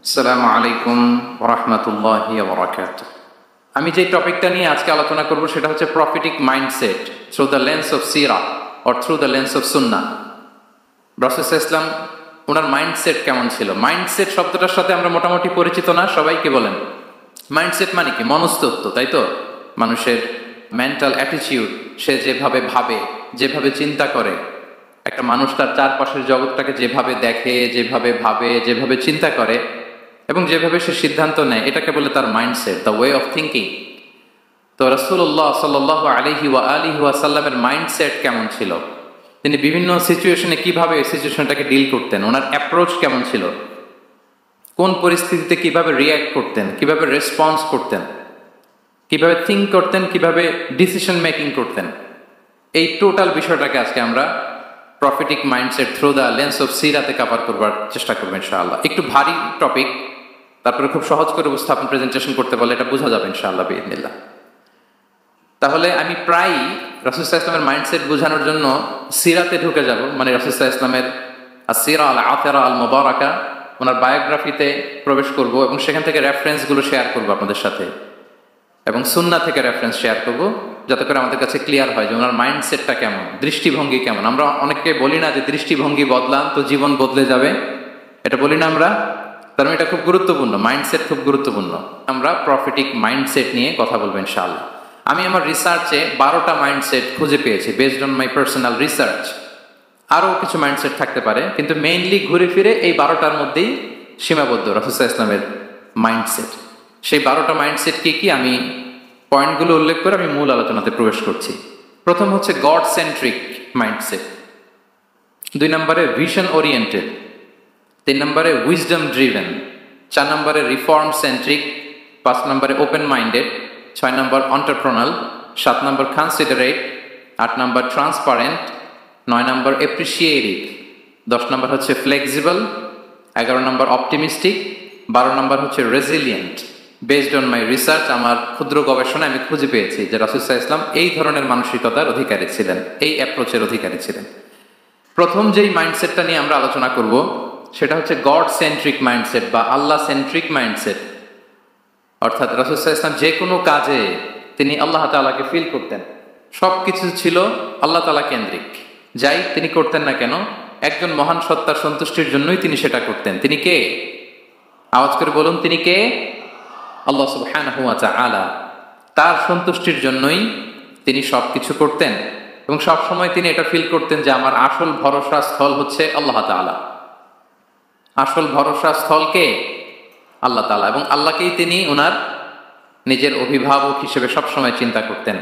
আসসালামু আলাইকুম ওয়া রাহমাতুল্লাহি ওয়া বারাকাতুহু। আমি যে টপিকটা নিয়ে আজকে আলোচনা করব সেটা হচ্ছে prophetic mindset through the lens of সিরা or through the lens of সুন্নাহ। রাসূল সাল্লাল্লাহু আলাইহি ওয়াসাল্লাম ওনার মাইন্ডসেট কেমন ছিল? মাইন্ডসেট শব্দটার সাথে আমরা মোটামুটি পরিচিত না, সবাইকে বলেন মাইন্ডসেট মানে কি? মনস্তত্ত্ব, তাই তো? মানুষের মেন্টাল অ্যাটিটিউড, সে যেভাবে ভাবে, যেভাবে চিন্তা করে, একটা মানুষ তার চারপাশের জগৎটাকে যেভাবে দেখে, যেভাবে ভাবে, যেভাবে চিন্তা করে এবং যেভাবে সে সিদ্ধান্ত নেয়, এটাকে বলে তার mindset, the way of thinking. তো রাসূলুল্লাহ সাল্লাল্লাহু আলাইহি ওয়া সাল্লামের মাইন্ডসেট কেমন ছিল? তিনি বিভিন্ন সিচুয়েশনে কিভাবে এই সিচুয়েশনটাকে ডিল করতেন, ওনার অ্যাপ্রোচ কেমন ছিল, কোন পরিস্থিতিতে কিভাবে রিয়্যাক্ট করতেন, কিভাবে রেসপন্স করতেন, কিভাবে থিঙ্ক করতেন, কিভাবে ডিসিশন মেকিং করতেন, এই টোটাল বিষয়টাকে আজকে আমরা prophetic mindset through the lens of সিরাতে কভার করবার চেষ্টা করবো ইনশাআল্লাহ। একটু ভারী টপিক, তারপরে খুব সহজ করে উপস্থাপন প্রেজেন্টেশন করতে পারলে এটা বোঝা যাবে ইনশাআল্লাহ বিইذنিল্লাহ। তাহলে আমি প্রায় রাসূল সাল্লাল্লাহু আলাইহি ওয়াসাল্লামের মাইন্ডসেট বোঝানোর জন্য সিরাতে ঢুকে যাব, মানে রাসূল সাল্লাল্লাহু আলাইহি ওয়াসাল্লামের আসিরা আল আতিরা আল মুবারাকা, ওনার বায়োগ্রাফিতে প্রবেশ করব এবং সেখান থেকে রেফারেন্সগুলো শেয়ার করব আপনাদের সাথে, এবং সুন্নাহ থেকে রেফারেন্স শেয়ার করব, যাতে করে আমাদের কাছে ক্লিয়ার হয় যে ওনার মাইন্ডসেটটা কেমন, দৃষ্টিভঙ্গি কেমন। আমরা অনেককে বলি না যে দৃষ্টিভঙ্গি বদলান তো জীবন বদলে যাবে, এটা বলি না আমরা? তার মানে এটা খুব গুরুত্বপূর্ণ, মাইন্ডসেট খুব গুরুত্বপূর্ণ। আমরা প্রফিটিক মাইন্ডসেট নিয়ে কথা বলবো ইনশাআল্লাহ। আমি আমার রিসার্চে 12টা মাইন্ডসেট খুঁজে পেয়েছি, based on my personal research. আরও কিছু মাইন্ডসেট থাকতে পারে, কিন্তু মেইনলি ঘুরে ফিরে এই 12টার মধ্যেই সীমাবদ্ধ রাসূল সাল্লাল্লাহু আলাইহি ওয়াসাল্লামের মাইন্ডসেট। সেই 12টা মাইন্ডসেট কি কি, আমি পয়েন্টগুলো উল্লেখ করে আমি মূল আলোচনাতে প্রবেশ করছি। প্রথম হচ্ছে গড সেন্ট্রিক মাইন্ডসেট, 2 নম্বরে ভিশন ওরিয়েন্টেড, 3 নম্বরে উইজডম ড্রিভেন, 4 নম্বরে রিফর্ম সেন্ট্রিক, 5 নম্বরে ওপেন মাইন্ডেড, 6 নম্বর এন্টারপ্রেনাল, 7 নম্বর কনসিডারেট, 8 নম্বর ট্রান্সপারেন্ট, 9 নম্বর এপ্রিসিয়েটিভ, 10 নম্বর হচ্ছে ফ্লেক্সিবল, 11 নম্বর অপটিমিস্টিক, 12 নম্বর হচ্ছে resilient. Based on my research, আমার ক্ষুদ্র গবেষণায় আমি খুঁজে পেয়েছি যে রাসূল সাল্লাল্লাহু আলাইহি ওয়াসাল্লাম এই ধরনের মানসিকতার অধিকারী ছিলেন, এই অ্যাপ্রোচের অধিকারী ছিলেন। প্রথম যেই মাইন্ডসেটটা নিয়ে আমরা আলোচনা করব সেটা হচ্ছে গড সেন্ট্রিক মাইন্ডসেট বা আল্লাহ সেন্ট্রিক মাইন্ডসেট। অর্থাৎ রাসূল সাল্লাল্লাহু আলাইহি ওয়াসাল্লাম যে কোনো কাজে তিনি আল্লাহ তাআলাকে ফিল করতেন, সব কিছু ছিল আল্লাহ তাআলা কেন্দ্রিক। যাই তিনি করতেন না কেন, একজন মহান সত্তার সন্তুষ্টির জন্যই তিনি সেটা করতেন। তিনি কে? আওয়াজ করে বলুন, তিনি কে? আল্লাহ সুবহানাহু ওয়া তাআলা। তার সন্তুষ্টির জন্যই তিনি সব কিছু করতেন এবং সব সময় তিনি এটা ফিল করতেন যে আমার আসল ভরসা স্থল হচ্ছে আল্লাহ তাআলা। আসল ভরসা স্থল কে? আল্লাহ তাআলা। এবং আল্লাহকেই তিনি ওনার নিজের অভিভাবক হিসেবে সবসময় চিন্তা করতেন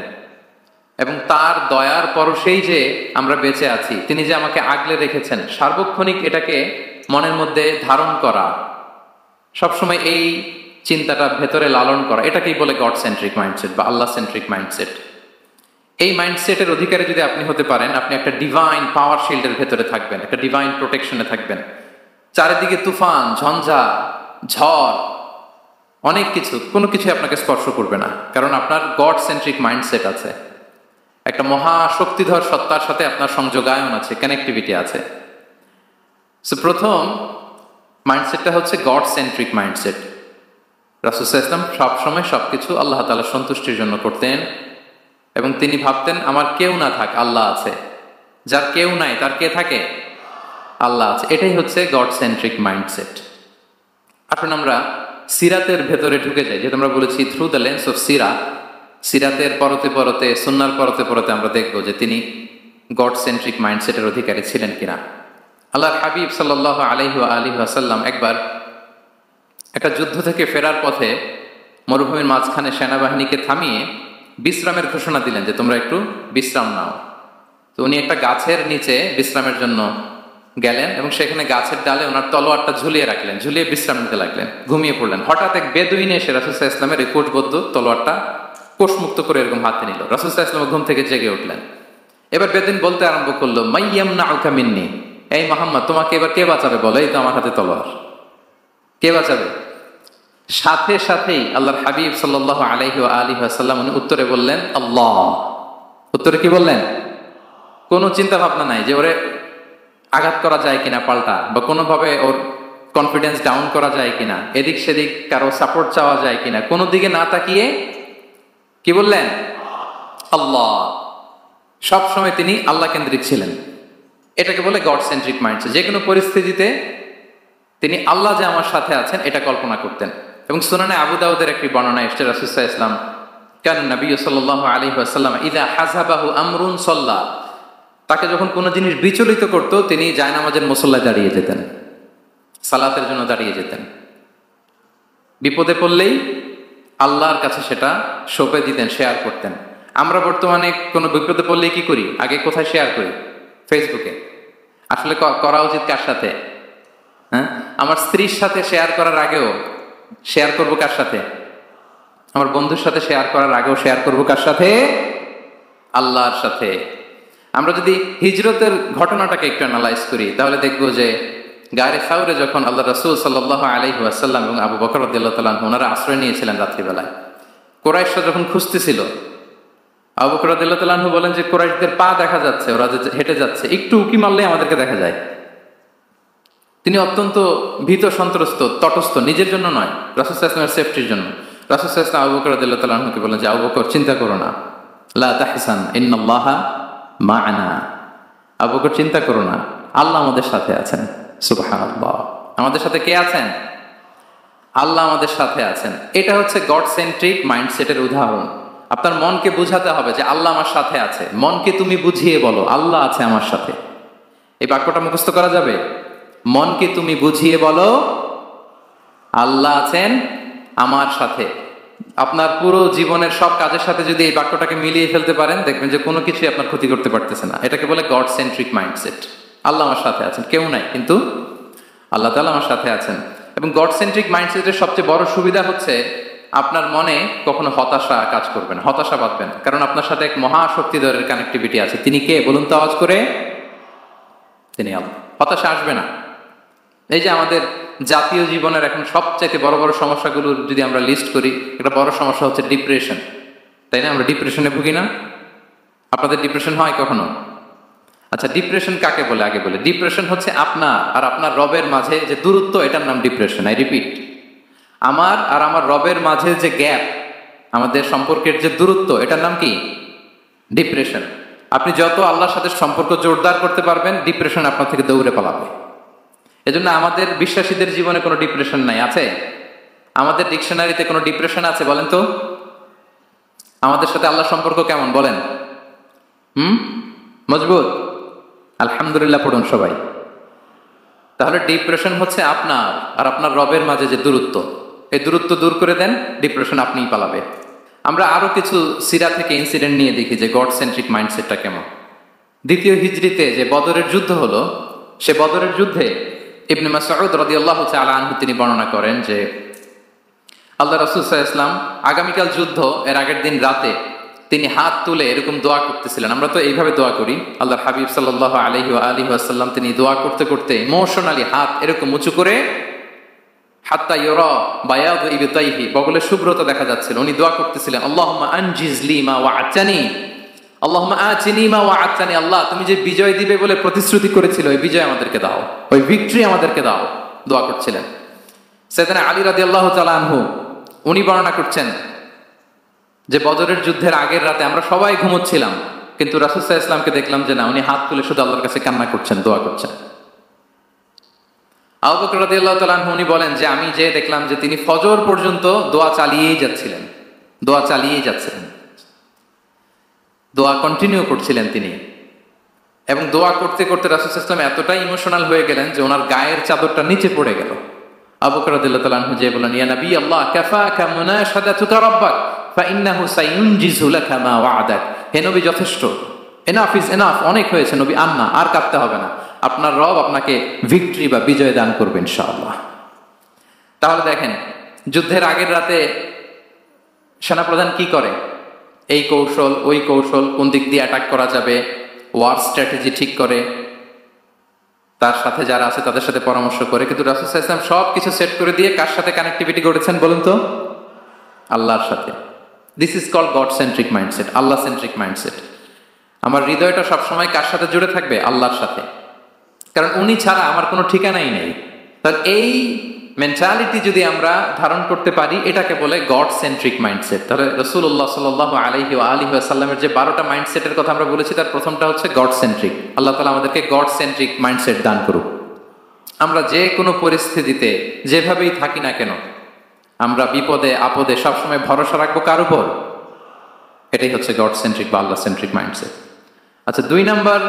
এবং তার দয়ার পরশেই যে আমরা বেঁচে আছি, তিনি যে আমাকে আগলে রেখেছেন, সার্বক্ষণিক এটাকে মনের মধ্যে ধারণ করা, সবসময় এই চিন্তাটা ভেতরে লালন করা, এটাকেই বলে গড সেন্ট্রিক মাইন্ডসেট বা আল্লাহ সেন্ট্রিক মাইন্ডসেট। এই মাইন্ডসেটের অধিকারী যদি আপনি হতে পারেন, আপনি একটা ডিভাইন পাওয়ার শিল্ডের ভেতরে থাকবেন, একটা ডিভাইন প্রোটেকশনে থাকবেন। চারিদিকে তুফান, ঝঞ্ঝা, ঝড়, অনেক কিছু, কোনো কিছু আপনাকে স্পর্শ করবে না, কারণ আপনার গড সেন্ট্রিক মাইন্ডসেট আছে। একটা মহাশক্তিধর সত্তার সাথে আপনার সংযোগায়ন আছে, কানেক্টিভিটি আছে। সো প্রথম মাইন্ডসেটটা হচ্ছে গড সেন্ট্রিক মাইন্ডসেট। রাসূল সাল্লাল্লাহু আলাইহি ওয়াসাল্লাম সবসময় সবকিছু আল্লাহ তাআলার সন্তুষ্টির জন্য করতেন এবং তিনি ভাবতেন আমার কেউ না থাক, আল্লাহ আছে। যার কেউ নাই তার কে থাকে? আল্লাহ আছে। এটাই হচ্ছে গড সেন্ট্রিক মাইন্ডসেট। আসুন আমরা সিরাতের ভেতরে ঢুকে যাই, যেটা আমরা বলেছি থ্রু দ্য লেন্স অফ সিরা। সিরাতের পরতে পরতে, সুন্নাহর পরতে পরতে আমরা দেখব যে তিনি গড সেন্ট্রিক মাইন্ডসেটের অধিকারী ছিলেন কিনা। আল্লাহর হাবিব সাল্লাল্লাহু আলাইহি ওয়াসাল্লাম একবার একটা যুদ্ধ থেকে ফেরার পথে মরুভূমির মাঝখানে সেনাবাহিনীকে থামিয়ে বিশ্রামের ঘোষণা দিলেন যে তোমরা একটু বিশ্রাম নাও। তো উনি একটা গাছের নিচে বিশ্রামের জন্য গেলেন এবং সেখানে গাছের ডালে ওনার তলোয়ারটা ঝুলিয়ে রাখলেন, ঝুলিয়ে বিশ্রাম নিতে লাগলেন, ঘুমিয়ে পড়লেন। হঠাৎ এক বেদুইন এসে রাসূল সাল্লাল্লাহু আলাইহি ওয়াসাল্লামের এই কোষবদ্ধ তলোয়ারটা কোষমুক্ত করে এরকম হাতে নিল। রাসূল সাল্লাল্লাহু আলাইহি ওয়াসাল্লাম ঘুম থেকে জেগে উঠলেন। এবার বেদুইন বলতে আরম্ভ করলো, মাইয়ামনাউকা মিন্নি, এই মুহাম্মদ তোমাকে এবার কে বাঁচাবে বলো, এই তো আমার হাতে তলোয়ার, কে বাঁচাবে? সাথে সাথেই আল্লাহর হাবিব সাল্লাল্লাহু আলাইহি ওয়াসাল্লাম উনি উত্তরে বললেন আল্লাহ। উত্তরে কি বললেন? কোনো চিন্তা ভাবনা নাই যে ওরে আঘাত করা যায় কিনা পাল্টা, বা কোনোভাবে ওর কনফিডেন্স ডাউন করা যায় কিনা, এদিক সেদিক কারো সাপোর্ট চাওয়া যায় কিনা, কোনো দিকে না তাকিয়ে কি বললেন? আল্লাহ। সব সময় তিনি আল্লাহ কেন্দ্রিক ছিলেন। এটাকে বলে গড সেন্ট্রিক মাইন্ডসেট। যে কোনো পরিস্থিতিতে তিনি আল্লাহ যে আমার সাথে আছেন এটা কল্পনা করতেন। এবং সুনানে আবু দাউদের একটি বর্ণনা এসেছে, রাসূল সাল্লাল্লাহু আলাইহি ওয়াসাল্লাম কারণ নবী সাল্লাল্লাহু আলাইহি ওয়াসাল্লাম ইযা হাযাবাহু আমরুন সাল্লা, তাকে যখন কোনো জিনিস বিচলিত করত তিনি জায়নামাজের মুসল্লায় দাঁড়িয়ে যেতেন, সালাতের জন্য দাঁড়িয়ে যেতেন। বিপদে পড়লেই আল্লাহর কাছে সেটা সঁপে দিতেন, শেয়ার করতেন। আমরা বর্তমানে কোনো বিপদে পড়লে কি করি? আগে কোথায় শেয়ার করি? ফেসবুকে। আসলে করা উচিত কার সাথে? হ্যাঁ, আমার স্ত্রীর সাথে শেয়ার করার আগেও শেয়ার করবো কার সাথে? আমার বন্ধুর সাথে শেয়ার করার আগেও শেয়ার করবো কার সাথে? আল্লাহর সাথে। আমরা যদি হিজরতের ঘটনাটাকে একটু অ্যানালাইজ করি তাহলে দেখবো যে গায়ে সাউরে যখন আল্লাহ রাসূল সাল্লাল্লাহু আলাইহি ওয়াসাল্লাম এবং আবু বকর রাদিয়াল্লাহু তাআলা আনহু ওনারা আশ্রয় নিয়েছিলেন রাত্রিবেলায়, কুরাইশরা যখন খুঁজতেছিল, আবু বকর রাদিয়াল্লাহু তাআলা আনহু বলেন যে কুরাইশদের পা দেখা যাচ্ছে, ওরা যে হেঁটে যাচ্ছে, একটু উকি মারলেই আমাদেরকে দেখা যায়। তিনি অত্যন্ত ভীত সন্ত্রস্ত, তটস্থ, নিজের জন্য নয়, রাসূল সাল্লাল্লাহু আলাইহি ওয়াসাল্লামের সেফটির জন্য। রাসূল সাল্লাল্লাহু আলাইহি ওয়াসাল্লাম আবু বকর রাদিয়াল্লাহু তাআলা আনহুকে বলেন যে আবু বকর চিন্তা করো না, লা তাহসান ইন্নাল্লাহা মা'ানা, আবু বকর চিন্তা করো না, আল্লাহ আমাদের সাথে আছেন। সুবহানাল্লাহ। আমাদের সাথে কে আছেন? আল্লাহ আমাদের সাথে আছেন। এটা হচ্ছে গড সেন্ট্রিক মাইন্ডসেটের উদাহরণ। আপনার মনকে বুঝাতে হবে যে আল্লাহ আমার সাথে আছে। মনকে তুমি বুঝিয়ে বলো আল্লাহ আছে আমার সাথে। এই বাক্যটা মুখস্থ করা যাবে? মনকে তুমি বুঝিয়ে বলো আল্লাহ আছেন আমার সাথে। আপনার পুরো জীবনের সব কাজের সাথে যদি এই বাক্যটাকে মিলিয়ে ফেলতে পারেন দেখবেন যে কোনো কিছুই আপনার ক্ষতি করতে পারতেছে না। এটাকে বলে গড সেন্ট্রিক মাইন্ডসেট। আল্লাহ আমার সাথে আছেন, কেউ নাই কিন্তু আল্লাহ তাআলা আমার সাথে আছেন। এবং গড সেন্ট্রিক মাইন্ডসেটের সবচেয়ে বড় সুবিধা হচ্ছে আপনার মনে কখনো হতাশা কাজ করবে না, হতাশা বাঁধবে না, কারণ আপনার সাথে এক মহাশক্তিধরের কানেক্টিভিটি আছে। তিনি কে বলুন তো আওয়াজ করে? তিনি আল্লাহ। হতাশা আসবে না। এই যে আমাদের জাতীয় জীবনের এখন সবচাইতে বড় বড় সমস্যাগুলোর যদি আমরা লিস্ট করি, একটা বড় সমস্যা হচ্ছে ডিপ্রেশন, তাই না? আমরা ডিপ্রেশনে ভুগি না? আপনাদের ডিপ্রেশন হয় কখনো? আচ্ছা, ডিপ্রেশন কাকে বলে আগে বলে। ডিপ্রেশন হচ্ছে আপনার আর আপনার রবের মাঝে যে দূরত্ব, এটার নাম ডিপ্রেশন। আই রিপিট, আমার আর আমার রবের মাঝে যে গ্যাপ, আমাদের সম্পর্কের যে দূরত্ব, এটার নাম কি? ডিপ্রেশন। আপনি যত আল্লাহর সাথে সম্পর্ক জোরদার করতে পারবেন, ডিপ্রেশন আপনার থেকে দৌড়ে পালাবে। এজন্য আমাদের বিশ্বাসীদের জীবনে কোনো ডিপ্রেশন নাই। আছে? আমাদের ডিকশনারিতে কোনো ডিপ্রেশন আছে বলেন তো? আমাদের সাথে আল্লাহর সম্পর্ক কেমন বলেন? মজবুত? আলহামদুলিল্লাহ পড়ুন সবাই। তাহলে ডিপ্রেশন হচ্ছে আপনার আর আপনার রবের মাঝে যে দূরত্ব, এই দূরত্ব দূর করে দেন, ডিপ্রেশন আপনিই পালাবে। আমরা আরো কিছু সিরা থেকে ইনসিডেন্ট নিয়ে দেখি যে গড সেন্ট্রিক মাইন্ডসেটটা কেমন। দ্বিতীয় হিজরিতে যে বদরের যুদ্ধ হলো, সে বদরের যুদ্ধে ইবনে মাসউদ রাদিয়াল্লাহু তাআলা আনহু তিনি বর্ণনা করেন যে আল্লাহ রাসূল সাল্লাল্লাহু আলাইহি ওয়াসাল্লাম আগামীকাল যুদ্ধ, এর আগের দিন রাতে তিনি হাত তুলে এরকম দোয়া করতেছিলেন। আমরা তো এইভাবে দোয়া করি। আল্লাহর হাবিব সাল্লাল্লাহু আলাইহি ওয়াসাল্লাম তিনি দোয়া করতে করতে ইমোশনালি হাত এরকম উঁচু করে, হাত্তা ইউরা বায়াদু ইবতাইহি, বগলের শুভ্রতা দেখা যাচ্ছিল। উনি দোয়া করতেছিলেন আল্লাহুম্মা আনজিজলি মা ওয়া'আতানি, আল্লাহুম্মা আতিনি মা ওয়া'আতানি, আল্লাহ তুমি যে বিজয় দিবে বলে প্রতিশ্রুতি করেছিল, ওই বিজয় আমাদেরকে দাও, ওই ভিক্টরি আমাদেরকে দাও। দোয়া করছিলেন। সাইয়েদনা আলী রাদিয়াল্লাহু তাআলা আনহু উনি বর্ণনা করছেন যে বদরের যুদ্ধের আগের রাতে আমরা সবাই ঘুমোচ্ছিলাম, কিন্তু রাসূল সাল্লাল্লাহু আলাইহি ওয়াসাল্লামকে দেখলাম যে না, উনি হাত তুলে শুধু আল্লাহর কাছে কান্না করছেন, দোয়া করছেন। আবু বকর রাদিয়াল্লাহু তাআলা আনহু উনি বলেন যে আমি যে দেখলাম যে তিনি ফজর পর্যন্ত দোয়া চালিয়েই যাচ্ছিলেন, দোয়া চালিয়েই যাচ্ছিলেন, দোয়া কন্টিনিউ করছিলেন তিনি। এবং দোয়া করতে করতে রাসূল সাল্লাল্লাহু আলাইহি ওয়াসাল্লাম এতটাই ইমোশনাল হয়ে গেলেন যে ওনার গায়ের চাদরটা নিচে পড়ে গেল। আবু বকর রাদিয়াল্লাহু তাআলা আনহু যে বলেন ইয়া নবী আল্লাহ কাফাকা মুনাশাদাতুকা রাব্বাক ফাইন্নাহু সাইয়ুনজিজু লাকা মা ওয়া'দাক। হে নবী, যথেষ্ট, এনাফ ইজ এনাফ, অনেক হয়েছে নবী, আর কাঁদতে হবে না, আপনার রব আপনাকে ভিক্টরি বা বিজয় দান করবে ইনশাআল্লাহ। তাহলে দেখেন, যুদ্ধের আগের রাতে সেনাপ্রধান কি করে? এই কৌশল ওই কৌশল, কোন দিক দিয়ে অ্যাটাক করা যাবে, ওয়ার স্ট্র্যাটেজি ঠিক করে, তার সাথে যারা আছে তাদের সাথে পরামর্শ করে। কিন্তু রাসূল সাল্লাল্লাহু আলাইহি ওয়াসাল্লাম সব কিছু সেট করে দিয়ে কার সাথে কানেক্টিভিটি করেছেন বলুন তো? আল্লাহর সাথে। This is called God centric mindset, Allah centric mindset. আমার হৃদয়টা সবসময় কার সাথে জুড়ে থাকবে? আল্লাহর সাথে। কারণ উনি ছাড়া আমার কোনো ঠিকানাই নেই। তাহলে এই মেন্টালিটি যদি আমরা ধারণ করতে পারি, এটাকে বলে গড সেন্ট্রিক মাইন্ডসেট। তাহলে রাসূলুল্লাহ সাল্লাল্লাহু আলাইহি ওয়া আলিহি ওয়াসাল্লামের যে 12টা মাইন্ডসেটের কথা আমরা বলেছি, তার প্রথমটা হচ্ছে গড সেন্ট্রিক। আল্লাহ তাআলা আমাদেরকে গড সেন্ট্রিক মাইন্ডসেট দান করুক। আমরা যে কোনো পরিস্থিতিতে যেভাবেই থাকি না কেন, আমরা বিপদে আপদে সবসময় ভরসা রাখবো কার উপর? এটাই হচ্ছে গড সেন্ট্রিক বা আল্লাহ সেন্ট্রিক মাইন্ডসেট। আচ্ছা, 2 নাম্বার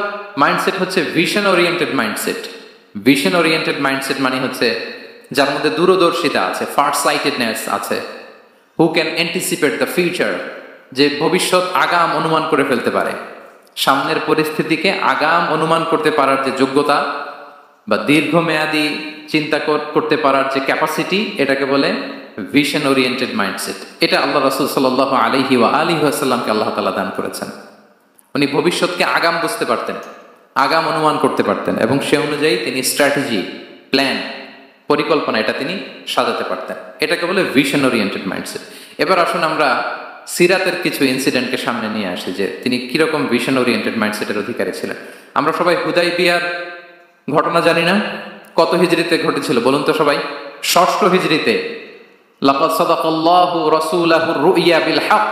মাইন্ডসেট হচ্ছে vision oriented mindset. Vision oriented mindset মানে হচ্ছে যার মধ্যে দূরদর্শিতা আছে, ফার সাইটেডনেস আছে, who can anticipate the future, যে ভবিষ্যৎ আগাম অনুমান করে ফেলতে পারে, সামনের পরিস্থিতিকে আগাম অনুমান করতে পারার যে যোগ্যতা বা দীর্ঘমেয়াদী চিন্তা করতে পারার যে ক্যাপাসিটি, এটাকে বলে ভিশন ওরিয়েন্টেড মাইন্ডসেট। এটা আল্লাহ রাসূল সাল্লাল্লাহু আলাইহি ওয়া আলিহি ওয়াসাল্লামকে আল্লাহ তাআলা দান করেছেন। উনি ভবিষ্যৎকে আগাম বুঝতে পারতেন, আগাম অনুমান করতে পারতেন, এবং সে অনুযায়ী তিনি স্ট্র্যাটেজি, প্ল্যান, পরিকল্পনা এটা তিনি সাজাতে পারতেন। এটাকে বলে ভিশন ওরিয়েন্টেড মাইন্ডসেট। এবার আসুন আমরা সিরাতের কিছু ইনসিডেন্টকে সামনে নিয়ে আসি যে তিনি কিরকম ভিশন ওরিয়েন্টেড মাইন্ডসেটের অধিকারী ছিলেন। আমরা সবাই হুদাইবিয়ার ঘটনা জানি না? কত হিজরিতে ঘটেছিল বলুন তো সবাই? 6ষ্ঠ হিজরিতে। লাকাদ সাদাকাল্লাহু রাসূলাহুর রুইয়া বিল হক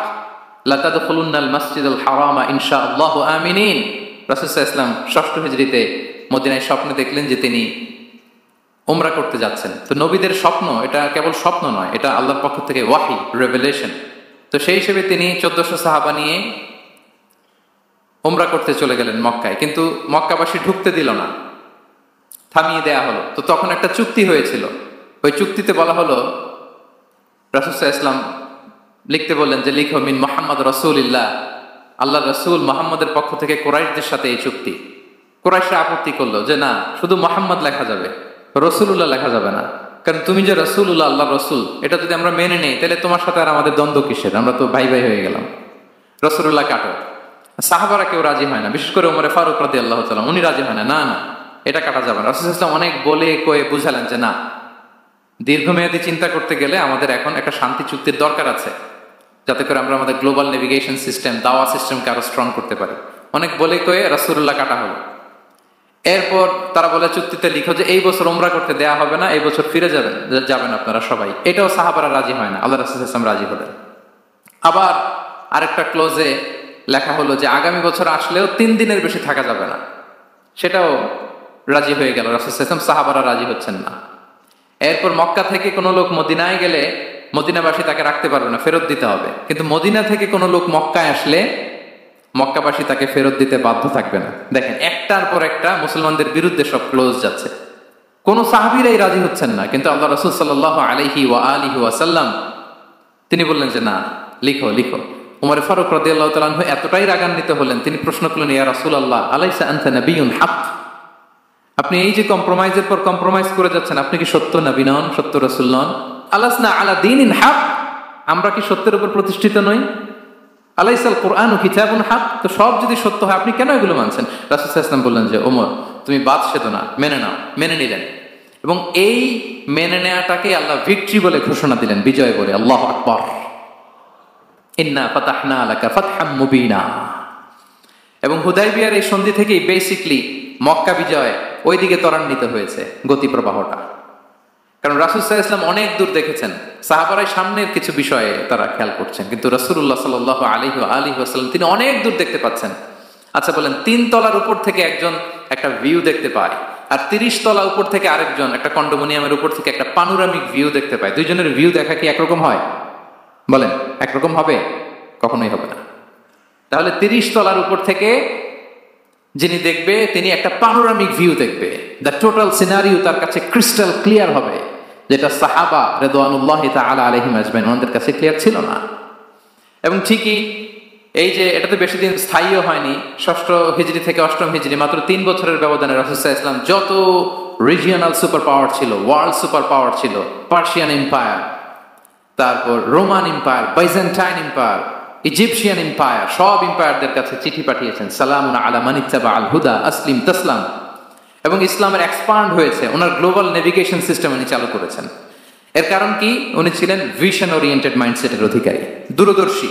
লাতাদখুলুন্নাল মাসজিদাল হারামা ইনশাআল্লাহু আমিনিন। রাসূল সাল্লাল্লাহু আলাইহি ওয়াসাল্লাম 6ষ্ঠ হিজরিতে মদিনায় স্বপ্নে দেখলেন যে তিনি উমরা করতে যাচ্ছেন। তো নবীদের স্বপ্ন এটা কেবল স্বপ্ন নয়, এটা আল্লাহর পক্ষ থেকে ওয়াহি, রেভেলেশন। তো সেই হিসেবে তিনি 1400 সাহাবা নিয়ে উমরা করতে চলে গেলেন মক্কায়, কিন্তু মক্কাবাসী ঢুকতে দিল না, থামিয়ে দেয়া হলো। তো তখন একটা চুক্তি হয়েছিল, ওই চুক্তিতে বলা হলো, রাসূল সাল্লাল্লাহু আলাইহি ওয়াসাল্লাম লিখতে বললেন যে লিখো মিন মুহাম্মদ রাসূলিল্লাহ, আল্লাহ রাসূল মুহাম্মদের পক্ষ থেকে কুরাইশদের সাথে এই চুক্তি। কুরাইশরা আপত্তি করলো যে না, শুধু মুহাম্মদ লেখা যাবে, রাসূলুল্লাহ লেখা যাবে না, কারণ তুমি যে রাসূলুল্লাহ, আল্লাহর রাসূল, এটা যদি আমরা মেনে নেই তাহলে তোমার সাথে আর আমাদের দ্বন্দ্ব কিসের, আমরা তো ভাই ভাই হয়ে গেলাম, রাসূলুল্লাহ কাটো। সাহাবারা কেউ রাজি হয় না, বিশেষ করে ওমরে ফারুক রাদিয়াল্লাহু তাআলা উনি রাজি হয় না, না না এটা কাটা যাবে না। রাসূল সাল্লাল্লাহু আলাইহি ওয়াসাল্লাম অনেক বলে কয়ে বুঝালেন যে না, দীর্ঘমেয়াদী চিন্তা করতে গেলে আমাদের এখন একটা শান্তি চুক্তির দরকার আছে, যাতে করে আমরা আমাদের গ্লোবাল নেভিগেশন সিস্টেম, দাওয়া সিস্টেমকে আরো স্ট্রং করতে পারি। অনেক বলে কয়ে রাসূলুল্লাহ কাটা হলো। এরপর তারা বলে চুক্তিতে লিখো যে এই বছর উমরা করতে দেয়া হবে না, এই বছর ফিরে যাবেন আপনারা সবাই। এটাও সাহাবারা রাজি হয় না, আল্লাহ রাসূল সাল্লাল্লাহু আলাইহি ওয়াসাল্লাম রাজি হলেন। আবার আরেকটা ক্লোজে লেখা হলো যে আগামী বছর আসলেও 3 দিনের বেশি থাকা যাবে না, সেটাও রাজি হয়ে গেল রাসূল সাল্লাল্লাহু আলাইহি ওয়াসাল্লাম। সাহাবারা রাজি হচ্ছেন না। এরপর মক্কা থেকে কোনো লোক মদিনায় গেলে মদিনাবাসী তাকে রাখতে পারবে না, ফেরত দিতে হবে। কিন্তু মদিনা থেকে কোনো লোক মক্কায় আসলে মক্কাবাসী তাকে ফেরত দিতে বাধ্য থাকবে না। দেখেন, একটার পর একটা মুসলমানদের বিরুদ্ধে সব ক্লোজ যাচ্ছে, কোনো সাহাবীরাই রাজি হচ্ছেন না। কিন্তু আল্লাহ রাসূল সাল্লাল্লাহু আলাইহি ওয়া আলিহি ওয়াসাল্লাম তিনি বললেন যে না, লিখো লিখো। উমর ফারুক রাদিয়াল্লাহু তাআলা আনহু এতটাই রাগান্বিত হলেন, তিনি প্রশ্ন করলেন, ইয়া রাসূলুল্লাহ, আলাইসা আনতা নাবিয়্যুন হক, আপনি এই যে কম্প্রোমাইজের পর কম্প্রোমাইজ করে যাচ্ছেন, আপনি কি সত্য নবী নন, সত্য রাসূল নন? আলাসনা আলা দীনিন হক, আমরা কি সত্যের উপর প্রতিষ্ঠিত নই? আলাইসাল কুরআনু কিতাবুন হক, তো সব যদি সত্য হয় আপনি কেন এগুলো মানছেন? রাসূল সাল্লাল্লাহু আলাইহি ওয়াসাল্লাম বললেন যে ওমর, তুমি বাদ সেদো না, মেনে নাও। মেনে নিলেন, এবং এই মেনে নেওয়াটাকে আল্লাহ ভিক্টরি বলে ঘোষণা দিলেন, বিজয় বলে। আল্লাহু আকবার। ইন্না ফাতাহনা লাকা ফাতহাম মুবিনা। এবং হুদাইবিয়ার এই সন্ধি থেকেই বেসিকলি মক্কা বিজয় ওইদিকে ত্বরান্বিত হয়েছে গতি প্রবাহটা। কারণ রাসূল সাল্লাল্লাহু আলাইহি ওয়াসাল্লাম অনেক দূর দেখেছেন, সাহাবারাই সামনের কিছু বিষয়ে তারা খেয়াল করছেন, কিন্তু রাসূলুল্লাহ সাল্লাল্লাহু আলাইহি ওয়াসাল্লাম তিনি অনেক দূর দেখতে পাচ্ছেন। আচ্ছা বলেন, 3 তলার উপর থেকে একজন একটা ভিউ দেখতে পায়, আর 30 তলা উপর থেকে আরেকজন একটা কন্ডোমিনিয়ামের উপর থেকে একটা পানোরামিক ভিউ দেখতে পায়, দুইজনের ভিউ দেখা কি একরকম হয়? বলেন, একরকম হবে? কখনোই হবে না। তাহলে 30 তলার উপর থেকে যিনি দেখবে তিনি একটা পানোরামিক ভিউ দেখবে, দ্য টোটাল সিনারিও তার কাছে ক্রিস্টাল ক্লিয়ার হবে, যেটা সাহাবা রিদওয়ানুল্লাহি তাআলা আলাইহিম আজমাইন ওনাদের কাছে ক্লিয়ার ছিল না। এবং ঠিকই এই যে এটাতে বেশি দিন স্থায়ীও হয়নি, 6ষ্ঠ হিজরি থেকে 8ম হিজরি, মাত্র 3 বছরের ব্যবধানে রাসূল সাল্লাল্লাহু আলাইহি ওয়াসাল্লাম যত রিজিয়নাল সুপার পাওয়ার ছিল, ওয়ার্ল্ড সুপার পাওয়ার ছিল, পার্সিয়ান এম্পায়ার, তারপর Roman empire, Byzantine empire, Egyptian empire, সব এম্পায়ারদের কাছে চিঠি পাঠিয়েছেন, সালামুন আলা মান ইত্তাবা আল হুদা আসলিম তাসলাম। এবং ইসলামের এক্সপান্ড হয়েছে, ওনার গ্লোবাল নেভিগেশন সিস্টেম উনি চালু করেছেন। এর কারণ কি? উনি ছিলেন ভিশন ওরিয়েন্টেড মাইন্ডসেটের অধিকারী, দূরদর্শী,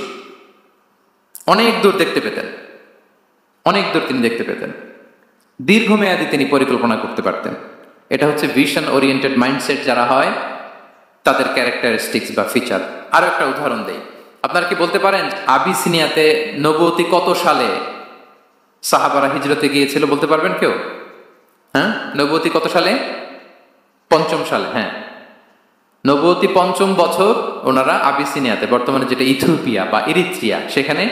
অনেক দূর দেখতে পেতেন, অনেক দূর তিনি দেখতে পেতেন, দীর্ঘমেয়াদী তিনি পরিকল্পনা করতে পারতেন। এটা হচ্ছে ভিশন ওরিয়েন্টেড মাইন্ডসেট যারা হয় তাদের ক্যারেক্টারিস্টিক্স বা ফিচার। আরো একটা উদাহরণ দেই, আপনারা কি বলতে পারেন আবিসিনিয়াতে নবুয়তি কত সালে সাহাবারা হিজরতে গিয়েছিল? বলতে পারবেন কেউ? হ্যাঁ, নবুয়তি কত সালে? পঞ্চম সালে। হ্যাঁ, নবুয়তি পঞ্চম বছর ওনারা আবিসিনিয়াতে, বর্তমানে যেটা ইথিওপিয়া বা ইরিত্রিয়া, সেখানে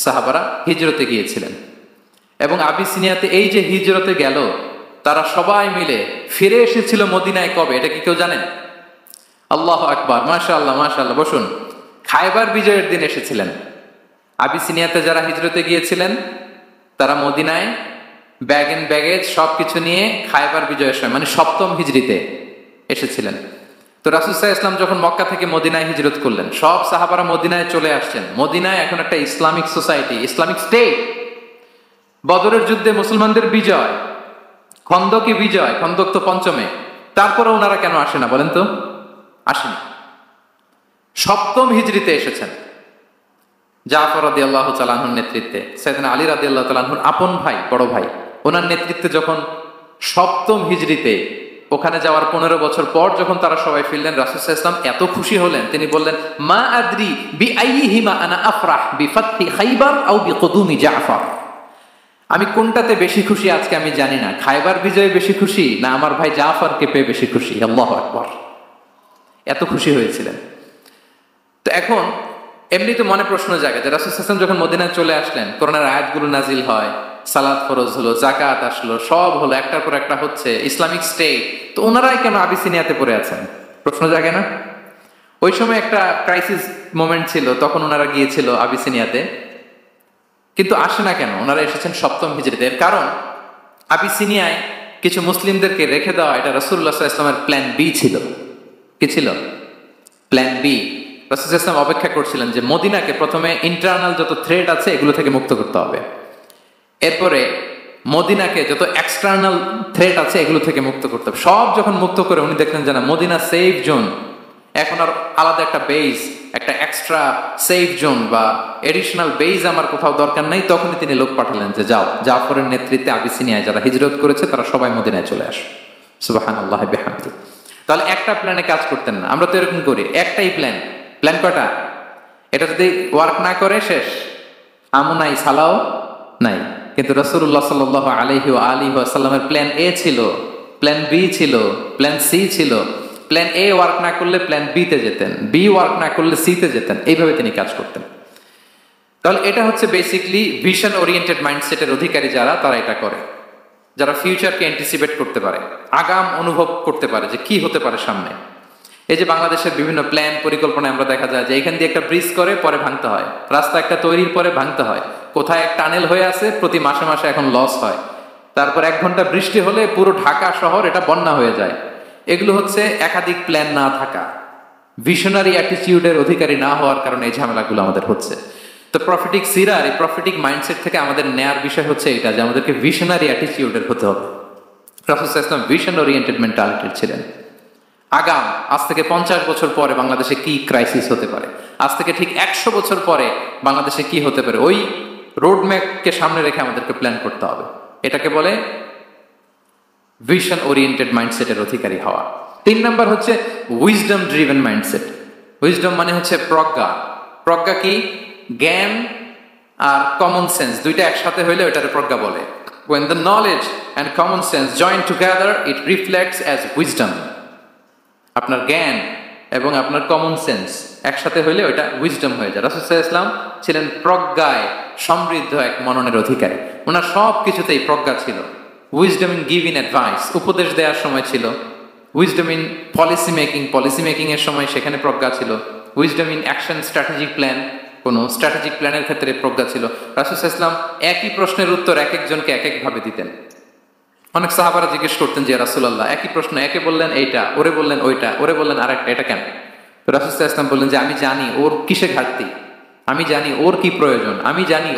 সাহাবারা হিজরতে গিয়েছিলেন। এবং আবিসিনিয়াতে এই যে হিজরতে গেল, তারা সবাই মিলে ফিরে এসেছিল মদিনায় কবে? এটা কি কেউ জানেন? আল্লাহ আকবার, মাশাআল্লাহ মাশাআল্লাহ। বসুন। খায়বার বিজয়ের দিন এসেছিলেন। আবিসিনিয়াতে যারা হিজরতে গিয়েছিলেন তারা মদিনায় ব্যাগ এন্ড ব্যাগেজ সবকিছু নিয়ে খায়বার বিজয়ের সময়, মানে সপ্তম হিজরিতে এসেছিলেন। তো রাসূল সাল্লাল্লাহু আলাইহি ওয়াসাল্লাম যখন মক্কা থেকে মদিনায় হিজরত করলেন, সব সাহাবারা মদিনায় চলে আসছেন। মদিনায় এখন একটা ইসলামিক সোসাইটি, ইসলামিক স্টেট। বদরের যুদ্ধে মুসলমানদের বিজয়, খন্দকি বিজয়, খন্দক তো পঞ্চমে। তারপরে ওনারা কেন আসে না বলেন তো? আসেনি। সপ্তম হিজরিতে এসেছেন। জাফর রাদিয়াল্লাহু তাআলা আনহুর নেতৃত্বে, সাইয়েদনা আলী রাদিয়াল্লাহু তাআলা আনহুর আপন ভাই, বড় ভাই, ওনার নেতৃত্বে যখন সপ্তম হিজরিতে ওখানে যাওয়ার 15 বছর পর যখন তারা সবাই ফিরলেন, রাসূল সাল্লাল্লাহু আলাইহি ওয়াসাল্লাম এত খুশি হলেন, তিনি বললেন, মা আদরি বিআইয়িহিমা আনা আফরাহ বিফাতহি খাইবার আও বিকুদুমি জাফর। আমি কোনটাতে বেশি খুশি আজকে আমি জানি না, খায়বার বিজয়ে বেশি খুশি না আমার ভাই জাফরকে পেয়ে বেশি খুশি। আল্লাহু আকবার, এত খুশি হয়েছিলেন। তো এখন এমনি তো মনে প্রশ্ন জাগে যে রাসূল সাল্লাল্লাহু আলাইহি ওয়াসাল্লাম যখন মদিনায় চলে আসলেন, কোরআনের আয়াতগুলো নাজিল হয়, সালাত ফরজ হলো, যাকাত আসলো, সব হলো, একটার পর একটা হচ্ছে, ইসলামিক স্টেট, তো ওনারাই কেন আবিসিনিয়াতে পড়ে আছেন? প্রশ্ন জাগে না? ওই সময় একটা ক্রাইসিস মোমেন্ট ছিল, তখন ওনারা গিয়েছিল আবিসিনিয়াতে, কিন্তু আসে না কেন? ওনারা এসেছেন সপ্তম হিজরিতে। এর কারণ আবিসিনিয়ায় কিছু মুসলিমদেরকে রেখে দেওয়া, এটা রাসূলুল্লাহ সাল্লাল্লাহু আলাইহি ওয়াসাল্লামের প্ল্যান বি ছিল। কি ছিল? Plan B. রাসূল সাল্লাল্লাহু আলাইহি ওয়াসাল্লাম অপেক্ষা করছিলেন যে মদিনাকে প্রথমে ইন্টারনাল যত থ্রেট আছে এগুলো থেকে মুক্ত করতে হবে, এরপরে মদিনাকে যত এক্সটার্নাল থ্রেট আছে এগুলো থেকে মুক্ত করতে হবে। সব যখন মুক্ত করে উনি দেখলেন যে না, মদিনা সেফ জোন, এখন আর আলাদা একটা বেজ, একটা এক্সট্রা সেফ জোন বা এডিশনাল বেজ আমার কোথাও দরকার নাই, তখনই তিনি লোক পাঠালেন যে যাও, জাফরের নেতৃত্বে আবিসিনিয়ায় যারা হিজরত করেছে তারা সবাই মদিনায় চলে আসে। সুবহানাল্লাহ বিহামদি। তাহলে একটা প্ল্যানে কাজ করতেন না। আমরা তো এরকম করি, একটাই প্ল্যান। প্ল্যান কয়টা? এটা যদি ওয়ার্ক না করে শেষ, আমও নাই, সালাও নাই। কিন্তু রাসূলুল্লাহ সাল্লাল্লাহু আলাইহি ওয়া আলিহি ওয়াসাল্লামের প্ল্যান এ ছিল, প্ল্যান বি ছিল, প্ল্যান সি ছিল। প্ল্যান এ ওয়ার্ক না করলে প্ল্যান বি তে যেতেন, বি ওয়ার্ক না করলে সি তে যেতেন, এইভাবে তিনি কাজ করতেন। তাহলে এটা হচ্ছে বেসিকলি ভিশন ওরিয়েন্টেড মাইন্ডসেটের অধিকারী যারা, তারা এটা করে, যারা ফিউচারকে অ্যান্টিসিপেট করতে পারে, আগাম অনুভব করতে পারে যে কি হতে পারে সামনে। এই যে বাংলাদেশের বিভিন্ন প্ল্যান পরিকল্পনায় আমরা দেখা যায় যে এখান দিয়ে একটা ব্রিজ করে পরে ভাঙতে হয়, রাস্তা একটা তৈরির পরে ভাঙতে হয়, কোথায় এক টানেল হয়ে আছে প্রতি মাসে মাসে এখন লস হয়, তারপর 1 ঘন্টা বৃষ্টি হলে পুরো ঢাকা শহর এটা বন্যা হয়ে যায়। এগুলো হচ্ছে একাধিক প্ল্যান না থাকা, ভিশনারি অ্যাটিটিউডের অধিকারী না হওয়ার কারণে এই ঝামেলাগুলো আমাদের হচ্ছে। তো প্রফিটিক সিরার এই প্রফিটিক মাইন্ডসেট থেকে আমাদের নেয়ার বিষয় হচ্ছে এটা, যে আমাদেরকে ভিশনারি অ্যাটিটিউডের হতে হবে। রাসূল সাল্লাল্লাহু আলাইহি ওয়াসাল্লাম ভিশন ওরিয়েন্টেড মেন্টালিটির ছিলেন। আগাম আজ থেকে 50 বছর পরে বাংলাদেশে কি ক্রাইসিস হতে পারে, আজ থেকে ঠিক 100 বছর পরে বাংলাদেশে কি হতে পারে, ওই রোডম্যাপকে সামনে রেখে আমাদেরকে প্ল্যান করতে হবে। এটাকে বলে ভিশন ওরিয়েন্টেড মাইন্ডসেটের অধিকারী হওয়া। 3 নাম্বার হচ্ছে উইজডম ড্রিভেন মাইন্ডসেট। উইজডম মানে হচ্ছে প্রজ্ঞা। প্রজ্ঞা কি? জ্ঞান আর কমন সেন্স দুইটা একসাথে হইলে ওটারে প্রজ্ঞা বলে। When the knowledge and common sense join together, it reflects as wisdom. আপনার জ্ঞান এবং আপনার কমন সেন্স একসাথে হইলে ওইটা উইজডম হয়ে যায়। রাসূল সাল্লাল্লাহু আলাইহি ওয়াসাল্লাম ছিলেন প্রজ্ঞায় সমৃদ্ধ এক মননের অধিকারী। ওনার সব কিছুতেই প্রজ্ঞা ছিল। উইজডম ইন গিভিং অ্যাডভাইস, উপদেশ দেওয়ার সময় ছিল। উইজডম ইন পলিসি মেকিং এর সময় সেখানে প্রজ্ঞা ছিল। Wisdom in action strategic plan, কোনো স্ট্র্যাটেজিক প্ল্যানের ক্ষেত্রে প্রজ্ঞা ছিল। রাসূল সাল্লাল্লাহু আলাইহি ওয়াসাল্লাম একই প্রশ্নের উত্তর এক একজনকে এক একভাবে দিতেন। অনেক সাহাবারা জিজ্ঞেস করতেন যে রাসূলুল্লাহ একই প্রশ্ন, একে বললেন এইটা, ওরে বললেন ওইটা, ওরে বললেন আরেকটা, এটা কেন? তো রাসূল সাল্লাল্লাহু আলাইহি ওয়াসাল্লাম বললেন যে আমি জানি ওর কিসে ঘাটতি, আমি জানি ওর কি প্রয়োজন, আমি জানি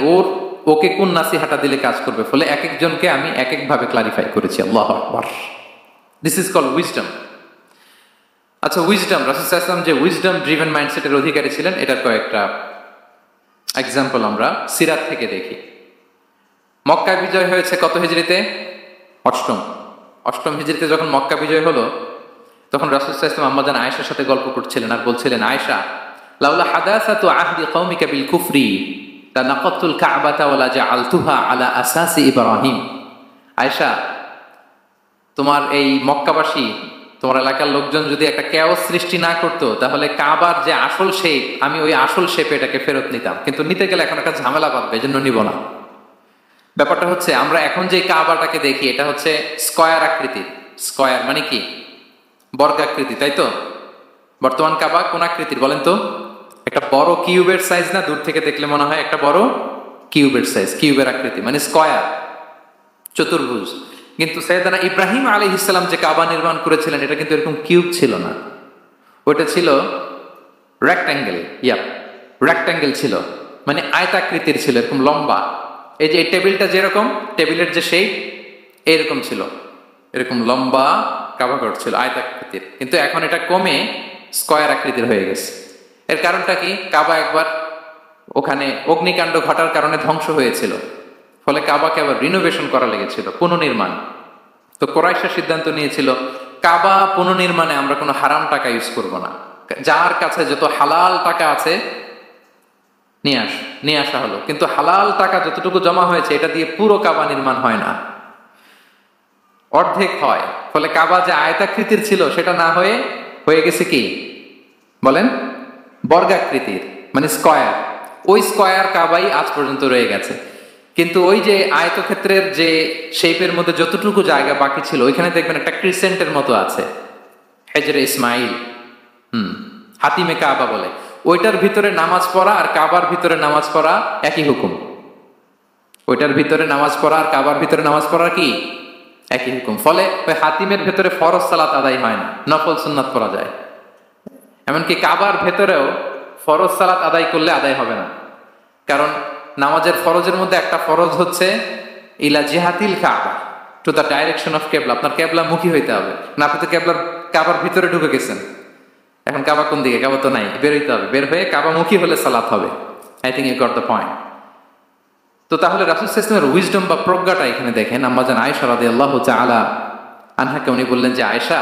ওকে কোন নাসিহাটা দিলে কাজ করবে, ফলে এক একজনকে আমি এক একভাবে ক্লারিফাই করেছি। আল্লাহু আকবার। This is called wisdom. আচ্ছা, উইজডম, রাসূল সাল্লাল্লাহু আলাইহি ওয়াসাল্লাম যে উইজডম ড্রিভেন মাইন্ডসেটের অধিকারী ছিলেন, এটার কয়েকটা এক্সাম্পল আমরা সিরাত থেকে দেখি। মক্কা বিজয় হয়েছে কত হিজরিতে? 8ম। অষ্টম হিজরিতে যখন মক্কা বিজয় হলো, তখন রাসূল সাল্লাল্লাহু আলাইহি ওয়াসাল্লাম আম্মাজান আয়েশার সাথে গল্প করছিলেন আর বলছিলেন, আয়েশা, লাউলা হাদাসাতু আহদি কওমিকা বিল কুফরি লানাকাতুল কাবাতা ওয়ালা জাআলতুহা আলা আসাসি ইব্রাহিম। আয়েশা, তোমার এই মক্কাবাসী, তোমার এলাকার লোকজন যদি একটা কেওস সৃষ্টি না করতো, তাহলে কাবার যে আসল শেপ, আমি ওই আসল শেপে এটাকে ফেরত নিতাম, কিন্তু নিতে গেলে এখন একটা ঝামেলা বাঁধবে, এজন্য নিব না। ব্যাপারটা হচ্ছে, আমরা এখন যে কাবাটাকে দেখি এটা হচ্ছে স্কয়ার আকৃতির। স্কয়ার মানে কি? বর্গাকৃতি, তাই তো? বর্তমান কাবা কোন আকৃতির বলেন তো? একটা বড় কিউবের সাইজ না? দূর থেকে দেখলে মনে হয় একটা বড় কিউবের সাইজ, কিউবের আকৃতি মানে স্কয়ার, চতুর্ভুজ। কিন্তু সাইয়েদনা ইব্রাহিম আলাইহিস সালাম যে কাবা নির্মাণ করেছিলেন, এটা কিন্তু এরকম কিউব ছিল না, ওটা ছিল রেক্ট্যাঙ্গেল। রেক্ট্যাঙ্গেল ছিল, মানে আয়তাকৃতির ছিল, এরকম লম্বা। এই যে এই টেবিলটা যেরকম, টেবিলের যে শেপ এরকম ছিল, এরকম লম্বা কাবাঘর ছিল আয়তাকৃতির। কিন্তু এখন এটা কমে স্কয়ার আকৃতির হয়ে গেছে। এর কারণটা কি? কাবা একবার ওখানে অগ্নিকাণ্ড ঘটার কারণে ধ্বংস হয়েছিল, ফলে কাবাকে আবার রিনোভেশন করা লেগেছিল, পুনর্নির্মাণ। তো কুরাইশরা সিদ্ধান্ত নিয়েছিল, কাবা পুনর্নির্মাণে আমরা কোনো হারাম টাকা ইউজ করব না, যার কাছে যত হালাল টাকা আছে নিয়ে আসা হলো। কিন্তু হালাল টাকা যতটুকু জমা হয়েছে, এটা দিয়ে পুরো কাবা নির্মাণ হয় না, অর্ধেক হয়। ফলে কাবা যে আয়তাকৃতির ছিল সেটা না হয়ে গেছে কি বলেন? বর্গাকৃতির, মানে স্কয়ার। ওই স্কয়ার কাবাই আজ পর্যন্ত রয়ে গেছে। কিন্তু ওই যে আয়তক্ষেত্রের যে শেপের মধ্যে যতটুকু জায়গা বাকি ছিল, ওইখানে দেখবেন একটা ক্রিসেন্টের মতো আছে, হেজরে ইসমাইল, হাতিমে কাবা বলে। ওইটার ভিতরে নামাজ পড়া আর কাবার ভিতরে নামাজ পড়া একই হুকুম। ওইটার ভিতরে নামাজ পড়া আর কাবার ভিতরে নামাজ পড়া কি একই হুকুম। ফলে ওই হাতিমের ভেতরে ফরজ সালাত আদায় হয় না, নফল সুন্নাত পড়া যায়। এমনকি কাবার ভেতরেও ফরজ সালাত আদায় করলে আদায় হবে না, কারণ নামাজের ফরজের মধ্যে একটা ফরজ হচ্ছে ইলা জিহাতিল কাবা, টু দ্য ডাইরেকশন অফ কেবলা। আপনার কেবলা মুখী হইতে হবে না। আপনি তো কাবার ভিতরে ঢুকে গেছেন, এখন কাবা কোন দিকে? কাবা তো নাই, বের হইতে হবে। বের হয়ে কাবা মুখী হলে সালাত হবে। I think you got the point. তো তাহলে রাসূল সাল্লাল্লাহু আলাইহি ওয়াসাল্লামের উইজডম বা প্রজ্ঞাটা এখানে দেখেন। আম্মাজান আয়েশা রাদিয়াল্লাহু তাআলা আনহাকে উনি বললেন যে, আয়েশা,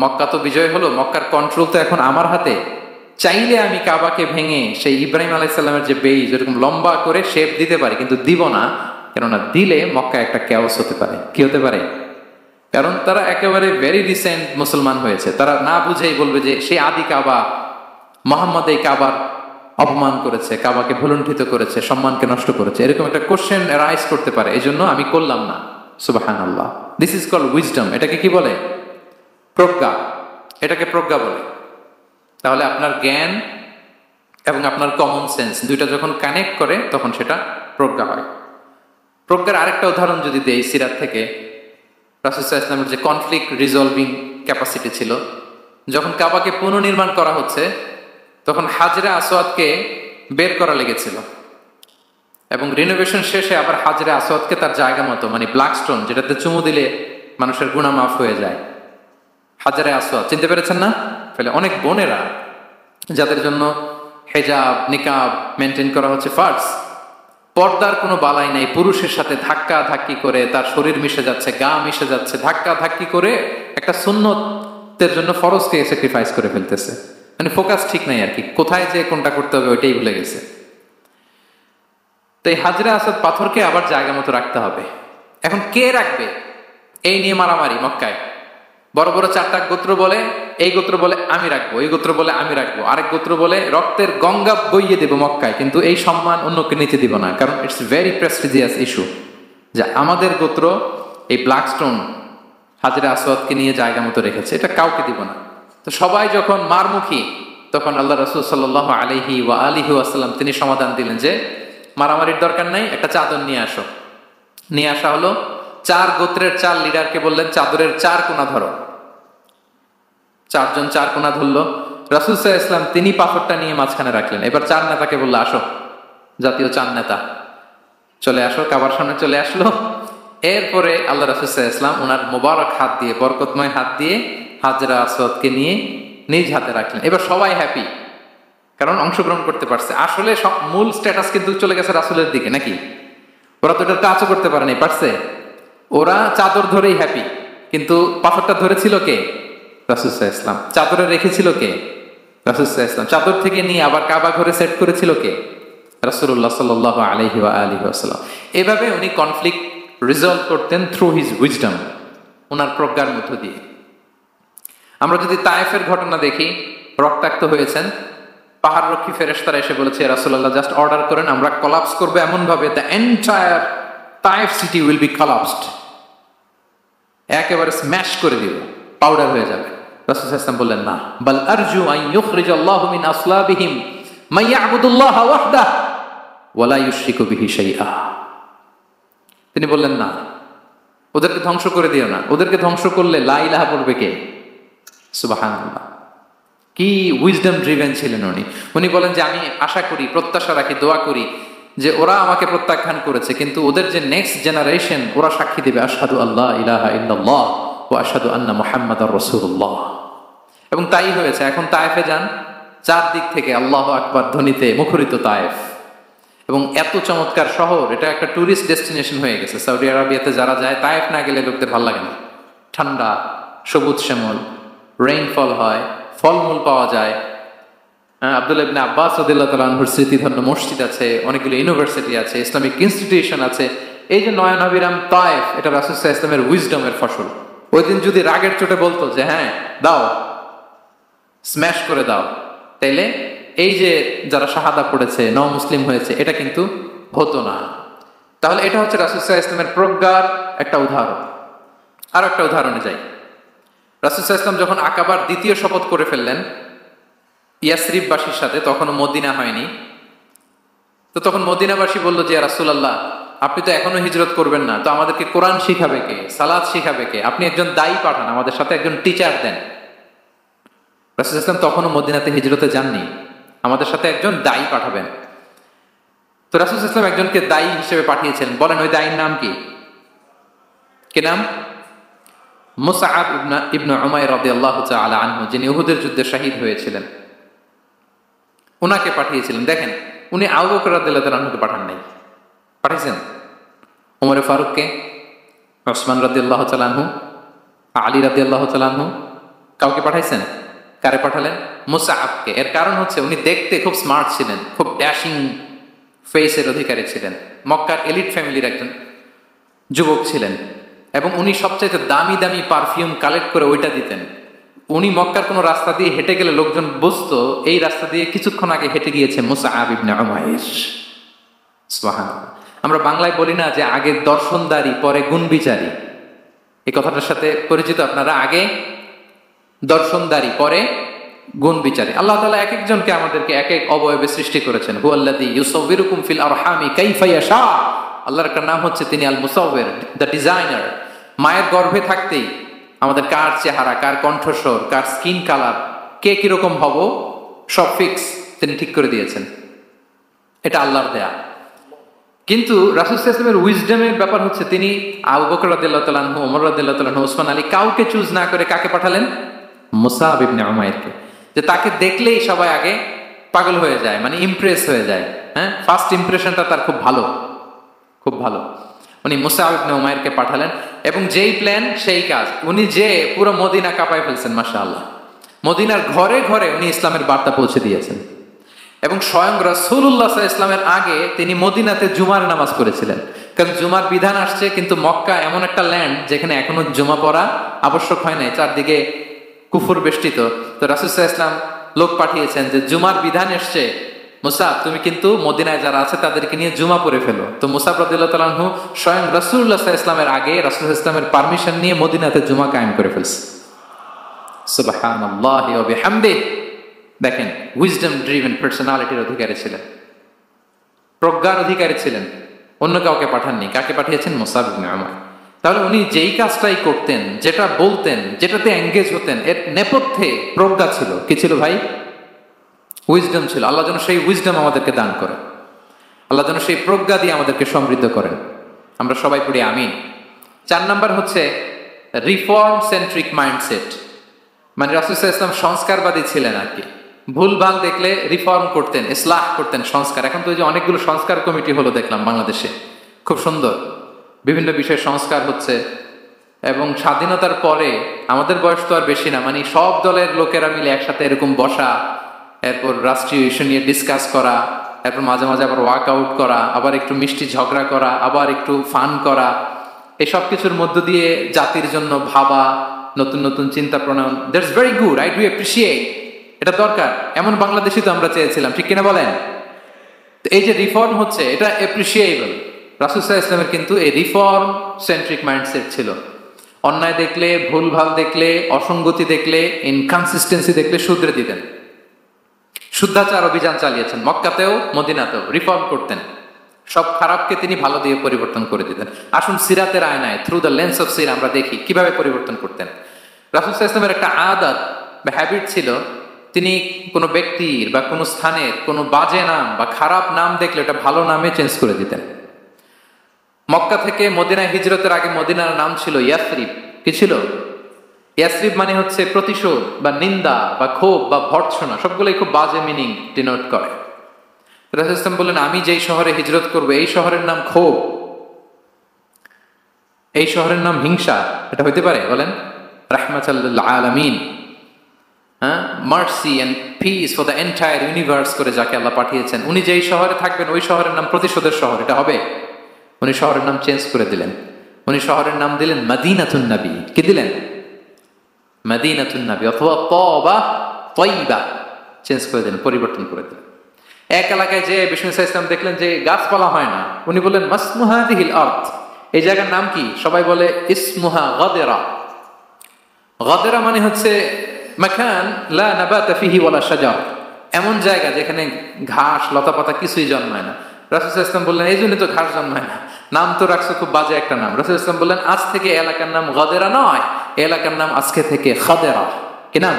মক্কা তো বিজয় হলো, মক্কার কন্ট্রোল তো এখন আমার হাতে। চাইলে আমি কাবাকে ভেঙে সেই ইব্রাহিম আলাইহিস সালামের যে বেইজ এরকম লম্বা করে শেপ দিতে পারি, কিন্তু দিব না। কেননা দিলে মক্কা একটা ক্যাওস হতে পারে। কি হতে পারে? কারণ তারা একেবারে ভেরি রিসেন্ট মুসলমান হয়েছে, তারা না বুঝেই বলবে যে সেই আদি কাবা, মোহাম্মদ এই কাবার অপমান করেছে, কাবাকে ভুলুণ্ঠিত করেছে, সম্মানকে নষ্ট করেছে, এরকম একটা কোশ্চেন রাইজ করতে পারে। এই জন্য আমি করলাম না। সুবহানাল্লাহ। This is called wisdom. এটাকে কি বলে? প্রজ্ঞা। এটাকে প্রজ্ঞা বলে। তাহলে আপনার জ্ঞান এবং আপনার কমন সেন্স দুইটা যখন কানেক্ট করে, তখন সেটা প্রজ্ঞা হয়। প্রজ্ঞার আরেকটা উদাহরণ যদি দেই সিরাত থেকে, রাসূল সাল্লাল্লাহু আলাইহি ওয়াসাল্লামের যে কনফ্লিক্ট রিজলভিং ক্যাপাসিটি ছিল, যখন কাবাকে পুনর্নির্মাণ করা হচ্ছে, তখন হাজরে আসওয়াদকে বের করা লেগেছিল, এবং রিনোভেশন শেষে আবার হাজরে আসওয়াদকে তার জায়গা মতো, মানে ব্ল্যাক স্টোন, যেটাতে চুমু দিলে মানুষের গুনাহ মাফ হয়ে যায়, হাজরে আসওয়াদ, চিনতে পেরেছেন না? ফলে অনেক বোনেরা যাদের জন্য হেজাব নিকাব মেনটেন করা হচ্ছে ফার্স, পর্দার কোনো বালাই নাই, পুরুষের সাথে ধাক্কা ধাক্কি করে তার শরীর মিশে যাচ্ছে, গা মিশে যাচ্ছে, ধাক্কা ধাক্কি করে একটা সুন্নতের জন্য ফরজকে স্যাক্রিফাইস করে ফেলতেছে। মানে ফোকাস ঠিক নাই আর কি, কোথায় যে কোনটা করতে হবে ওইটাই ভুলে গেছে। তো এই হাজরে আসওয়াদ পাথরকে আবার জায়গা মতো রাখতে হবে। এখন কে রাখবে? এই নিয়ে মারামারি মক্কায়। বড় বড় চারটা গোত্র বলে, এই গোত্র বলে আমি রাখবো, এই গোত্র বলে আমি রাখবো, আরেক গোত্র বলে রক্তের গঙ্গা বইয়ে দেবো মক্কায়, কিন্তু এই সম্মান অন্যকে নিতে দিব না, কারণ ইটস ভেরি প্রেস্টিজিয়াস ইস্যু যে আমাদের গোত্র এই ব্ল্যাক স্টোন হাজরে আসওয়াদকে নিয়ে জায়গা মতো রেখেছে, এটা কাউকে দিব না। তো সবাই যখন মারমুখী, তখন আল্লাহ রাসূল সাল্লাল্লাহু আলাইহি ওয়া আলিহি ওয়াসাল্লাম তিনি সমাধান দিলেন যে মারামারির দরকার নাই, একটা চাদর নিয়ে আসো। নিয়ে আসা হলো। 4 গোত্রের 4 লিডারকে বললেন চাদরের 4 কোণা ধরো। 4 জন 4 কোণা ধরলো। রাসূল সাল্লাল্লাহু আলাইহি ওয়াসাল্লাম তিনি পাথরটা নিয়ে মাঝখানে রাখলেন। এবার 4 নেতাকে বললো আসো, জাতীয় 4 নেতা চলে আসো, কাবার সামনে চলে আসলো। এরপরে আল্লাহ রাসূল সাল্লাল্লাহু আলাইহি ওয়াসাল্লাম ওনার মোবারক হাত দিয়ে, বরকতময় হাত দিয়ে হাজরা আসওয়াদকে নিয়ে নিজ হাতে রাখলেন। এবার সবাই হ্যাপি, কারণ অংশগ্রহণ করতে পারছে। আসলে সব মূল স্ট্যাটাস কিন্তু চলে গেছে রাসূলের দিকে, নাকি? ওরা তো এটা টাচও করতে পারেনি, পারছে? ওরা চাদর ধরেই হ্যাপি, কিন্তু পাথরটা ধরেছিল কে? রাসূল সাল্লাল্লাহু আলাইহি ওয়াসাল্লাম। চাদরে রেখেছিল কে? রাসূল সাল্লাল্লাহু আলাইহি ওয়াসাল্লাম। চাদর থেকে নিয়ে আবার কাবা ঘরে সেট করেছিল কে? রাসূলুল্লাহ সাল্লাল্লাহু আলাইহি ওয়া আলিহি ওয়াসাল্লাম। এভাবে উনি কনফ্লিক্ট রিজলভ করতেন থ্রু হিজ উইজডম, ওনার প্রজ্ঞার মধ্য দিয়ে। আমরা যদি তায়েফের ঘটনা দেখি, রক্তাক্ত হয়েছেন, পাহাড় রক্ষী ফেরেশতারা এসে বলেছে রাসূলুল্লাহ জাস্ট অর্ডার করেন, আমরা কোলাপস করব এমন ভাবে the entire Taif city will be collapsed, একেবারে স্ম্যাশ করে দিব, পাউডার হয়ে যাবে। রাসূল সাল্লাল্লাহু আলাইহি ওয়াসাল্লাম বললেন না, বাল আরজু আন ইউখরিজাল্লাহু মিন আসলাবিহিম মান ইয়াবুদুল্লাহ ওয়াহদাহু ওয়া লা ইউশরিকু বিহি শাইআ। তিনি বললেন না, ওদেরকে ধ্বংস করে দিও না, ওদেরকে ধ্বংস করলে লা ইলাহা পড়বে কে? সুবহানাল্লাহ। কি উইজডম ড্রিভেন ছিলেন উনি। উনি বলেন যে আমি আশা করি, প্রত্যাশা রাখি, দোয়া করি যে ওরা আমাকে প্রত্যাখ্যান করেছে, কিন্তু ওদের যে নেক্সট জেনারেশন, ওরা সাক্ষী দিবে আশহাদু আল্লাহ ইলাহা ইল্লাল্লাহ ওয়া আশহাদু আন্না মুহাম্মাদার রাসূলুল্লাহ। এবং তাই হয়েছে। এখন তায়েফে যান, চারদিক থেকে আল্লাহু আকবার ধ্বনিতে মুখরিত তায়েফ, এবং এত চমৎকার শহর, এটা একটা ট্যুরিস্ট ডেস্টিনেশন হয়ে গেছে। সৌদি আরবিয়াতে যারা যায়, তায়েফ না গেলে লোকদের ভালো লাগে না। ঠান্ডা, সবুজ শ্যামল, রেইনফল হয়, ফলমূল পাওয়া যায়। আব্দুল্লাহ ইবনে আব্বাস রাদিয়াল্লাহু তাআলা আনহুর স্মৃতিধন্য মসজিদ আছে, অনেকগুলো ইউনিভার্সিটি আছে, ইসলামিক ইনস্টিটিউশন আছে। এই যে নয়নাভিরাম তায়েফ, এটা রাসূল সাল্লাল্লাহু আলাইহি ওয়াসাল্লামের উইজডমের ফসল। ওই দিন যদি রাগের চোটে বলতো যে হ্যাঁ দাও, স্ম্যাশ করে দাও, তাইলে এই যে যারা শাহাদা পড়েছে, নও মুসলিম হয়েছে, এটা কিন্তু হতো না। তাহলে এটা হচ্ছে রাসূল সাল্লাল্লাহু আলাইহি ওয়াসাল্লামের প্রজ্ঞার একটা উদাহরণ। আর একটা উদাহরণে যাই। রাসূল সাল্লাল্লাহু আলাইহি ওয়াসাল্লাম যখন আকাবার দ্বিতীয় শপথ করে ফেললেন ইয়াসরিববাসীর সাথে, তখনও মদিনা হয়নি, তো তখন মদিনাবাসী বলল যে ইয়া রাসূলুল্লাহ, আপনি তো এখনো হিজরত করবেন না, তো আমাদেরকে কোরআন শিখাবে কে, সালাত শিখাবে কে? আপনি একজন দায়ী পাঠান, আমাদের সাথে একজন টিচার দেন। রাসূল সাল্লাল্লাহু আলাইহি ওয়াসাল্লাম তখনও মদিনাতে হিজরতে যাননি, আমাদের সাথে একজন দায়ী পাঠাবেন। তো রাসূল সাল্লাল্লাহু আলাইহি ওয়াসাল্লাম একজনকে দায়ী হিসেবে পাঠিয়েছিলেন। বলেন ওই দায়ীর নাম কি? কি নাম? মুসআব ইবনে উমাইর রাদিয়াল্লাহু তাআলা আনহু, যিনি উহুদের যুদ্ধে শহীদ হয়েছিলেন, উনাকে পাঠিয়েছিলেন। দেখেন, উনি আবু বকর রাদিয়াল্লাহু তাআলা আনহুকে পাঠান নাই, পাঠিয়েছেন ওমর ফারুককে, ওসমান রাদিয়াল্লাহু তাআলা আনহু, আলী রাদিয়াল্লাহু তাআলা আনহু, কাউকে পাঠাইছেন? কারে পাঠালেন? মুসআবকে। এর কারণ হচ্ছে উনি দেখতে খুব স্মার্ট ছিলেন, খুব ড্যাশিং ফেসের অধিকারী ছিলেন, মক্কার এলিট ফ্যামিলির একজন যুবক ছিলেন, এবং উনি সবচাইতে দামি দামি পারফিউম কালেক্ট করে ওইটা দিতেন। উনি মক্কার কোনো রাস্তা দিয়ে হেঁটে গেলে লোকজন বুঝতো এই রাস্তা দিয়ে কিছুক্ষণ আগে হেঁটে গিয়েছে মুসআব ইবনে উমাইর। সুবহানাল্লাহ। আমরা বাংলায় বলি না যে আগে দর্শনদারি পরে গুণ বিচারী, এই কথাটার সাথে পরিচিত আপনারা? আগে দর্শনদারি পরে গুণ বিচারী। আল্লাহ তাআলা এক একজনকে আমাদেরকে এক এক অবয়বে সৃষ্টি করেছেন। হুয়াল্লাযী ইউসাউবিরুকুম ফিল আরহামি কাইফা ইয়াশা। আল্লাহর একটা নাম হচ্ছে তিনি আল মুসাউবির, দ্য ডিজাইনার। মায়ের গর্ভে থাকতেই আমাদের কার চেহারা, কার কণ্ঠস্বর, কার স্কিন কালার, কে কিরকম হব, সব ফিক্স তিনি ঠিক করে দিয়েছেন। এটা আল্লাহর দেয়া। কিন্তু রাসূল সাল্লাল্লাহু আলাইহি ওয়াসাল্লামের উইজডমের ব্যাপার হচ্ছে তিনি আবু বকর রাদিয়াল্লাহু তাআলা আনহু, ওমর রাদিয়াল্লাহু তাআলা আনহু, ওসমান আলী, কাউকে চুজ না করে কাকে পাঠালেন? মুসআব ইবনে উমাইরকে। যে তাকে দেখলেই সবাই আগে পাগল হয়ে যায়, মানে ইমপ্রেস হয়ে যায়। হ্যাঁ, ফার্স্ট ইমপ্রেশনটা তার খুব ভালো, খুব ভালো। উনি মুসআব ইবনে উমাইরকে পাঠালেন, এবং যেই প্ল্যান সেই কাজ। উনি যে পুরো মদিনা কাঁপায় ফেলছেন, মাশাআল্লাহ। মদিনার ঘরে ঘরে উনি ইসলামের বার্তা পৌঁছে দিয়েছেন, এবং স্বয়ং রাসূলুল্লাহ সাল্লাল্লাহু আলাইহি ওয়াসাল্লামের আগে তিনি মদিনাতে জুমার নামাজ পড়েছিলেন। কারণ জুমার বিধান আসছে, কিন্তু মক্কা এমন একটা ল্যান্ড যেখানে এখনো জুমা পড়া আবশ্যক হয় নাই, চারদিকে কুফর বেষ্টিত। তো রাসূল সাল্লাল্লাহু আলাইহি ওয়াসাল্লাম লোক পাঠিয়েছেন যে জুমার বিধান এসছে, মুসাব তুমি কিন্তু মদিনায় যারা আছে তাদেরকে নিয়ে জুমা পড়ে ফেলো। তো মুসাব রাদিয়াল্লাহু তাআলা আনহু স্বয়ং রাসূলুল্লাহ সাল্লাল্লাহু আলাইহি ওয়াসাল্লামের আগে রাসূল সাল্লাল্লাহু আলাইহি ওয়াসাল্লামের পারমিশন নিয়ে মদিনাতে জুমা কায়েম করে ফেলছে। সুবহানাল্লাহি ওয়া বিহামদিহি। দেখেন, উইজডম ড্রিভেন পার্সোনালিটির অধিকারী ছিলেন, প্রজ্ঞার অধিকারী ছিলেন। অন্য কাউকে পাঠাননি। কাকে পাঠিয়েছেন? মুসআব ইবনে উমাইর। তাহলে উনি যেই কাজটাই করতেন, যেটা বলতেন, যেটাতে এঙ্গেজ হতেন, এর নেপথ্যে প্রজ্ঞা ছিল। কি ছিল ভাই? উইজডম ছিল। আল্লাহ যেন সেই উইজডম আমাদেরকে দান করে, আল্লাহ যেন সেই প্রজ্ঞা দিয়ে আমাদেরকে সমৃদ্ধ করেন। আমরা সবাই পড়ি আমিন। 4 নাম্বার হচ্ছে রিফর্ম সেন্ট্রিক মাইন্ডসেট। মানে রাসূল সাল্লাল্লাহু আলাইহি ওয়াসাল্লাম সংস্কারবাদী ছিলেন আর কি। ভুলভাল দেখলে রিফর্ম করতেন, ইসলাহ করতেন, সংস্কার। এখন তো ওই যে অনেকগুলো সংস্কার কমিটি হলো দেখলাম বাংলাদেশে, খুব সুন্দর, বিভিন্ন বিষয়ে সংস্কার হচ্ছে, এবং স্বাধীনতার পরে আমাদের বয়স তো আর বেশি না, মানে সব দলের লোকেরা মিলে একসাথে এরকম বসা, এরপর রাষ্ট্রীয় ইস্যু নিয়ে ডিসকাস করা, এরপর মাঝে মাঝে আবার ওয়ার্কআউট করা, আবার একটু মিষ্টি ঝগড়া করা, আবার একটু ফান করা, এই সব কিছুর মধ্য দিয়ে জাতির জন্য ভাবা, নতুন নতুন চিন্তা প্রণয়ন, that's very good, I do appreciate, এটা দরকার। এমন বাংলাদেশই তো আমরা চেয়েছিলাম, ঠিক কিনা বলেন? এই যে রিফর্ম হচ্ছে, এটা অ্যাপ্রিসিয়েবল। রাসূল সাল্লাল্লাহু আলাইহি ওয়াসাল্লামের কিন্তু এই রিফর্ম সেন্ট্রিক মাইন্ডসেট ছিল। অন্যায় দেখলে, ভুলভাল দেখলে, অসঙ্গতি দেখলে, ইনকনসিস্টেন্সি দেখলে শুধরে দিতেন। শুদ্ধাচার অভিযান চালিয়েছেন মক্কাতেও মদিনাতেও, রিফর্ম করতেন। সব খারাপকে তিনি ভালো দিয়ে পরিবর্তন করে দিতেন। আসুন সিরাতের আয়নায়, থ্রু দ্য লেন্স অফ সিরা, আমরা দেখি কিভাবে পরিবর্তন করতেন। রাসূল সাল্লাল্লাহু আলাইহি ওয়াসাল্লামের একটা আদত বা হ্যাবিট ছিল, তিনি কোনো ব্যক্তির বা কোনো স্থানের কোনো বাজে নাম বা খারাপ নাম দেখলে ওটা ভালো নামে চেঞ্জ করে দিতেন। মক্কা থেকে মদিনায় হিজরতের আগে মদিনার নাম ছিল ইয়াসরিব। কি ছিল? ইয়াসরিব মানে হচ্ছে প্রতিশোধ বা নিন্দা বা ক্ষোভ বা ভর্ৎসনা, সবগুলোই খুব বাজে মিনিং ডিনোট করে। রাসূল সাল্লাল্লাহু আলাইহি ওয়াসাল্লাম বললেন, আমি যেই শহরে হিজরত করব এই শহরের নাম ক্ষোভ, এই শহরের নাম হিংসা, এটা হইতে পারে? বলেন। রাহমাতাল লিল আলামিন, mercy and peace for the entire universe করে যাকে আল্লাহ পাঠিয়েছেন, উনি যেই শহরে থাকবেন ওই শহরের নাম প্রতিশোধের শহর, এটা হবে? উনি শহরের নাম চেঞ্জ করে দিলেন। উনি শহরের নাম দিলেন মদিনাতুন নবী। কি দিলেন? মদিনাতুন নবী, অথবা তওবা তয়্যিবা, চেঞ্জ করে দিলেন, পরিবর্তন করে দিলেন। এক এলাকায় যে বিষ্ণু ইসলাম দেখলেন যে গাছপালা হয় না, উনি বললেন মাসমুহা হাযিহিল আরদ, এই জায়গার নাম কি? সবাই বলে ইসমুহা গাদেরা। গাদেরা মানে হচ্ছে মাকান লা নাবাতা ফিহি ওয়ালা শাজার, এমন জায়গা যেখানে ঘাস লতাপাতা কিছুই জন্মায় না। রাসূল সাল্লাল্লাহু আলাইহি ওয়াসাল্লাম বললেন, এই জন্য তো ঘাস জন্মায় না, নাম তো রাখছে খুব বাজে একটা নাম। রাসূল সাল্লাল্লাহু আলাইহি ওয়াসাল্লাম বললেন, আজ থেকে এলাকার নাম গাদেরা নয়, এলাকার নাম আজকে থেকে খাদেরা। কি নাম?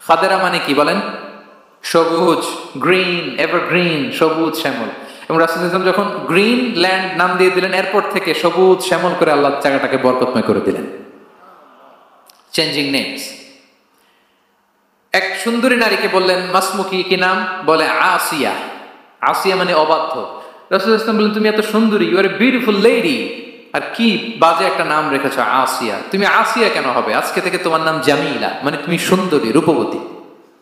খাদেরা মানে কি বলেন? সবুজ, গ্রিন, এভারগ্রিন, সবুজ শ্যামল। এবং রাসূল সাল্লাল্লাহু আলাইহি ওয়াসাল্লাম যখন গ্রিন ল্যান্ড নাম দিয়ে দিলেন, এরপর থেকে সবুজ শ্যামল করে আল্লাহ জায়গাটাকে বরকতময় করে দিলেন। Changing names. এক সুন্দরী নারীকে বললেন মাসমুকি, কি নাম? বলে আসিয়া। আসিয়া মানে অবাধ্য। রাসূল সাল্লাল্লাহু আলাইহি ওয়াসাল্লাম বললেন, তুমি এত সুন্দরী, you are a beautiful lady, আর কি বাজে একটা নাম রেখেছো আসিয়া। তুমি আসিয়া কেন হবে? আজকে থেকে তোমার নাম জামিলা, মানে তুমি সুন্দরী, রূপবতী।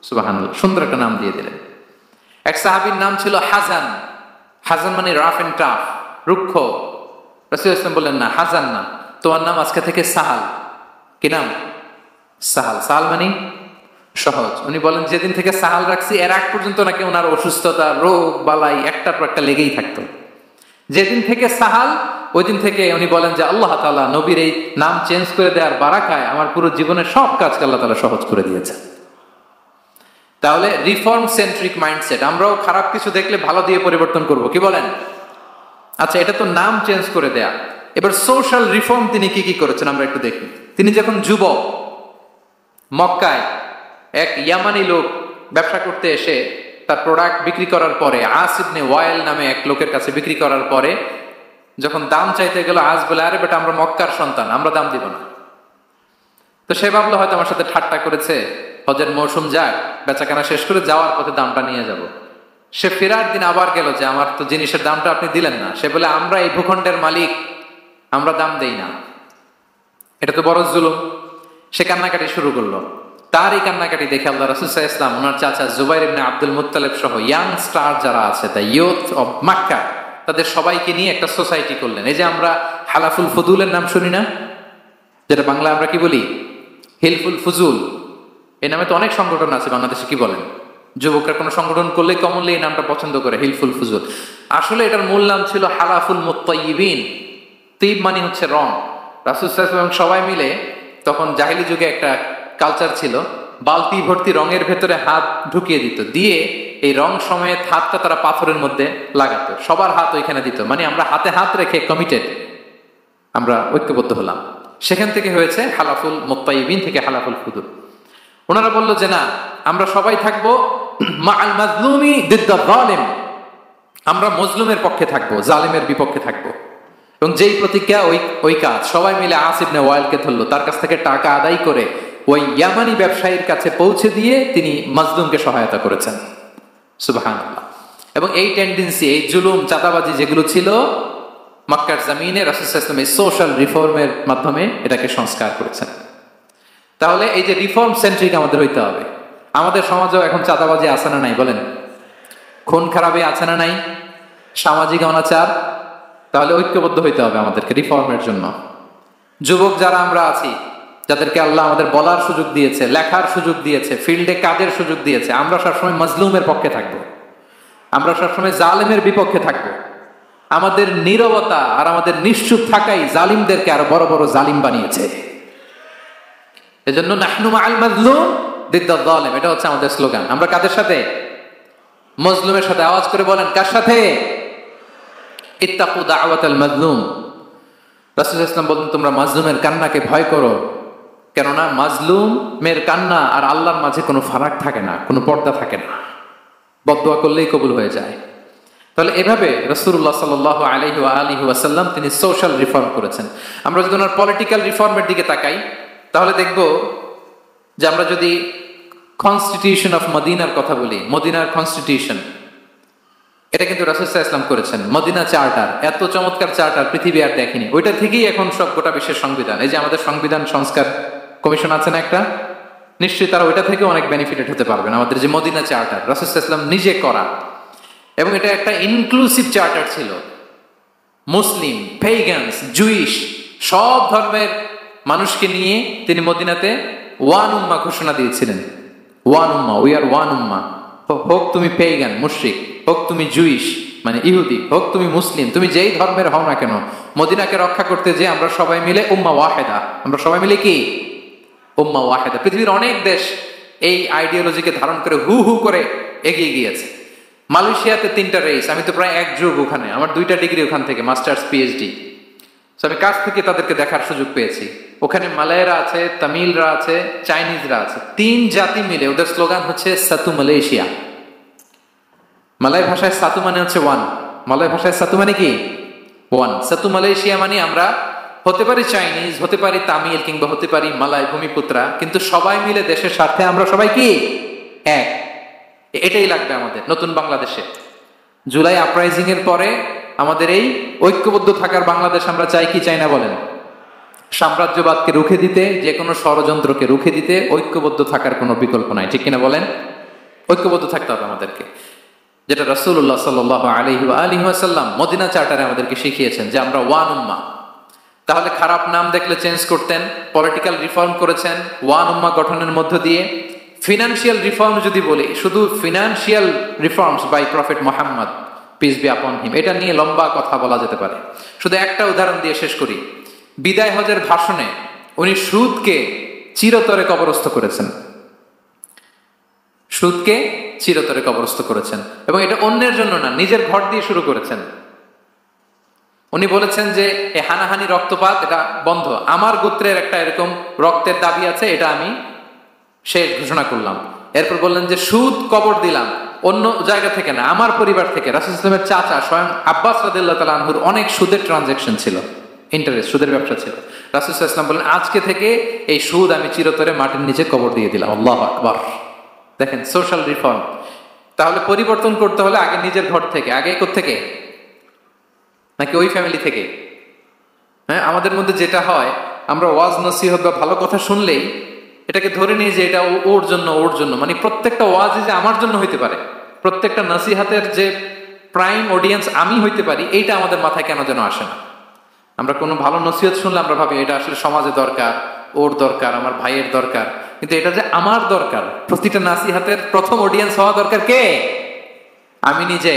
সুবহানাল্লাহ, সুন্দর একটা নাম দিয়ে দিলেন। এক সাহাবীর নাম ছিল হাজান। হাজান মানে রাফ এন্ড টাফ, রুক্ষ। রাসূল সাল্লাল্লাহু আলাইহি ওয়াসাল্লাম বললেন, না, হাজান না, তোমার নাম আজকে থেকে সাহাল। কি নাম? সাহাল। সাহাল মানে সহজ। উনি বলেন, যেদিন থেকে সাহাল রাখছি এর আগ পর্যন্ত নাকি ওনার অসুস্থতা, রোগ বালাই একটার পর একটা লেগেই থাকতো। যেদিন থেকে সাহাল, ওই দিন থেকে উনি বলেন যে আল্লাহ তাআলা নবীর এই নাম চেঞ্জ করে দেওয়ার বারাকায় আমার পুরো জীবনের সব কাজকে আল্লাহ তাআলা সহজ করে দিয়েছে। তাহলে রিফর্ম সেন্ট্রিক মাইন্ডসেট, আমরাও খারাপ কিছু দেখলে ভালো দিয়ে পরিবর্তন করব। কি বলেন? আচ্ছা, এটা তো নাম চেঞ্জ করে দেয়া। এবার সোশ্যাল রিফর্ম তিনি কি কি করেছেন আমরা একটু দেখি। তিনি যখন যুবক, মক্কায় এক ইয়ামানি লোক ব্যবসা করতে এসে তার প্রোডাক্ট বিক্রি করার পরে, আস ইবনে ওয়াইল নামে এক লোকের কাছে বিক্রি করার পরে যখন দাম চাইতে গেল, আস বলে, আরে বেটা, আমরা মক্কার সন্তান, আমরা দাম দিব না। তো সে ভাবলো হয়তো আমার সাথে ঠাট্টা করেছে, হজের মৌসুম যাক, বেচাকেনা শেষ করে যাওয়ার পথে দামটা নিয়ে যাব। সে ফেরার দিন আবার গেল যে আমার তো জিনিসের দামটা আপনি দিলেন না। সে বলে, আমরা এই ভূখণ্ডের মালিক, আমরা দাম দেই না। এটা তো বড় জুলুম। সে কান্নাকাটি শুরু করলো। তার এই কান্নাকাটি দেখে আল্লাহ রাসূল সাল্লাল্লাহু আলাইহি ওয়াসাল্লাম ওনার চাচা জুবাইর ইবনে আব্দুল মুত্তালিব সহ ইয়াং স্টার যারা আছে, দ্য ইয়ুথ অফ মক্কা, তাদের সবাইকে নিয়ে একটা সোসাইটি করলেন। এই যে আমরা হালাফুল ফুদুলের নাম শুনি না, যেটা বাংলা আমরা কি বলি? হিলফুল ফুজুল। এই নামে তো অনেক সংগঠন আছে বাংলাদেশে। কি বলেন? যুবকরা কোনো সংগঠন করলে কমনলি এই নামটা পছন্দ করে, হিলফুল ফুজুল। আসলে এটার মূল নাম ছিল হালাফুল মুত্তাইয়িবিন। তিব মানে হচ্ছে রং। রাসূল সাল্লাল্লাহু আলাইহি ওয়াসাল্লাম সবাই মিলে, তখন জাহেলি যুগে একটা কালচার ছিল, বালতি ভর্তি রঙের ভেতরে হাত ঢুকিয়ে দিত, দিয়ে এই রং সমেত হাতটা তারা পাথরের মধ্যে লাগাতো, সবার হাত ওইখানে দিত। মানে আমরা হাতে হাত রেখে কমিটেড, আমরা ঐক্যবদ্ধ হলাম। সেখান থেকে হয়েছে হালাফুল মুত্তাইয়িবিন, থেকে হালাফুল ফুদুল। ওনারা বলল যে না, আমরা সবাই থাকবো মাআল মাজলুমি দিদ্দা যালিম, আমরা মজলুমের পক্ষে থাকবো, জালেমের বিপক্ষে থাকবো। এবং যেই প্রতিজ্ঞা ওই কাজ। সবাই মিলে আস ইবনে ওয়াইলকে ধরলো, তার কাছ থেকে টাকা আদায় করে ওই ইয়ামানি ব্যবসায়ীর কাছে পৌঁছে দিয়ে তিনি মাজলুমকে সহায়তা করেছেন। সুবহানাল্লাহ। এবং এই টেন্ডেন্সি, এই জুলুম, চাঁদাবাজি যেগুলো ছিল, মক্কার জমিনে রাসূল সাল্লাল্লাহু আলাইহি ওয়াসাল্লাম এই সোশ্যাল রিফর্মের মাধ্যমে এটাকে সংস্কার করেছেন। তাহলে এই যে রিফর্ম সেন্ট্রিক আমাদের হইতে হবে। আমাদের সমাজেও এখন চাঁদাবাজি আছে না নাই বলেন, খুন খারাপি আছে না নাই, সামাজিক অনাচার, তাহলে ঐক্যবদ্ধ হইতে হবে আমাদেরকে রিফর্মের জন্য। যুবক যারা আমরা আছি, যাদেরকে আল্লাহ আমাদের বলার সুযোগ দিয়েছে, লেখার সুযোগ দিয়েছে, ফিল্ডে কাজের সুযোগ দিয়েছে, আমরা সবসময় মজলুমের পক্ষে থাকবো, আমরা সবসময় জালেমের বিপক্ষে থাকবো। আমাদের নীরবতা আর আমাদের নিশ্চুপ থাকাই জালিমদেরকে আরো বড় বড় জালিম বানিয়েছে। এজন্য নাহনু মাআল মাজলুম দিদ্দাল যালিম, এটা হচ্ছে আমাদের স্লোগান। আমরা কাদের সাথে? মজলুমের সাথে। আওয়াজ করে বলেন, কার সাথে? ইত্তাকু দাওয়াতাল মাজলুম। রাসূল সাল্লাল্লাহু আলাইহি ওয়াসাল্লাম বলেন, তোমরা মাজলুমের কান্নাকে ভয় করো, কেননা মাজলুমের কান্না আর আল্লাহর মাঝে কোনো ফারাক থাকে না, কোনো পর্দা থাকে না, বদদোয়া করলেই কবুল হয়ে যায়। তাহলে এভাবে রাসূলুল্লাহ সাল্লাল্লাহু আলাইহি ওয়া আলিহি ওয়াসাল্লাম তিনি সোশ্যাল রিফর্ম করেছেন। আমরা যদি ওনার পলিটিক্যাল রিফর্মের দিকে তাকাই, তাহলে দেখব যে আমরা যদি কনস্টিটিউশন অফ মদিনার কথা বলি, মদিনার কনস্টিটিউশন, এটা কিন্তু রাসূল সাল্লাল্লাহু আলাইহি ওয়াসাল্লাম করেছেন। মদিনা চার্টার, এত চমৎকার চার্টার পৃথিবী আর দেখেনি। ওইটা থেকেই এখন সব গোটা বিশ্বের সংবিধান। এই যে আমাদের সংবিধান সংস্কার কমিশন আছে না একটা, নিশ্চয়ই তারা ওইটা থেকে অনেক বেনিফিটেড হতে পারবেন। আমাদের যে মদিনা চার্টার রাসূল সাল্লাল্লাহু আলাইহি ওয়াসাল্লাম নিজে করা, এবং এটা একটা ইনক্লুসিভ চার্টার ছিল। মুসলিম, পেগানস, জুইশ, সব ধর্মের মানুষকে নিয়ে তিনি মদিনাতে ওয়ান উম্মাহ ঘোষণা দিয়েছিলেন। ওয়ান উম্মাহ, উই আর ওয়ান উম্মাহ। হোক তুমি পেগান মুশরিক, হোক তুমি জুইশ মানে ইহুদি, হোক তুমি মুসলিম, তুমি যেই ধর্মের হও না কেন, মদিনাকে রক্ষা করতে যে আমরা সবাই মিলে উম্মাহ ওয়াহিদা, আমরা সবাই মিলে কি উম্মাহ ওয়াহিদা। পৃথিবীর অনেক দেশ এই আইডিওলজিকে ধারণ করে হু হু করে এগিয়ে গিয়েছে। মালয়েশিয়াতে 3টা রেস, আমি তো প্রায় এক যুগ ওখানে, আমার 2টা ডিগ্রি ওখান থেকে, মাস্টার্স পিএইচডি। আমি কাছ থেকে তাদেরকে দেখার সুযোগ পেয়েছি। ওখানে মালয়েরা আছে, তামিলরা আছে, চাইনিজরা আছে, 3 জাতি মিলে ওদের স্লোগান হচ্ছে সাতু মালয়েশিয়া। মালয় ভাষায় সাতু মানে হচ্ছে ওয়ান, মালয় ভাষায় সাতু মানে কি ওয়ান। সাতু মালয়েশিয়া মানে আমরা হতে পারি চাইনিজ, হতে পারি তামিল, কিংবা হতে পারি মালয় ভূমিপুত্রা, কিন্তু সবাই মিলে দেশের স্বার্থে আমরা সবাই কি এক। এটাই লাগবে আমাদের নতুন বাংলাদেশে। জুলাই আপরাইজিং এর পরে আমাদের এই ঐক্যবদ্ধ থাকার বাংলাদেশ আমরা চাই কি চাই না বলেন? সাম্রাজ্যবাদকে রুখে দিতে, যে কোনো ষড়যন্ত্রকে রুখে দিতে ঐক্যবদ্ধ থাকার কোনো বিকল্প নাই, ঠিক কিনা বলেন? ঐক্যবদ্ধ থাকতে হবে আমাদেরকে, যেটা রাসূলুল্লাহ সাল্লাল্লাহু আলাইহি ওয়া আলিহি ওয়াসাল্লাম মদিনা চার্টারে আমাদেরকে শিখিয়েছেন যে আমরা ওয়ান উম্মাহ। তাহলে খারাপ নাম দেখলে চেঞ্জ করতেন, পলিটিক্যাল রিফর্ম করেছেন ওয়ান উম্মাহ গঠনের মধ্য দিয়ে। ফিনান্সিয়াল রিফর্ম যদি বলি, শুধু financial reforms by prophet Muhammad peace be upon him, এটা নিয়ে লম্বা কথা বলা যেতে পারে। শুধু একটা উদাহরণ দিয়ে শেষ করি। বিদায় হজের ভাষণে উনি সুদকে চিরতরে কবরস্থ করেছেন, সুদকে চিরতরে কবরস্থ করেছেন, এবং এটা অন্যের জন্য না, নিজের ঘর দিয়ে শুরু করেছেন। উনি বলেছেন যে এই হানাহানি রক্তপাত এটা বন্ধ, আমার গোত্রের একটা এরকম রক্তের দাবি আছে, এটা আমি শেষ ঘোষণা করলাম। এরপর বললেন যে সুদ কবর দিলাম, অন্য জায়গা থেকে না, আমার পরিবার থেকে। রাসূল সাল্লাল্লাহু আলাইহি ওয়াসাল্লামের চাচা স্বয়ং আব্বাস রাদিয়াল্লাহু তাআলা আনহুর অনেক সুদের ট্রানজাকশন ছিল, ইন্টারেস্ট, সুদের ব্যবসা ছিল। রাসূল সাল্লাল্লাহু আলাইহি ওয়াসাল্লাম বলেন আজকে থেকে এই সুদ আমি চিরতরে মাটির নিচে কবর দিয়ে দিলাম। আল্লাহু আকবার। দেখেন সোশ্যাল রিফর্ম। তাহলে পরিবর্তন করতে হলে আগে নিজের ঘর থেকে, আগে কোত্থেকে, নাকি ওই ফ্যামিলি থেকে? হ্যাঁ, আমাদের মধ্যে যেটা হয়, আমরা ওয়াজ নসিহত বা ভালো কথা শুনলেই এটাকে ধরে নিই যে এটা ওর জন্য, ওর জন্য, মানে প্রত্যেকটা ওয়াজই যে আমার জন্য হইতে পারে, প্রত্যেকটা নসিহাতের যে প্রাইম অডিয়েন্স আমি হইতে পারি, এইটা আমাদের মাথায় কেন যেন আসে না। আমরা কোনো ভালো নসিহত শুনলে আমরা ভাবি এটা আসলে সমাজে দরকার, ওর দরকার, আমার ভাইয়ের দরকার, কিন্তু এটা যে আমার দরকার, প্রতিটা নসিহাতের প্রথম অডিয়েন্স হওয়া দরকার কে? আমি নিজে।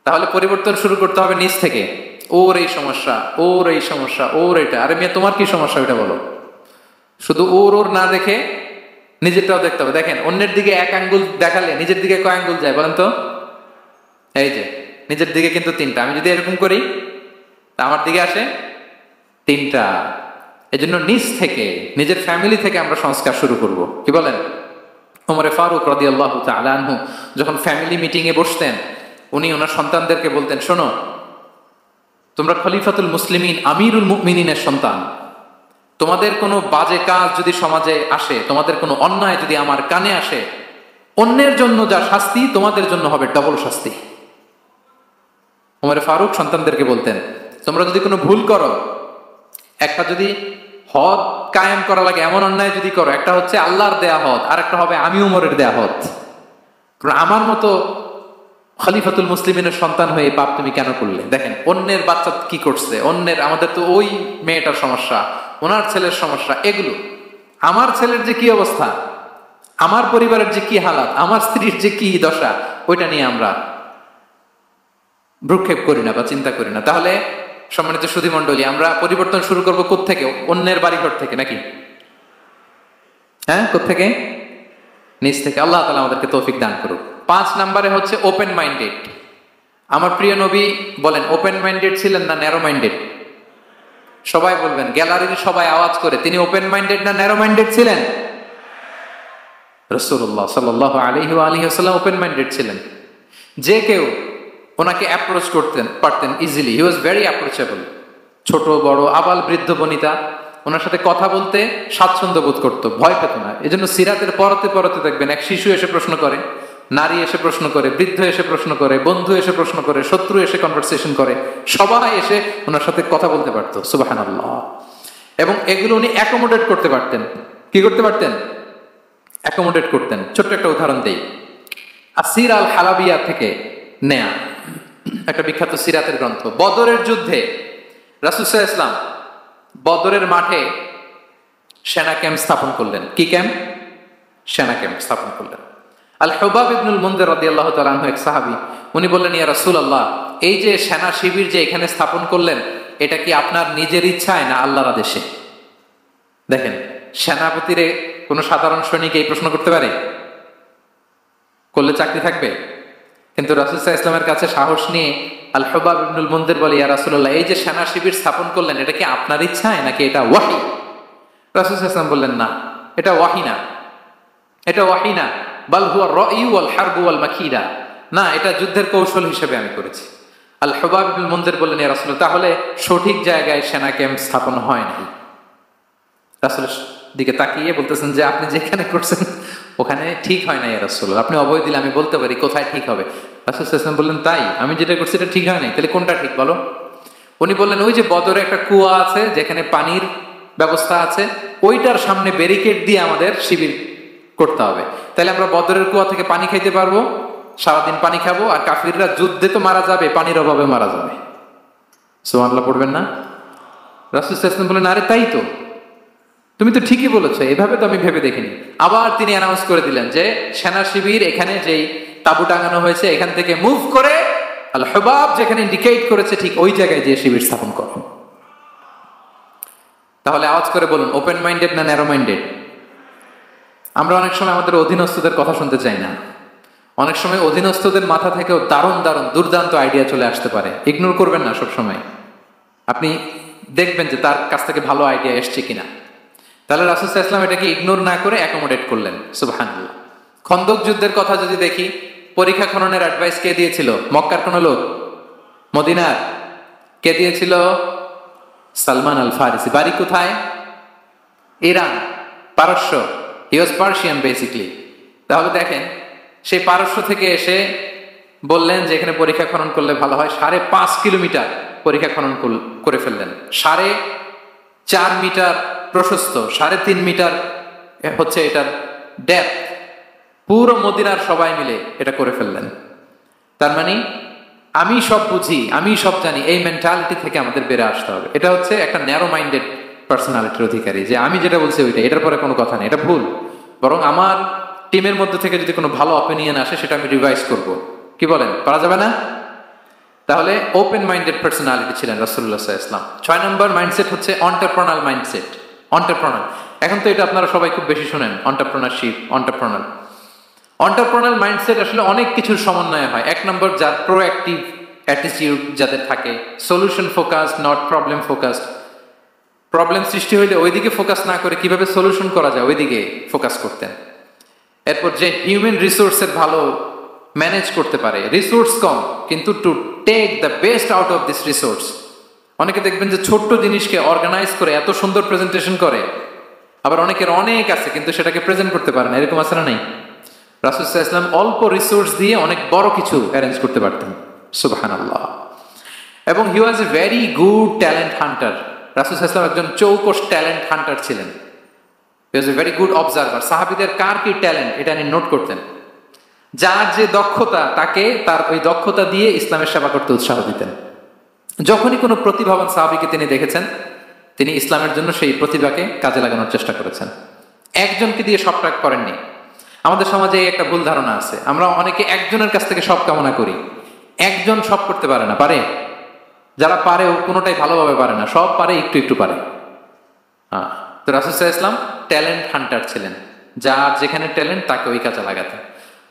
তাহলে পরিবর্তন শুরু করতে হবে নিজ থেকে। ওর এই সমস্যা, ওর এই সমস্যা, ওর এটা, আরে মিয়া তোমার কি সমস্যা ওইটা বলো। শুধু ওর ওর না দেখে নিজেরটাও দেখতে হবে। দেখেন অন্যের দিকে এক আঙ্গুল দেখালে নিজের দিকে কয় আঙ্গুল যায় বলেন তো? এই যে নিজের দিকে কিন্তু 3টা। আমি যদি এরকম করি তা আমার দিকে আসে 3টা। এজন্য নিজ থেকে, নিজের ফ্যামিলি থেকে আমরা সংস্কার শুরু করব। কি বলেন? ওমর ফারুক রাদিয়াল্লাহু তাআলা আনহু যখন ফ্যামিলি মিটিং এ বসতেন, উনি ওনার সন্তানদেরকে বলতেন, শোনো, তোমরা খলিফাতুল মুসলিমিন, আমিরুল মুমিনিনের সন্তান, তোমাদের কোনো বাজে কাজ যদি সমাজে আসে, তোমাদের কোনো অন্যায় যদি আমার কানে আসে, অন্যের জন্য যা শাস্তি তোমাদের জন্য হবে ডবল শাস্তি। ওমর ফারুক সন্তানদেরকে বলতেন। তোমরা যদি কোনো ভুল করো, একটা যদি হদ কায়েম করা লাগে এমন অন্যায় যদি করো, একটা হচ্ছে আল্লাহর দেয়া হদ, আর একটা হবে আমি উমরের দেয়া হদ। আমার মতো খলিফাতুল মুসলিমিনের সন্তান হয়ে পাপ তুমি কেন করলে? দেখেন অন্যের বাচ্চা কি করছে, অন্যের, আমাদের তো ওই মেয়েটার সমস্যা, ওনার ছেলের সমস্যা, এগুলো আমার ছেলের যে কি অবস্থা, আমার পরিবারের যে কি হালাত, আমার স্ত্রীর যে কি দশা, ওইটা নিয়ে আমরা ভ্রুক্ষেপ করি না বা চিন্তা করি না। তাহলে সম্মানিত সুধী মণ্ডলী, আমরা পরিবর্তন শুরু করবো কোত্থেকে? অন্যের বাড়িঘর থেকে নাকি? হ্যাঁ, কোত্থেকে? নিজ থেকে। আল্লাহ তাআলা আমাদেরকে তৌফিক দান করুক। 5 নম্বরে হচ্ছে ওপেন মাইন্ডেড। আমার প্রিয় নবী বলেন ওপেন মাইন্ডেড ছিলেন না ন্যারো মাইন্ডেড? সবাই বলবেন, গ্যালারির সবাই আওয়াজ করে, তিনি ওপেন মাইন্ডেড না ন্যারো মাইন্ডেড ছিলেন? রাসূলুল্লাহ সাল্লাল্লাহু আলাইহি ওয়া আলিহি ওয়াসাল্লাম ওপেন মাইন্ডেড ছিলেন। যে কেউ ওনাকে অ্যাপ্রোচ করতেন পারতেন easily, he was very approachable. ছোট বড় আবাল বৃদ্ধ বনিতা ওনার সাথে কথা বলতে স্বাচ্ছন্দ্য বোধ করতো, ভয় পেত না। এই জন্য সিরাতের পরতে পরতে দেখবেন এক শিশু এসে প্রশ্ন করে, নারী এসে প্রশ্ন করে, বৃদ্ধ এসে প্রশ্ন করে, বন্ধু এসে প্রশ্ন করে, শত্রু এসে কনভারসেশন করে, সবাই এসে ওনার সাথে কথা বলতে পারতো। সুবহানাল্লাহ। এবং এগুলো উনি অ্যাকোমোডেট করতে পারতেন। কি করতে পারতেন? অ্যাকোমোডেট করতেন। ছোট্ট একটা উদাহরণ দেই, আসির আল হালাবিয়া থেকে নেয়া একটা বিখ্যাত সিরাতের গ্রন্থ। বদরের যুদ্ধে রাসূল সাল্লাল্লাহু আলাইহি ওয়াসাল্লাম বদরের মাঠে সেনা ক্যাম্প স্থাপন করলেন। কি ক্যাম্প? সেনা ক্যাম্প স্থাপন করলেন। আল হুবাব ইবনুল মুনজির রাদিয়াল্লাহু তাআলা আনহু এক সাহাবী, উনি বললেন, ইয়া রাসূলুল্লাহ, এই যে সেনা শিবির যে এখানে স্থাপন করলেন, এটা কি আপনার নিজের ইচ্ছায় না আল্লাহর আদেশে? দেখেন, সেনাপতিরে কোন সাধারণ সৈনিক এই প্রশ্ন করতে পারে? করলে চাকরি থাকবে? কিন্তু রাসূল সাল্লাল্লাহু আলাইহি ওয়াসাল্লামের কাছে সাহস নিয়ে আল হুবাব ইবনুল মুনজির বলে, ইয়া রাসূলুল্লাহ, এই যে সেনা শিবির স্থাপন করলেন, এটা কি আপনার ইচ্ছায় নাকি এটা ওয়াহী? রাসূল সাল্লাল্লাহু আলাইহি ওয়াসাল্লাম বললেন, না, এটা ওয়াহী না, এটা ওয়াহী না, বাল হুয়া রায়ু ওয়াল হারবু ওয়াল মাকিরা, না, এটা যুদ্ধের কৌশল হিসেবে আমি করেছি। আল হুবাব ইবনুল মুনজির বললেন, ইয়া রাসূলুল্লাহ, তাহলে সঠিক জায়গায় সেনা ক্যাম্প স্থাপন হয় নাই। রাসূলের দিকে তাকিয়ে বলতেছেন যে আপনি যেখানে করছেন ওখানে ঠিক হয় না ইয়া রাসূলুল্লাহ, আপনি অভয় দিলে আমি বলতে পারি কোথায় ঠিক হবে। রাসূল সাল্লাল্লাহু আলাইহি ওয়াসাল্লাম বললেন, তাই? আমি যেটা করছি এটা ঠিক হয় নাই, তাহলে কোনটা ঠিক বলো? উনি বললেন, ওই যে বদরে একটা কুয়া আছে যেখানে পানির ব্যবস্থা আছে, ওইটার সামনে ব্যারিকেড দিয়ে আমাদের শিবির করতে হবে, তাহলে আমরা বদরের কুয়া থেকে পানি খাইতে পারবো, সারাদিন পানি খাবো, আর কাফিররা যুদ্ধে তো মারা যাবে, পানির অভাবে মারা যাবে। সুবহানাল্লাহ পড়বেন না? রাসূল সাল্লাল্লাহু আলাইহি ওয়াসাল্লাম বললেন, আরে তাই তো, তুমি তো ঠিকই বলেছো, এভাবে তো আমি ভেবে দেখিনি। আবার তিনি অ্যানাউন্স করে দিলেন যে সেনা শিবির এখানে যেই তাবু টাঙানো হয়েছে এখান থেকে মুভ করে আল হুবাব যেখানে ইন্ডিকেট করেছে ঠিক ওই জায়গায় যে শিবির স্থাপন করো। তাহলে আওয়াজ করে বলুন, ওপেন মাইন্ডেড না ন্যারো মাইন্ডেড? আমরা অনেক সময় আমাদের অধীনস্থদের কথা শুনতে চাই না। অনেক সময় অধীনস্থদের মাথা থেকেও দারুণ দারুণ দুর্দান্ত আইডিয়া চলে আসতে পারে, ইগনোর করবেন না সবসময়। আপনি দেখবেন যে তার কাছ থেকে ভালো আইডিয়া এসছে কিনা। তাহলে রাসূল সাল্লাল্লাহু আলাইহি ওয়াসাল্লাম এটাকে ইগনোর না করে অ্যাকোমোডেট করলেন। সুবহানাল্লাহ। খন্দক যুদ্ধের কথা যদি দেখি, পরীক্ষা খননের অ্যাডভাইস কে দিয়েছিল? মক্কার কোন লোক? মদিনার? কে দিয়েছিল? সালমান আল ফারিসি। বাড়ি কোথায়? ইরান, পারস্য। হি ওয়াজ পার্সিয়ান বেসিকলি। তাহলে দেখেন, সেই পারস্য থেকে এসে বললেন যে এখানে পরীক্ষা খনন করলে ভালো হয়। 5.5 কিলোমিটার পরীক্ষা খনন করে ফেললেন। 4.5 মিটার প্রশস্ত, 3.5 মিটার হচ্ছে এটার ডেপথ। পুরো মদিনার সবাই মিলে এটা করে ফেললেন। তার মানে আমি সব বুঝি, আমি সব জানি, এই মেন্টালিটি থেকে আমাদের বেড়ে আসতে হবে। এটা হচ্ছে একটা ন্যারো মাইন্ডেড পার্সোনালিটির অধিকারী, যে আমি যেটা বলছি ওইটা, এটার পরে কোনো কথা নেই, এটা ভুল। বরং আমার টিমের মধ্যে থেকে যদি কোনো ভালো অপিনিয়ন আসে সেটা আমি রিভাইজ করব। কি বলেন, পারা যাবে না? তাহলে ওপেন মাইন্ডেড পার্সোনালিটি ছিলেন রাসূলুল্লাহ সাল্লাল্লাহু আলাইহি ওয়াসাল্লাম। 6 নম্বর মাইন্ডসেট হচ্ছে এন্টারপ্রেনার মাইন্ডসেট। এন্টারপ্রেনার, এখন তো এটা আপনারা সবাই খুব বেশি শোনেন, এন্টারপ্রেনারশিপ, এন্টারপ্রেনার মাইন্ডসেট আসলে অনেক কিছুর সমন্বয় হয়। 1 নম্বর, যার প্রোঅ্যাক্টিভ অ্যাটিটিউড যাদের থাকে, solution focused, not problem focused. Problem সৃষ্টি হইলে ওইদিকে ফোকাস না করে কিভাবে সলিউশন করা যায় ওইদিকে ফোকাস করতেন। এরপর যে হিউম্যান রিসোর্সের ভালো ম্যানেজ করতে পারে, রিসোর্স কম কিন্তু to take the best out of this resource. অনেকে দেখবেন যে ছোট্ট জিনিসকে অর্গানাইজ করে এত সুন্দর প্রেজেন্টেশন করে, আবার অনেকের অনেক আছে কিন্তু সেটাকে প্রেজেন্ট করতে পারে না, এরকম আছে না? নাই? রাসূল সাল্লাল্লাহু আলাইহি ওয়াসাল্লাম অল্প রিসোর্স দিয়ে অনেক বড় কিছু অ্যারেঞ্জ করতে পারতেন। সুবহানাল্লাহ। এবং he was a very good talent hunter. রাসূল সাল্লাল্লাহু আলাইহি ওয়াসাল্লাম একজন চৌকস ট্যালেন্ট হান্টার ছিলেন। He was a very good observer. সাহাবীদের কার কি ট্যালেন্ট এটা তিনি নোট করতেন। যার যে দক্ষতা তাকে তার ওই দক্ষতা দিয়ে ইসলামের সেবা করতে উৎসাহ দিতেন। যখনই কোনো প্রতিভাবান সাহাবীকে তিনি দেখেছেন, তিনি ইসলামের জন্য সেই প্রতিভাকে কাজে লাগানোর চেষ্টা করেছেন। একজনকে দিয়ে সবটা করেননি। আমাদের সমাজে একটা ভুল ধারণা আছে, আমরা অনেকে একজনের কাছ থেকে সব কামনা করি। একজন সব করতে পারে না, পারে? যারা পারেও কোনোটাই ভালোভাবে পারে না, সব পারে একটু একটু পারে। তো রাসূল সাল্লাল্লাহু আলাইহি ওয়াসাল্লাম ট্যালেন্ট হান্টার ছিলেন, যার যেখানে ট্যালেন্ট তাকে ওই কাজে লাগাতেন।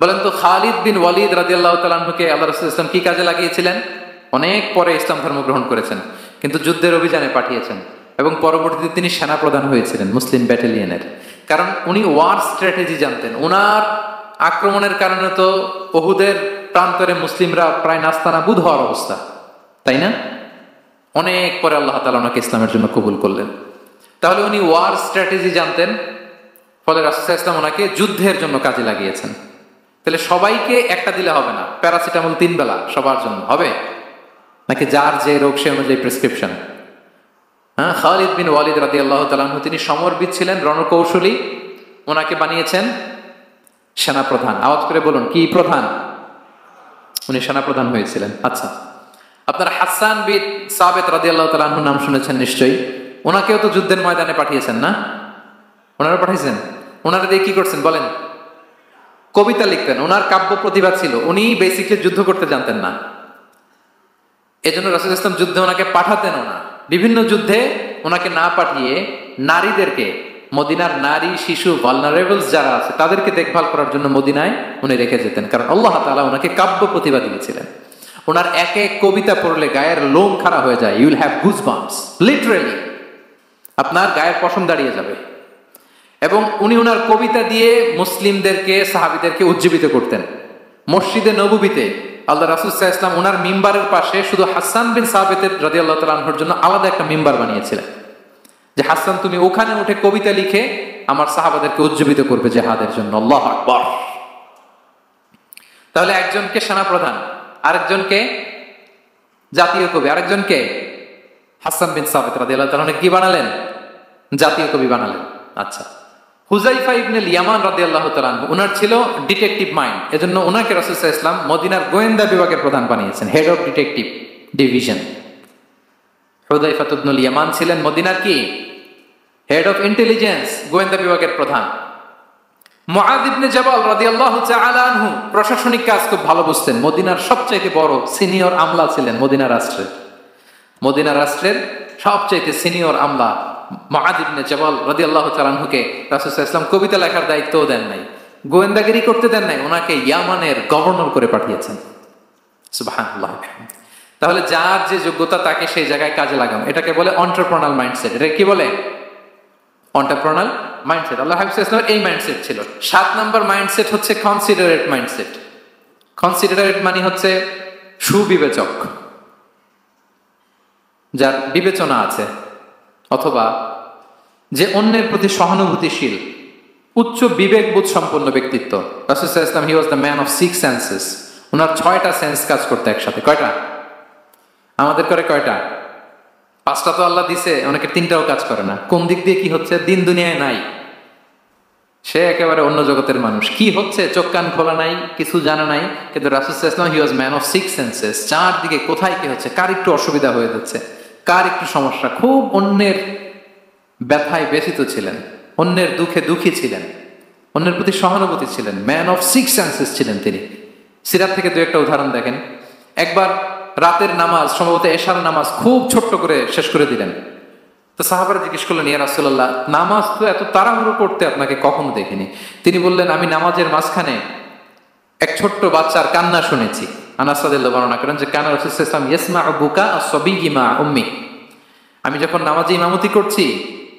বলেন তো খালিদ বিন ওয়ালিদ রাদিয়াল্লাহু তাআলা আনহুকে আল্লাহ রাসূল সাল্লাল্লাহু আলাইহি ওয়াসাল্লাম কি কাজে লাগিয়েছিলেন? অনেক পরে ইসলাম ধর্ম গ্রহণ করেছেন, কিন্তু যুদ্ধের অভিযানে পাঠিয়েছেন এবং পরবর্তীতে তিনি সেনাপ্রধান হয়েছিলেন মুসলিম ব্যাটালিয়নের। কারণ উনি ওয়ার স্ট্র্যাটেজি জানতেন। ওনার আক্রমণের কারণে তো উহুদের প্রান্তরে মুসলিমরা প্রায় নাস্তানাবুদ হওয়ার অবস্থা, তাই না? অনেক পরে আল্লাহ তাআলা ওনাকে ইসলামের জন্য কবুল করলেন। তাহলে উনি ওয়ার স্ট্র্যাটেজি জানতেন, ফলে রাসূল সাল্লাল্লাহু আলাইহি ওয়াসাল্লাম ওনাকে যুদ্ধের জন্য কাজে লাগিয়েছেন। তাহলে সবাইকে একটা দিলে হবে না, প্যারাসিটামল 3 বেলা সবার জন্য হবে নাকি যার যে রোগ সে অনুযায়ী প্রেসক্রিপশন? খালিদ বিন ওয়ালিদ রাদিয়াল্লাহু তাআলা আনহু তিনি সমরবিদ ছিলেন, রণকৌশলী। ওনাকে বানিয়েছেন সেনাপ্রধান। আওয়াজ করে বলুন, কি প্রধান? উনি সেনাপ্রধান হয়েছিলেন। আচ্ছা, আপনারা হাসান বিন সাবিত রাদিয়াল্লাহু তাআলা আনহুর নাম শুনেছেন নিশ্চয়ই। ওনাকেও তো যুদ্ধের ময়দানে পাঠিয়েছেন না? ওনারা পাঠিয়েছেন। ওনারা দিয়ে কি করছেন বলেন? কবিতা লিখতেন। ওনার কাব্য প্রতিভা ছিল। উনি বেসিক্যালি যুদ্ধ করতে জানতেন না, এজন্য রাসূল সাল্লাল্লাহু আলাইহি ওয়াসাল্লাম যুদ্ধে ওনাকে পাঠাতেন না। বিভিন্ন যুদ্ধে ওনাকে না পাঠিয়ে নারীদেরকে, মদিনার নারী শিশু ভালনারেবলস যারা আছে তাদেরকে দেখভাল করার জন্য মদিনায় উনি রেখে যেতেন। কারণ আল্লাহ তাআলা ওনাকে কাব্য প্রতিভা দিয়েছিলেন। ওনার এক এক কবিতা পড়লে গায়ের লোম খাড়া হয়ে যায়। You will have goosebumps, literally আপনার গায়ের পশম দাঁড়িয়ে যাবে। এবং উনি ওনার কবিতা দিয়ে মুসলিমদেরকে, সাহাবীদেরকে উজ্জীবিত করতেন। মসজিদে নববীতে আল্লাহ রাসূল সাল্লাল্লাহু আলাইহি ওয়াসাল্লাম ওনার মিম্বারের পাশে শুধু হাসান বিন সাবিত রাদিয়াল্লাহু তাআলা আনহুর জন্য আলাদা একটা মিম্বার বানিয়েছিলেন, যে হাসান তুমি ওখানে উঠে কবিতা লিখে আমার সাহাবাদেরকে উজ্জীবিত করবে জিহাদের জন্য। আল্লাহু আকবার। তাহলে একজনকে সেনাপ্রধান, আরেকজনকে জাতীয় কবি, আরেকজনকে হাসান বিন সাবিত রাদিয়াল্লাহু তাআলা আনহু কি বানালেন? জাতীয় কবি বানালেন। আচ্ছা, হুযায়ফা ইবনে ইয়ামান রাদিয়াল্লাহু তাআলা আনহু, ওনার ছিল ডিটেকটিভ মাইন্ড, এজন্য ওনাকে রাসূল সাল্লাল্লাহু আলাইহি ওয়াসাল্লাম মদিনার গোয়েন্দা বিভাগের প্রধান বানিয়েছেন, head of detective division. Huzaifa ibn Yaman ছিলেন মদিনার কি? হেড অফ ইন্টেলিজেন্স, গোয়েন্দা বিভাগের প্রধান। মুআয ইবনে জাবাল রাদিয়াল্লাহু তাআলা আনহু প্রশাসনিক কাজ খুব ভালো বুঝতেন। মদিনার সবচেয়ে বড় সিনিয়র আমলা ছিলেন মদিনা রাষ্ট্রের। মদিনা রাষ্ট্রের সবচেয়ে সিনিয়র আমলা মুআয ইবনে জাবাল রাদিয়াল্লাহু তাআলা আনহুকে রাসূল সাল্লাল্লাহু আলাইহি ওয়াসাল্লাম কবিতা লেখার দায়িত্বও দেন নাই, গোয়েন্দাগিরি করতে দেন নাই, ওনাকে ইয়ামানের গভর্নর করে পাঠিয়েছেন। সুবহানাল্লাহ। তাহলে যার যে যোগ্যতা তাকে সেই জায়গায় কাজে লাগানো, এটাকে বলে এন্টারপ্রেনাল মাইন্ডসেট। এটা কি বলে? এন্টারপ্রেনাল মাইন্ডসেট। আল্লাহ হাফিজ ইসলামের এই মাইন্ডসেট ছিল। 7 নম্বর মাইন্ডসেট হচ্ছে কনসিডারেট মাইন্ডসেট। কনসিডারেট মানে হচ্ছে সুবিবেচক, যার বিবেচনা আছে, অথবা যে অন্যের প্রতি সহানুভূতিশীল, উচ্চ বিবেকবোধ সম্পন্ন ব্যক্তিত্ব। রাসূল সাল্লাল্লাহু আলাইহি ওয়াসাল্লাম he was the man of 6 senses. ওনার 6টা সেন্স কাজ করতে একসাথে। কয়টা? আমাদের করে কয়টা? 5টা তো আল্লাহ দিছে, অনেকের 3টাও কাজ করে না। কোন দিক দিয়ে কি হচ্ছে? দিন দুনিয়ায় নাই, সে একেবারে অন্য জগতের মানুষ। কি হচ্ছে চোখ কান খোলা নাই, কিছু জানা নাই। কিন্তু রাসূল সাল্লাল্লাহু আলাইহি ওয়াসাল্লাম he was man of 6 senses. চারদিকে কোথায় কি হচ্ছে, কার একটু অসুবিধা হয়ে যাচ্ছে, কার একটু সমস্যা, খুব অন্যের ব্যথায় ব্যথিত ছিলেন, অন্যের দুঃখে দুঃখী ছিলেন, অন্যের প্রতি সহানুভূতি ছিলেন। ম্যান অফ 6 সেন্সেস ছিলেন তিনি। সিরাত থেকে দু একটা উদাহরণ দেখেন। একবার রাতের নামাজ, সম্ভবত এশার নামাজ, খুব ছোট্ট করে শেষ করে দিলেন। তো সাহাবারা জিজ্ঞেস করলেন, ইয়া রাসূলুল্লাহ, নামাজ তো এত তাড়াহুড়ো করতে আপনাকে কখনো দেখিনি। তিনি বললেন, আমি নামাজের মাঝখানে এক ছোট্ট বাচ্চার কান্না শুনেছি। আনাস রাদিয়াল্লাহু বর্ণনা করেন যে কানা রাসূলুল্লাহ সাল্লাল্লাহু আলাইহি ওয়াসাল্লাম ইয়াসমাউ বুকা আস-সাবিয়্যি মা উম্মি। আমি যখন নামাজে ইমামতি করছি,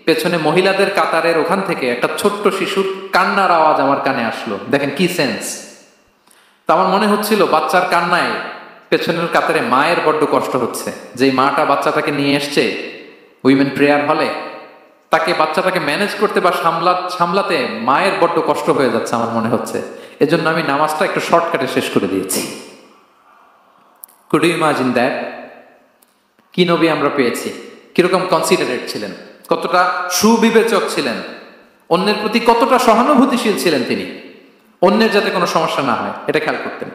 পেছনে মহিলাদের কাতারের ওখান থেকে একটা ছোট্ট শিশুর কান্নার আওয়াজ আমার কানে আসলো। দেখেন কি সেন্স। তো আমার মনে হচ্ছিল বাচ্চার কান্নায় পেছনের কাতারে মায়ের বড্ড কষ্ট হচ্ছে। যে মাটা বাচ্চাটাকে নিয়ে এসছে উইমেন প্রেয়ার হলে, তাকে বাচ্চাটাকে ম্যানেজ করতে বা সামলাতে মায়ের বড্ড কষ্ট হয়ে যাচ্ছে আমার মনে হচ্ছে। এজন্য আমি নামাজটা একটু শর্টকাটে শেষ করে দিয়েছি। Could you imagine that? কি নবী আমরা পেয়েছি, কিরকম কনসিডারেট ছিলেন, কতটা সুবিবেচক ছিলেন, অন্যের প্রতি কতটা সহানুভূতিশীল ছিলেন তিনি, অন্যের যাতে কোনো সমস্যা না হয় এটা খেয়াল করতেন।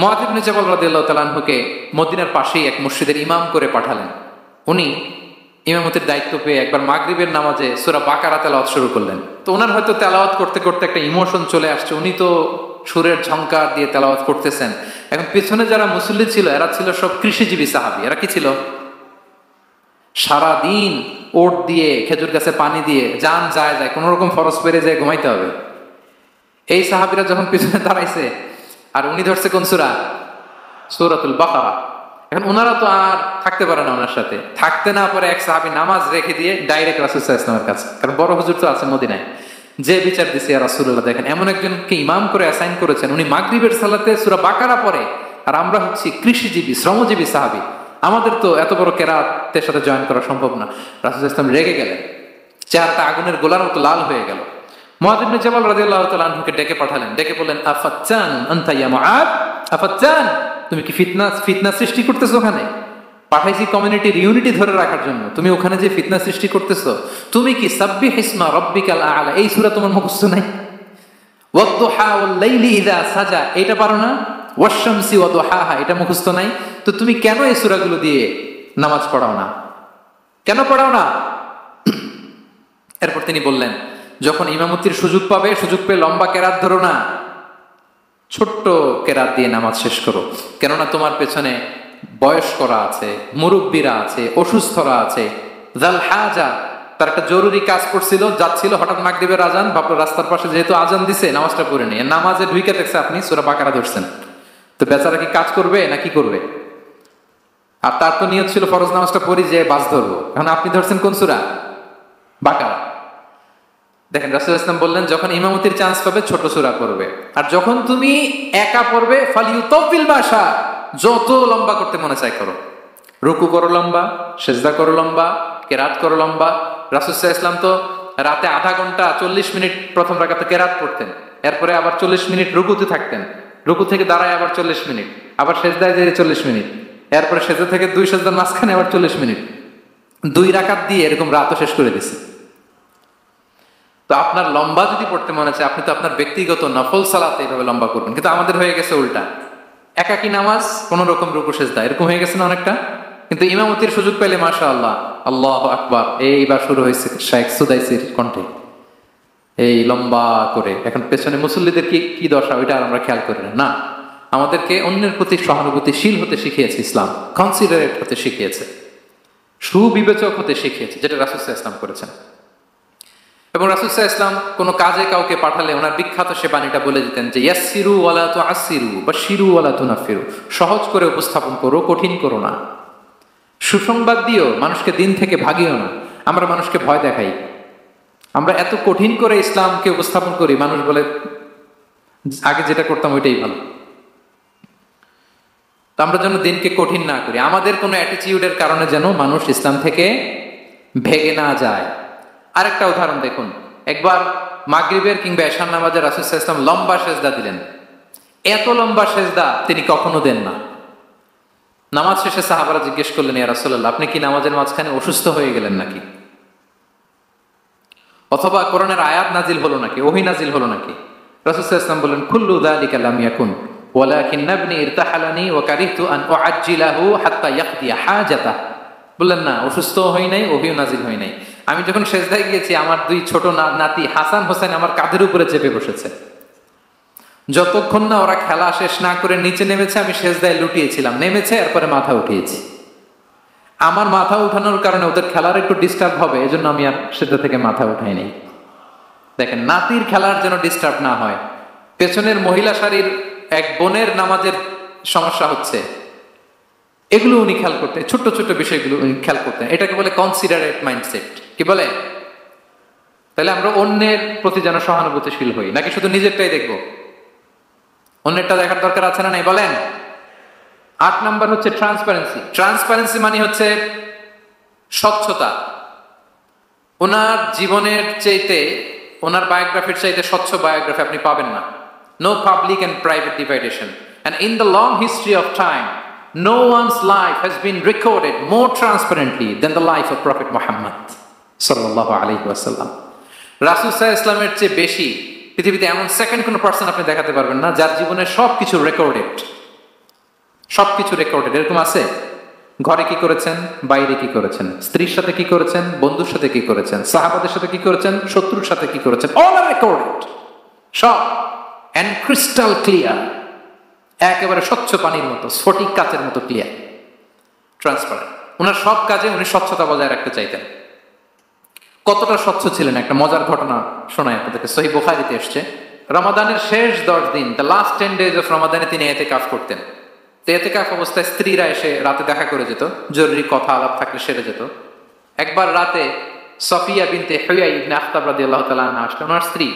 মুআয ইবনে জাবাল রাদিয়াল্লাহু তাআলা আনহুকে মদিনার পাশেই এক মসজিদের ইমাম করে পাঠালেন। উনি ইমামতির দায়িত্ব পেয়ে একবার মাগরিবের নামাজে সূরা বাকারা তেলাওয়াত শুরু করলেন। তো ওনার হয়তো তেলাওয়াত করতে করতে একটা ইমোশন চলে আসছে, উনি তো সুরের ঝংকার দিয়ে তেলাওয়াত করতেছেন। এখন পিছনে যারা মুসল্লি ছিল এরা ছিল সব কৃষিজীবী সাহাবী। এরা কি ছিল? সারাদিন ওট দিয়ে খেজুর গাছে পানি দিয়ে যান যায় কোনো রকম ফরজ পেরে যায় ঘুমাইতে হবে। এই সাহাবীরা যখন পিছনে দাঁড়াইছে আর উনি ধরছে কোন সূরা? সূরাতুল বাকারা। এখন ওনারা তো আর থাকতে পারে না, ওনার সাথে থাকতে না পারে এক সাহাবী নামাজ রেখে দিয়ে ডাইরেক্ট রাসূল সাল্লাল্লাহু আলাইহি ওয়াসাল্লামের কাছে, কারণ বড় হুজুর তো আছে মদিনায়। যে বিচার দিছে ইয়া রাসূলুল্লাহ, দেখেন এমন একজনকে ইমাম করে অ্যাসাইন করেছেন, উনি মাগরিবের সালাতে সূরা বাকারা পড়ে, আর আমরা হচ্ছি কৃষিজীবী শ্রমজীবী সাহাবী, আমাদের তো এত বড় কেরাতের সাথে জয়েন করা সম্ভব না। রাসূল সাল্লাল্লাহু আলাইহি ওয়াসাল্লাম রেগে গেলেন, চেহারাটা আগুনের গোলার মতো লাল হয়ে গেল। মুআয ইবনে জাবাল রাদিয়াল্লাহু তাআলা আনহুকে ডেকে পাঠালেন, ডেকে বললেন, আফাচ্চান আনতা ইয়া মুআয, আফাচ্চান, তুমি কি ফিতনা সৃষ্টি করতেছো? ওখানে পাঠাইছি কমিউনিটির ইউনিটি ধরে রাখার জন্য, তুমি ওখানে যে ফিতনা সৃষ্টি করতেছো। তুমি কি সাব্বিহ ইসমা রাব্বিকাল আ'লা এই সূরা তোমার মুখস্থ নাই? ওয়াদ-দুহা ওয়াল-লাইলি ইযা সাজা এটা পারো না? ওয়াশ-শামসি ওয়া দুহাহা এটা মুখস্থ নাই? তো তুমি কেন এই সূরাগুলো দিয়ে নামাজ পড়াও না? কেন পড়াও না? এরপর তিনি বললেন, যখন ইমামতির সুযোগ পাবে, সুযোগ পেয়ে লম্বা কেরাত ধরো না, ছোট্ট কেরাত দিয়ে নামাজ শেষ করো। কেননা তোমার পেছনে বয়স্করা আছে, মুরব্বীরা আছে, অসুস্থরা আছে। জাল হাজা তার একটা জরুরি কাজ করছিল, যাচ্ছিল, হঠাৎ মাগরিবের আজান, ভাবলো রাস্তার পাশে যেহেতু আজান দিছে নামাজটা পড়ে নিয়ে, নামাজে ঢুকে দেখছে আপনি সূরা বাকারা ধরছেন, তো বেচারা কি কাজ করবে না কি করবে? আর তার তো নিয়ত ছিল ফরজ নামাজটা পড়ি যে বাস ধরবো, এখন আপনি ধরছেন কোন সূরা? বাকারা। দেখেন রাসূল সাল্লাল্লাহু আলাইহি ওয়াসাল্লাম বললেন, যখন ইমামতির চান্স পাবে ছোট সূরা পড়বে, আর যখন তুমি একা পড়বে ফালিউতাবিল বাশা, যত লম্বা করতে মনে চায় করো, রুকু করো লম্বা, সিজদা করো লম্বা, কেরাত করো লম্বা। রাসূল সাল্লাল্লাহু আলাইহি ওয়াসাল্লাম তো রাতে আধা ঘন্টা 40 মিনিট প্রথম রাকাতে কেরাত পড়তেন, এরপরে আবার 40 মিনিট রুকুতে থাকতেন, রুকু থেকে দাঁড়ায় আবার 40 মিনিট, আবার সিজদায় যেয়ে 40 মিনিট, এরপরে সিজদা থেকে 2 সিজদার মাঝখানে আবার 40 মিনিট, 2 রাকাত দিয়ে এরকম রাতও শেষ করে দিছে। তো আপনার লম্বা যদি পড়তে মনে চায়, আপনি তো আপনার ব্যক্তিগত নফল সালাতে এইভাবে লম্বা করবেন। কিন্তু আমাদের হয়ে গেছে উল্টা, একাকী নামাজ কোন রকম রুকু সিজদা এরকম হয়ে গেছে না অনেকটা। কিন্তু ইমামতির সুযোগ পেলে মাশাআল্লাহ আল্লাহু আকবার এইবার শুরু হয়েছে শাইখ সুদাইসির কণ্ঠে এই লম্বা করে। এখন পেছনে মুসল্লিদের কি দশা ওইটা আর আমরা খেয়াল করি না। আমাদেরকে অন্যের প্রতি সহানুভূতিশীল হতে শিখিয়েছে ইসলাম, কনসিডারেট হতে শিখিয়েছে, সুবিবেচক হতে শিখিয়েছে, যেটা রাসূল সাল্লাল্লাহু আলাইহি ওয়াসাল্লাম করেছেন। এবং রাসূল সাল্লাল্লাহু আলাইহি ওয়াসাল্লাম কোনো কাজে কাউকে পাঠালে ওনার বিখ্যাত সে বাণীটা বলে দিতেন যে ইয়াসসিরু ওয়ালা তুআসসিরু বাশশিরু ওয়ালা তুনাফিরু, সহজ করে উপস্থাপন করো, কঠিন করো না। সুসংবাদ দিও, মানুষকে দিন থেকে ভাগিও না। আমরা মানুষকে ভয় দেখাই, আমরা এত কঠিন করে ইসলামকে উপস্থাপন করি, মানুষ বলে আগে যেটা করতাম ওইটাই ভালো। তো আমরা যেন দিনকে কঠিন না করি, আমাদের কোনো অ্যাটিটিউডের কারণে যেন মানুষ ইসলাম থেকে ভেগে না যায়। আরেকটা উদাহরণ দেখুন, একবার মাগরিবের কিংবা এশার নামাজে রাসূল সাল্লাল্লাহু আলাইহি ওয়াসাল্লাম লম্বা সেজদা দিলেন। এত লম্বা সেজদা তিনি কখনো দেন না। নামাজ শেষে সাহাবারা জিজ্ঞেস করলেন, ইয়া রাসূলুল্লাহ, আপনি কি নামাজের মাঝখানে অসুস্থ হয়ে গেলেন নাকি? অথবা কোরআনের আয়াত নাজিল হলো নাকি, ওহী নাজিল হলো নাকি? রাসূল সাল্লাল্লাহু আলাইহি ওয়াসাল্লাম বললেন, কুল্লু যালিকা লাম ইয়াকুন ওয়ালাকিন ইবনি ইরতাহালানি ওয়া কারিহতু আন উআজ্জিলাহু হাত্তা ইয়াকদি হাজাতাহ। বললেন না, অসুস্থ হই নাই, ওহীও নাজিল হই নাই। আমি যখন সেজদায় গিয়েছি আমার 2 ছোট নাতি হাসান হোসেন আমার কাঁধের উপরে চেপে বসেছে। যতক্ষণ না ওরা খেলা শেষ না করে নিচে নেমেছে আমি সেজদায় লুটিয়েছিলাম, নেমেছে এরপরে মাথা উঠিয়েছি। আমার মাথা উঠানোর কারণে ওদের খেলার একটু ডিস্টার্ব হবে, এজন্য আমি আর সেজদা থেকে মাথা উঠাই নাই। দেখেন, নাতির খেলার যেন ডিস্টার্ব না হয়। পেছনের মহিলা সারির এক বোনের নামাজের সমস্যা হচ্ছে, এগুলো উনি খেয়াল করতেন, ছোট্ট ছোট্ট বিষয়গুলো উনি খেয়াল করতেন। এটাকে বলে কনসিডারেট মাইন্ডসেট। কি বলে? তাহলে আমরা অন্যের প্রতি যেন সহানুভূতিশীল হই, নাকি শুধু নিজেরটাই দেখবো? অন্যেরটা দেখার দরকার আছে না নাই বলেন? 8 নাম্বার হচ্ছে ট্রান্সপারেন্সি। ট্রান্সপারেন্সি মানে হচ্ছে স্বচ্ছতা। ওনার জীবনের চাইতে, ওনার বায়োগ্রাফির চাইতে স্বচ্ছ বায়োগ্রাফি আপনি পাবেন না। No public and private divideation. And in the long history of time, No one's life has been recorded more transparently than the life of Prophet Muhammad sallallahu alaihi wasallam. রাসূল সাল্লাল্লাহু আলাইহি ওয়াসাল্লামের চেয়ে বেশি পৃথিবীতে এমন সেকেন্ড কোনো পার্সন আপনি দেখাতে পারবেন না যার জীবনে সবকিছু রেকর্ডেড। সবকিছু রেকর্ডেড। এরকম আছে? ঘরে কি করেছেন, বাইরে কি করেছেন, স্ত্রীর সাথে কি করেছেন, বন্ধুর সাথে কি করেছেন, সাহাবাদের সাথে কি করেছেন, শত্রুর সাথে কি করেছেন, অল আর রেকর্ডেড। সব এন্ড ক্রিস্টাল ক্লিয়ার, একেবারে স্বচ্ছ পানির মতো, স্ফটিক কাচের মতো ক্লিয়ার, ট্রান্সপারেন্ট। ওনার সব কাজে উনি স্বচ্ছতা বজায় রাখতে চাইতেন। কতটা স্বচ্ছ ছিলেন একটা মজার ঘটনা শোনায় আপনাদেরকে। সহিহ বুখারীতে এসেছে, রমাদানের শেষ 10 দিন, দ্য লাস্ট 10 days অফ রমাদানে তিনি ইতিকাফ করতেন। তো ইতিকাফ অবস্থায় স্ত্রীরা এসে রাতে দেখা করে যেত, জরুরি কথা আলাপ থাকলে সেরে যেত। একবার রাতে সফিয়া বিনতে হুয়াই ইবনে আখতাব রাদিয়াল্লাহু তাআলা আনহা আসলেন, ওনার স্ত্রী।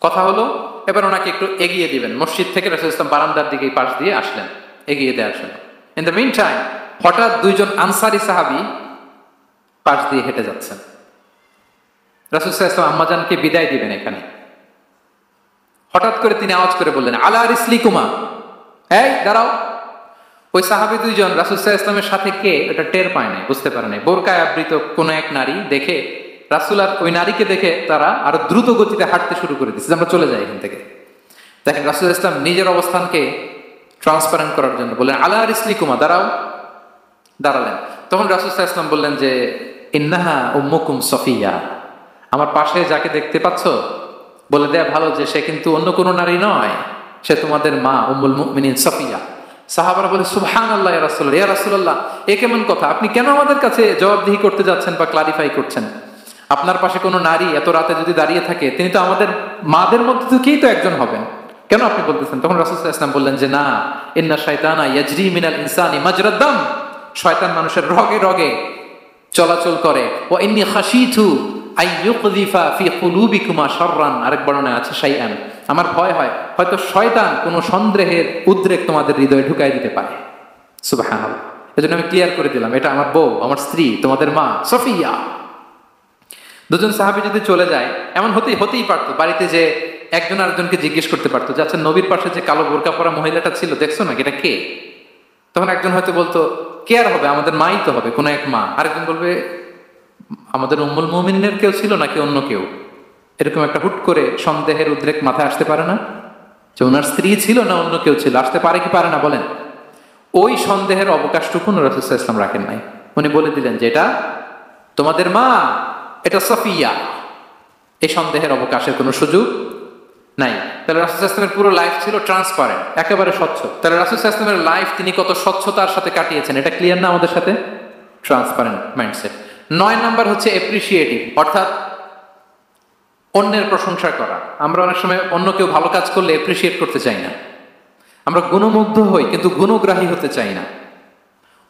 কথা হলো, এবার ওনাকে একটু এগিয়ে দিবেন। মসজিদ থেকে রাসূল ইসলাম বারান্দার দিকে পাশ দিয়ে আসলেন, এগিয়ে দেওয়ার জন্য। ইন দ্য মিন টাইম হঠাৎ দুইজন আনসারী সাহাবী পাশ দিয়ে হেঁটে যাচ্ছেন। রাসূল সাল্লাল্লাহু আলাইহি ওয়াসাল্লাম আম্মাজানকে বিদায় দিবেন এখানে। হঠাৎ করে তিনি আওয়াজ করে বললেন, আলা রিসলিকুমা, এই দাঁড়াও। ওই সাহাবী দুইজন রাসূল সাল্লাল্লাহু আলাইহি ওয়াসাল্লামের সাথে কে এটা টের পায় নাই, বুঝতে পারে নাই। বোরকায় আবৃত কোন এক নারী দেখে রাসূল আর ওই নারীকে দেখে তারা আরো দ্রুত গতিতে হাঁটতে শুরু করে দিচ্ছে, আমরা চলে যাই এখান থেকে। দেখেন রাসূল সাল্লাল্লাহু আলাইহি ওয়াসাল্লাম নিজের অবস্থানকে ট্রান্সপারেন্ট করার জন্য বললেন, আলা রিসলিকুমা, দাঁড়াও। দাঁড়ালেন। তখন রাসূল সাল্লাল্লাহু আলাইহি ওয়াসাল্লাম বললেন যে, ইন্নাহা উম্মুকুম সফিয়া, আমার পাশে যাকে দেখতে পাচ্ছ বলে দেয়া ভালো যে সে কিন্তু অন্য কোনো নারী নয়, সে তোমাদের মা উম্মুল মুমিনিন সফিয়া। সাহাবারা বলে, সুবহানাল্লাহ ইয়া রাসূলুল্লাহ, ইয়া রাসূলুল্লাহ, এ কেমন কথা? আপনি কেন আমাদের কাছে জবাবদিহি করতে যাচ্ছেন বা ক্লারিফাই করছেন? আপনার পাশে কোনো নারী এত রাতে যদি দাঁড়িয়ে থাকে, তিনি তো আমাদের মাদের মধ্যে থেকেই তো একজন হবেন, কেন আপনি বলতেছেন? তখন রাসূল সাল্লাল্লাহু আলাইহি ওয়াসাল্লাম বললেন যে, না, ইন্না শাইতানা ইয়াজরি মিনাল ইনসানি মাজরাদ দাম, শয়তান মানুষের রগে রগে চলাচল করে। ওয়া ইন্নী খাশিতু আইয়ুকযিফা ফি কুলুবিকুমা শাররান, আরেক বর্ণনায় আছে শাইআন, আমার ভয় হয় হয়তো শয়তান কোনো সন্দেহের উদ্রেক তোমাদের হৃদয়ে ঢুকাই দিতে পারে। সুবহানাল্লাহ। এজন্য আমি ক্লিয়ার করে দিলাম, এটা আমার বউ, আমার স্ত্রী, তোমাদের মা সফিয়া। দুজন সাহাবী যদি চলে যায়, এমন হতেই পারতো বাড়িতে যে একজন আরেকজনকে জিজ্ঞেস করতে পারতো যে, আচ্ছা নবীর পাশে যে কালো বোরকা পরা মহিলাটা ছিল দেখছো না, এটা কে? তখন একজন হয়তো বলতো, কে আর হবে, আমাদের মাই তো হবে, কোনো এক মা। আরেকজন বলবে, আমাদের উম্মুল মুমিনিনের কেউ ছিল নাকি অন্য কেউ? এরকম একটা হুট করে সন্দেহের উদ্রেক মাথায় আসতে পারে না যে ওনার স্ত্রী ছিল না অন্য কেউ ছিল? আসতে পারে কি পারে না বলেন? ওই সন্দেহের অবকাশটুকু রাসূল সাল্লাল্লাহু আলাইহি ওয়াসাল্লাম রাখেন নাই। উনি বলে দিলেন যে এটা তোমাদের মা, এটা সফিয়া। এই সন্দেহের অবকাশের কোনো সুযোগ নাই। তাহলে রাসূল সাল্লাল্লাহু আলাইহি ওয়াসাল্লামের পুরো লাইফ ছিল ট্রান্সপারেন্ট, একেবারে স্বচ্ছ। তাহলে রাসূল সাল্লাল্লাহু আলাইহি ওয়াসাল্লামের লাইফ তিনি কত স্বচ্ছতার সাথে কাটিয়েছেন, এটা ক্লিয়ার না আমাদের সাথে? Transparent mindset. 9 নাম্বার হচ্ছে অ্যাপ্রিশিয়েটিভ, অর্থাৎ অন্যের প্রশংসা করা। আমরা অনেক সময় অন্য কেউ ভালো কাজ করলে অ্যাপ্রিশিয়েট করতে চাই না, আমরা গুণমুগ্ধ হই কিন্তু গুণগ্রাহী হতে চাই না,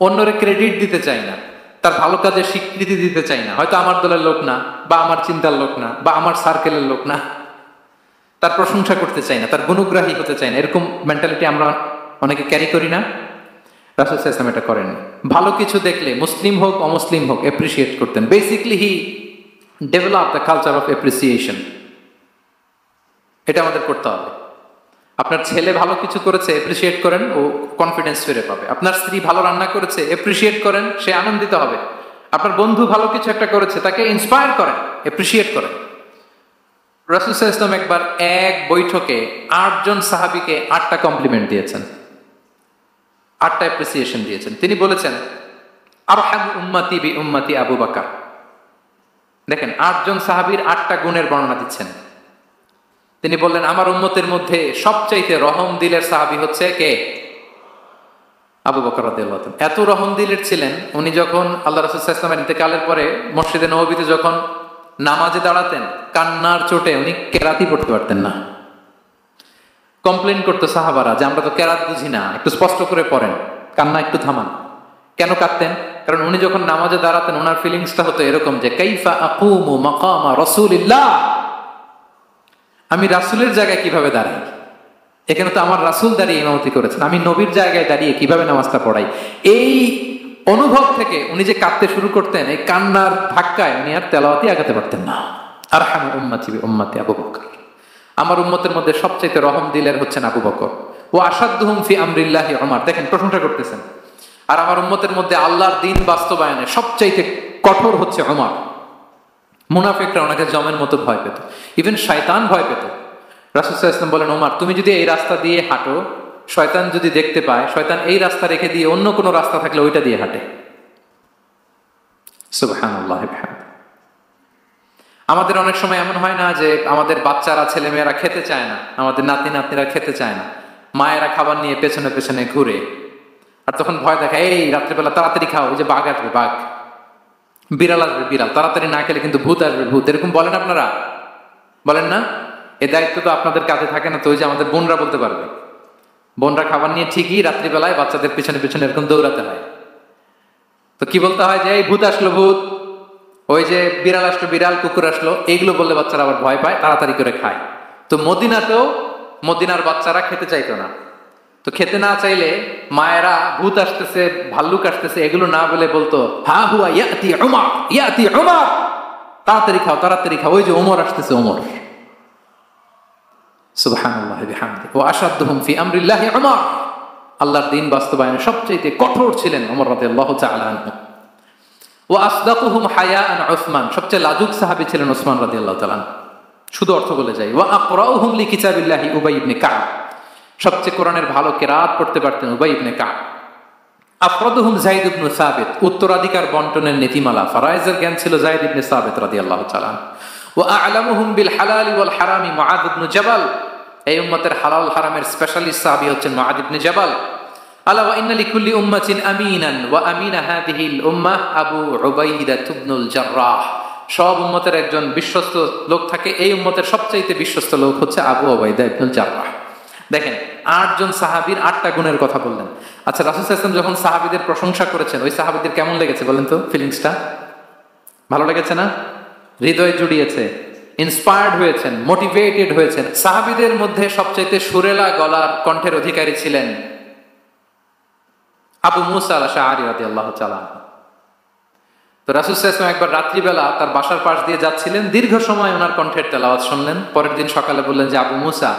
অন্যরে ক্রেডিট দিতে চাই না, তার ভালো কাজের স্বীকৃতি দিতে চাই না। হয়তো আমার দলের লোক না, বা আমার চিন্তার লোক না, বা আমার সার্কেলের লোক না, তার প্রশংসা করতে চাই না, তার গুণগ্রাহী হতে চাই না। এরকম মেন্টালিটি আমরা অনেকে ক্যারি করি না? রাসূল সাল্লাল্লাহু আলাইহি ওয়াসাল্লাম এটা করেন। ভালো কিছু দেখলে মুসলিম হোক অমুসলিম হোক অ্যাপ্রিশিয়েট করতেন। Basically he develop the culture of appreciation. এটা আমাদের করতে হবে। আপনার ছেলে ভালো কিছু করেছে, অ্যাপ্রিশিয়েট করেন, ও কনফিডেন্স ফিরে পাবে। আপনার স্ত্রী ভালো রান্না করেছে, অ্যাপ্রিশিয়েট করেন, সে আনন্দিত হবে। আপনার বন্ধু ভালো কিছু একটা করেছে, তাকে ইন্সপায়ার করেন, অ্যাপ্রিশিয়েট করেন। রাসূল সাল্লাল্লাহু আলাইহি ওয়াসাল্লাম একবার এক বৈঠকে 8 জন সাহাবীকে 8টা কমপ্লিমেন্ট দিয়েছেন, 8টা অ্যাপ্রিসিয়েশন দিয়েছেন। তিনি বলেছেন, আরহামু উম্মতি বি উম্মতি আবু বকর। দেখেন 8 জন সাহাবীর 8টা গুণের বর্ণনা দিচ্ছেন। তিনি বললেন, আমার উম্মতের মধ্যে সবচাইতে রহম দিলের সাহাবী হচ্ছে কে? আবু বকর রাদিয়াল্লাহু তাআলা। এত রহম দিলের ছিলেন, উনি যখন আল্লাহ রাসূল সাল্লাল্লাহু আলাইহি ওয়াসাল্লামের ইন্তেকালের পরে মসজিদে নববীতে যখন নামাজে দাঁড়াতেন, কান্নার চোটে উনি কেরাতই পড়তে পারতেন না। কমপ্লেন করতো সাহাবারা যে আমরা তো কেরাত বুঝি না, একটু স্পষ্ট করে পড়েন, কান্না একটু থামান। কেন কাঁদতেন? কারণ উনি যখন নামাজে দাঁড়াতেন ওনার ফিলিংসটা হতো এরকম যে, কাইফা আকুমু মাকামা রাসূলিল্লাহ, আমি রাসূলের জায়গায় কিভাবে দাঁড়াই? এখানে তো আমার রাসূল দাঁড়িয়ে ইমামতি করেছেন, আমি নবীর জায়গায় দাঁড়িয়ে কিভাবে নামাজটা পড়াই? এই অনুভব থেকে উনি যে কাঁদতে শুরু করতেন, এই কান্নার ধাক্কায় উনি আর তেলাওয়াতই আগাতে পারতেন না। আরহামু উম্মতি বি উম্মতি আবু বকর। আমার উম্মতের মধ্যে সবচেয়ে রহম দিলের হচ্ছেন আবু বকর। ও আসাদ্দুহুম ফি আমরিল্লাহি উমর। দেখেন প্রশংসা করতেছেন। আর আমার উম্মতের মধ্যে আল্লাহর দিন বাস্তবায়নে সবচাইতে কঠোর হচ্ছে ওমর। মুনাফিকরা ওনাকে জমের মতো ভয় পেত, ইভেন শয়তান ভয় পেত। রাসূল সাল্লাল্লাহু আলাইহি ওয়াসাল্লাম বলেন, ওমর তুমি যদি এই রাস্তা দিয়ে হাঁটো, শয়তান যদি দেখতে পায়, শয়তান এই রাস্তা রেখে দিয়ে অন্য কোনো রাস্তা থাকলে ওইটা দিয়ে হাঁটে। সুবহানাল্লাহ। আমাদের অনেক সময় এমন হয় না যে আমাদের বাচ্চারা, ছেলে মেয়েরা খেতে চায় না, আমাদের নাতি নাতনিরা খেতে চায় না, মায়েরা খাবার নিয়ে পেছনে পেছনে ঘুরে, আর তখন ভয় দেখায়, এই রাত্রিবেলা তাড়াতাড়ি খাও, ওই যে বাঘ আসবে বাঘ, বিড়াল আসবে বিড়াল, তাড়াতাড়ি না খেলে কিন্তু ভূত আসবে ভূত। এরকম বলেন আপনারা? বলেন না? এ দায়িত্ব তো আপনাদের কাঁধে থাকে না? তো ওই যে আমাদের বোনরা বলতে পারবে, বোনরা খাবার নিয়ে ঠিকই রাত্রিবেলায় বাচ্চাদের পিছনে পিছনে এরকম দৌড়াতে হয়। তো কি বলতে হয় যে এই ভূত আসলো ভূত, ওই যে বিড়াল আসলো বিড়াল, কুকুর আসলো, এইগুলো বললে বাচ্চারা আবার ভয় পায়, তাড়াতাড়ি করে খায়। তো মদিনাতেও মদিনার বাচ্চারা খেতে চাইতো না। তো খেতে না চাইলে মায়েরা ভূত আসতেছে, ভাল্লুক আসতেছে, এগুলো না বলে বলতো, হা হুয়া ইয়াতি উমর, ইয়াতি উমর, তাড়াতাড়ি খাও তাড়াতাড়ি খাও, ওই যে ওমর আসতেছে ওমর। সুবহানাল্লাহি বিহামদি ওয়া আশাদ্দুহুম ফি আমরিল্লাহি উমর। আল্লাহর দিন বাস্তবায়নে সবচেয়ে কঠোর ছিলেন ওমর রাদিয়াল্লাহু তাআলা আনহু। ওয়া আসদাকুহুম হায়াআন উসমান, সবচেয়ে লাজুক সাহাবী ছিলেন উসমান রাদিয়াল্লাহু তাআলা। শুধু অর্থ বলে যাই। ওয়া আকরাউহুম লিকিতাবিল্লাহি উবাই ইবনে কাব, সবচেয়ে কোরআনের ভালো কিরাত পড়তে পারতেন উবাই ইবনে কাব। আফরাদুহুম যায়েদ ইবনে সাবিত, উত্তরাধিকার বন্টনের নীতিমালা ফারায়েজের জ্ঞান ছিল যায়েদ ইবনে সাবিত রাদিয়াল্লাহু তাআলা। ওয়া আ'লামুহুম বিল হালাল ওয়াল হারামি মুআয ইবনে জাবাল, এই উম্মতের হালাল হারামের স্পেশালিস্ট সাহাবী হচ্ছেন মুআয ইবনে জাবাল। আলা ওয়া ইন্না লিকুল্লি উম্মাতিন আমিনান ওয়া আমিনা হাযিহিল উম্মাহ আবু উবাইদা ইবনুল জাররাহ, সব উম্মতের একজন বিশ্বস্ত লোক থাকে, এই উম্মতের সবচাইতে বিশ্বস্ত লোক হচ্ছে আবু উবাইদা ইবনুল জাররাহ। দেখেন, 8 জন সাহাবীর 8টা গুণের কথা বললেন। আচ্ছা, রাসূল সাল্লাল্লাহু আলাইহি ওয়াসাল্লাম যখন সাহাবীদের প্রশংসা করেছেন, ওই সাহাবীদের কেমন লেগেছে বলেন তো? ফিলিংসটা ভালো লেগেছে না? হৃদয় জুড়িয়েছে, ইন্সপায়ার্ড হয়েছেন, মোটিভেটেড হয়েছেন। সাহাবীদের মধ্যে সবচাইতে সুরেলা গলার কণ্ঠের অধিকারী ছিলেন আবু মুসা আল-আশআরী রাদিয়াল্লাহু তাআলা। তো রাসূল সাল্লাল্লাহু আলাইহি ওয়াসাল্লাম একবার রাত্রিবেলা তার বাসার পাশ দিয়ে যাচ্ছিলেন, দীর্ঘ সময় ওনার কণ্ঠের তেলাওয়াত শুনলেন। পরের দিন সকালে বললেন যে, আবু মুসা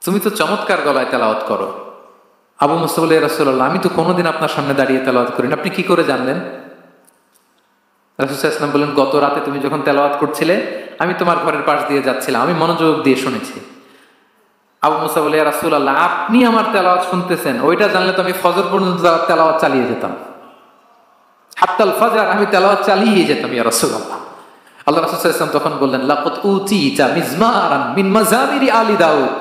তুমি তো চমৎকার গলায় তেলাওয়াত করো। আবু মুসা বলে, ইয়া রাসূলুল্লাহ আমি তো কোনোদিন আপনার সামনে দাঁড়িয়ে তেলাওয়াত করিনি, আপনি কি করে জানলেন? রাসূল সাল্লাল্লাহু আলাইহি ওয়াসাল্লাম বললেন, গত রাতে তুমি যখন তেলাওয়াত করছিলে, আমি তোমার ঘরের পাশ দিয়ে যাচ্ছিলাম, আমি মনোযোগ দিয়ে শুনেছি। আবু মুসা বলে, ইয়া রাসূলুল্লাহ আপনি আমার তেলাওয়াত শুনতেছেন, ওইটা জানলে তো আমি ফজর পর্যন্ত তেলাওয়াত চালিয়ে যেতাম, হাত্তাল ফজর আমি তেলাওয়াত চালিয়ে যেতাম ইয়া রাসূলুল্লাহ। আল্লাহ রাসূল সাল্লাল্লাহু আলাইহি ওয়াসাল্লাম তখন বললেন, লাকাদ উতিতা মিজমারান মিন মাযামিরি আলি দাউদ,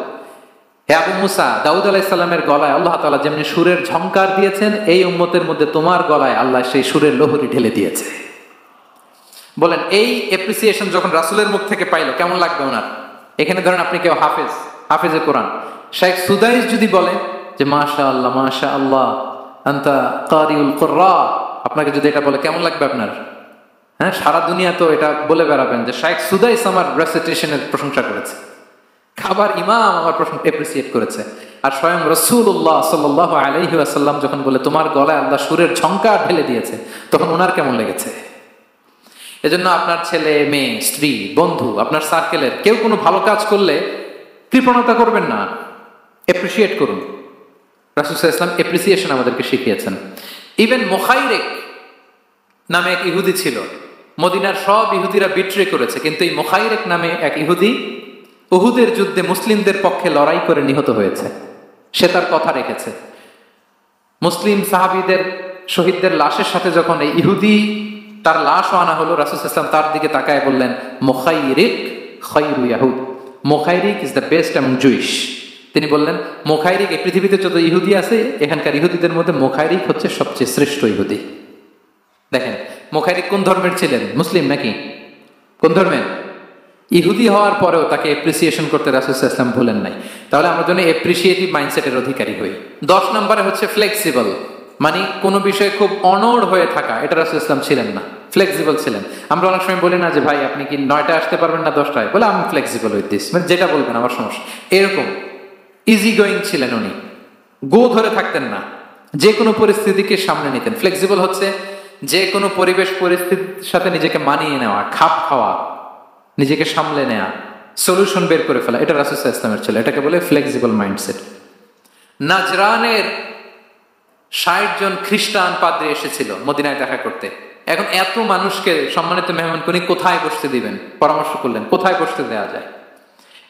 হে আবু মুসা, দাউদ আলাইহিস সালামের গলায় আল্লাহ তাআলা যেমনি সুরের ঝংকার দিয়েছেন, এই উম্মতের মধ্যে তোমার গলায় আল্লাহ সেই সুরের লোহরি ঢেলে দিয়েছে। বলেন, এই অ্যাপ্রিসিয়েশন যখন রাসূলের মুখ থেকে পাইলো কেমন লাগবে ওনার? এখানে ধরেন আপনি কেউ হাফেজে কোরআন শাইখ সুদাইস যদি বলে যে মাশাআল্লাহ মাশাআল্লাহ আনতা কারিউল কুররা, আপনাকে যদি এটা বলে কেমন লাগবে আপনার? হ্যাঁ, সারা দুনিয়া তো এটা বলে বেড়াবেন যে শাইখ সুদাইস আমার রেসিটেশনের প্রশংসা করেছে, খাবার ইমাম আমার প্রশংসা অ্যাপ্রিসিয়েট করেছে। আর স্বয়ং রাসূলুল্লাহ সাল্লাল্লাহু আলাইহি ওয়াসাল্লাম যখন বলে তোমার গলায় আল্লাহ সুরের ঝংকার ঢেলে দিয়েছে, তখন ওনার কেমন লেগেছে? এজন্য আপনার ছেলে মেয়ে, স্ত্রী, বন্ধু, আপনার সার্কেলের কেউ কোনো ভালো কাজ করলে কৃপণতা করবেন না, অ্যাপ্রিসিয়েট করুন। রাসূল সাল্লাল্লাহু আলাইহি ওয়াসাল্লাম অ্যাপ্রিসিয়েশন আমাদেরকে শিখিয়েছেন। ইভেন মুখাইরিক নামে এক ইহুদি ছিল, মদিনার সব ইহুদিরা বিট্রে করেছে, কিন্তু এই মুখাইরিক নামে এক ইহুদি উহুদের যুদ্ধে মুসলিমদের পক্ষে লড়াই করে নিহত হয়েছে। সে তার কথা রেখেছে। মুসলিম সাহাবীদের শহীদদের লাশের সাথে যখন এই ইহুদি তার লাশও আনা হলো, রাসূল সাল্লাল্লাহু আলাইহি ওয়াসাল্লাম তার দিকে তাকায় বললেন, মুখাইরিক খায়রু ইয়াহুদ, Mukhayriq is the best among Jewish. তিনি বললেন, মুখাইরিক, এই পৃথিবীতে যত ইহুদি আছে এখানকার ইহুদিদের মধ্যে মুখাইরিক হচ্ছে সবচেয়ে শ্রেষ্ঠ ইহুদি। দেখেন, মুখাইরিক কোন ধর্মের ছিলেন? মুসলিম নাকি? কোন ধর্মের? ইহুদি হওয়ার পরেও তাকে অ্যাপ্রিসিয়েশন করতে রাসূল সাল্লাল্লাহু আলাইহি ওয়াসাল্লাম ভুলেন নাই। তাহলে আমরা যেন অ্যাপ্রিসিয়েটিভ মাইন্ডসেটের অধিকারী হই। 10 নম্বরে হচ্ছে ফ্লেক্সিবল, মানে কোনো বিষয়ে খুব অনড় হয়ে থাকা, এটা রাসূল সাল্লাল্লাহু আলাইহি ওয়াসাল্লাম ছিলেন না, ফ্লেক্সিবল ছিলেন। আমরা অনেক সময় বলি না যে ভাই আপনি কি 9টায় আসতে পারবেন না 10টায়? বলে আমি ফ্লেক্সিবল উইথ দিস, মানে যেটা বলবেন আমার সমস্যা, এরকম ইজি গোয়িং ছিলেন উনি, গো ধরে থাকতেন না, যে কোনো পরিস্থিতিকে সামনে নিতেন। ফ্লেক্সিবল হচ্ছে যে কোনো পরিবেশ পরিস্থিতির সাথে নিজেকে মানিয়ে নেওয়া, খাপ খাওয়া, নিজেকে সামলে নেওয়া, সলিউশন বের করে ফেলা, এটা রাসূল সাল্লাল্লাহু আলাইহি ওয়াসাল্লামের ছিল, এটাকে বলে ফ্লেক্সিবল মাইন্ডসেট। নাজরানের 60 জন খ্রিস্টান পাদ্রী এসেছিল মদিনায় দেখা করতে। এখন এত মানুষকে সম্মানিত মেহমান কোনি কোথায় বসতে দিবেন, পরামর্শ করলেন কোথায় বসতে দেওয়া যায়।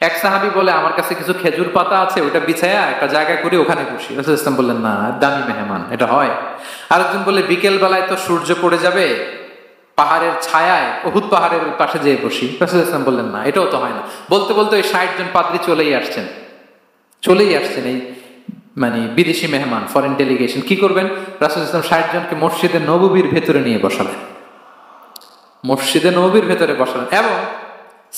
এক সাহাবী বলে, আমার কাছে কিছু খেজুর পাতা আছে, ওটা বিছায়া একটা জায়গা করে ওখানে বসি। রাসূল ইসলাম বললেন, না, দামি মেহমান, এটা হয়। আরেকজন বলে, বিকেল বেলায় তো সূর্য পড়ে যাবে, পাহাড়ের ছায়ায় উহুদ পাহাড়ের পাশে যেয়ে বসি। রাসূল ইসলাম বললেন, না, এটাও তো হয় না। বলতে বলতে ওই 60 জন পাদ্রী চলেই আসছেন এই মানে বিদেশি মেহমান, ফরেন ডেলিগেশন। কি করবেন? রাসূল ইসলাম 60 জনকে মসজিদে নববীর ভেতরে নিয়ে বসালেন, মসজিদে নববীর ভেতরে বসালেন। এবং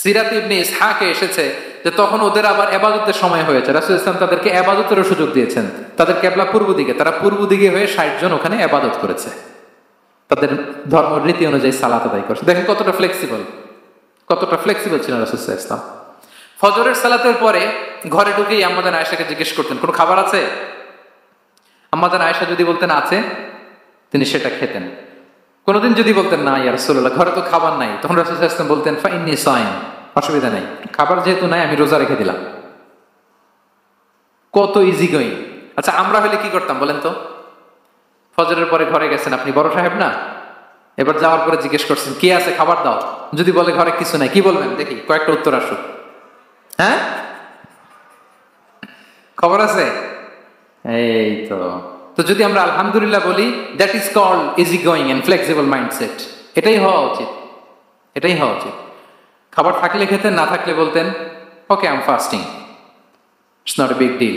সিরাত ইবনে ইসহাকে এসেছে যে তখন ওদের আবার ইবাদতের সময় হয়েছে। রাসূল ইসলাম তাদেরকে ইবাদতেরও সুযোগ দিয়েছেন। তাদের কিবলা পূর্ব দিকে, তারা পূর্ব দিকে হয়ে 60 জন ওখানে ইবাদত করেছে, তাদের ধর্ম রীতি অনুযায়ী সালাত আদায় করেছে। দেখেন কতটা ফ্লেক্সিবল ছিলেন রাসূল সাল্লাল্লাহু আলাইহি ওয়াসাল্লাম। ফজরের সালাতের পরে ঘরে ঢুকেই আম্মা জান আয়েশাকে জিজ্ঞেস করতেন, কোনো খাবার আছে? আম্মা জান আয়েশা যদি বলতেন আছে, তিনি সেটা খেতেন। কোনোদিন যদি বলতেন না ইয়া রাসূলুল্লাহ, ঘরে তো খাবার নাই, তখন রাসূল সাল্লাল্লাহু আলাইহি ওয়াসাল্লাম বলতেন ফা ইন্নী সাইম, অসুবিধা নাই, খাবার যেহেতু নাই আমি রোজা রেখে দিলাম। কত ইজি গোয়িং। আচ্ছা, আমরা হলে কি করতাম বলেন তো? ফজরের পরে ঘরে গেছেন, আপনি বড় সাহেব না, এবার যাওয়ার পরে জিজ্ঞেস করছেন কি আছে, খাবার দাও। যদি বলে ঘরে কিছু নাই, কি বলবেন দেখি? কয়েকটা উত্তর আসুক। হ্যাঁ, খবর আছে? এই তো যদি আমরা আলহামদুলিল্লাহ বলি, that is called easy going and flexible mindset. এটাই হওয়া উচিত। খাবার থাকলে খেতেন, না থাকলে বলতেন okay I am fasting, it's not a big deal,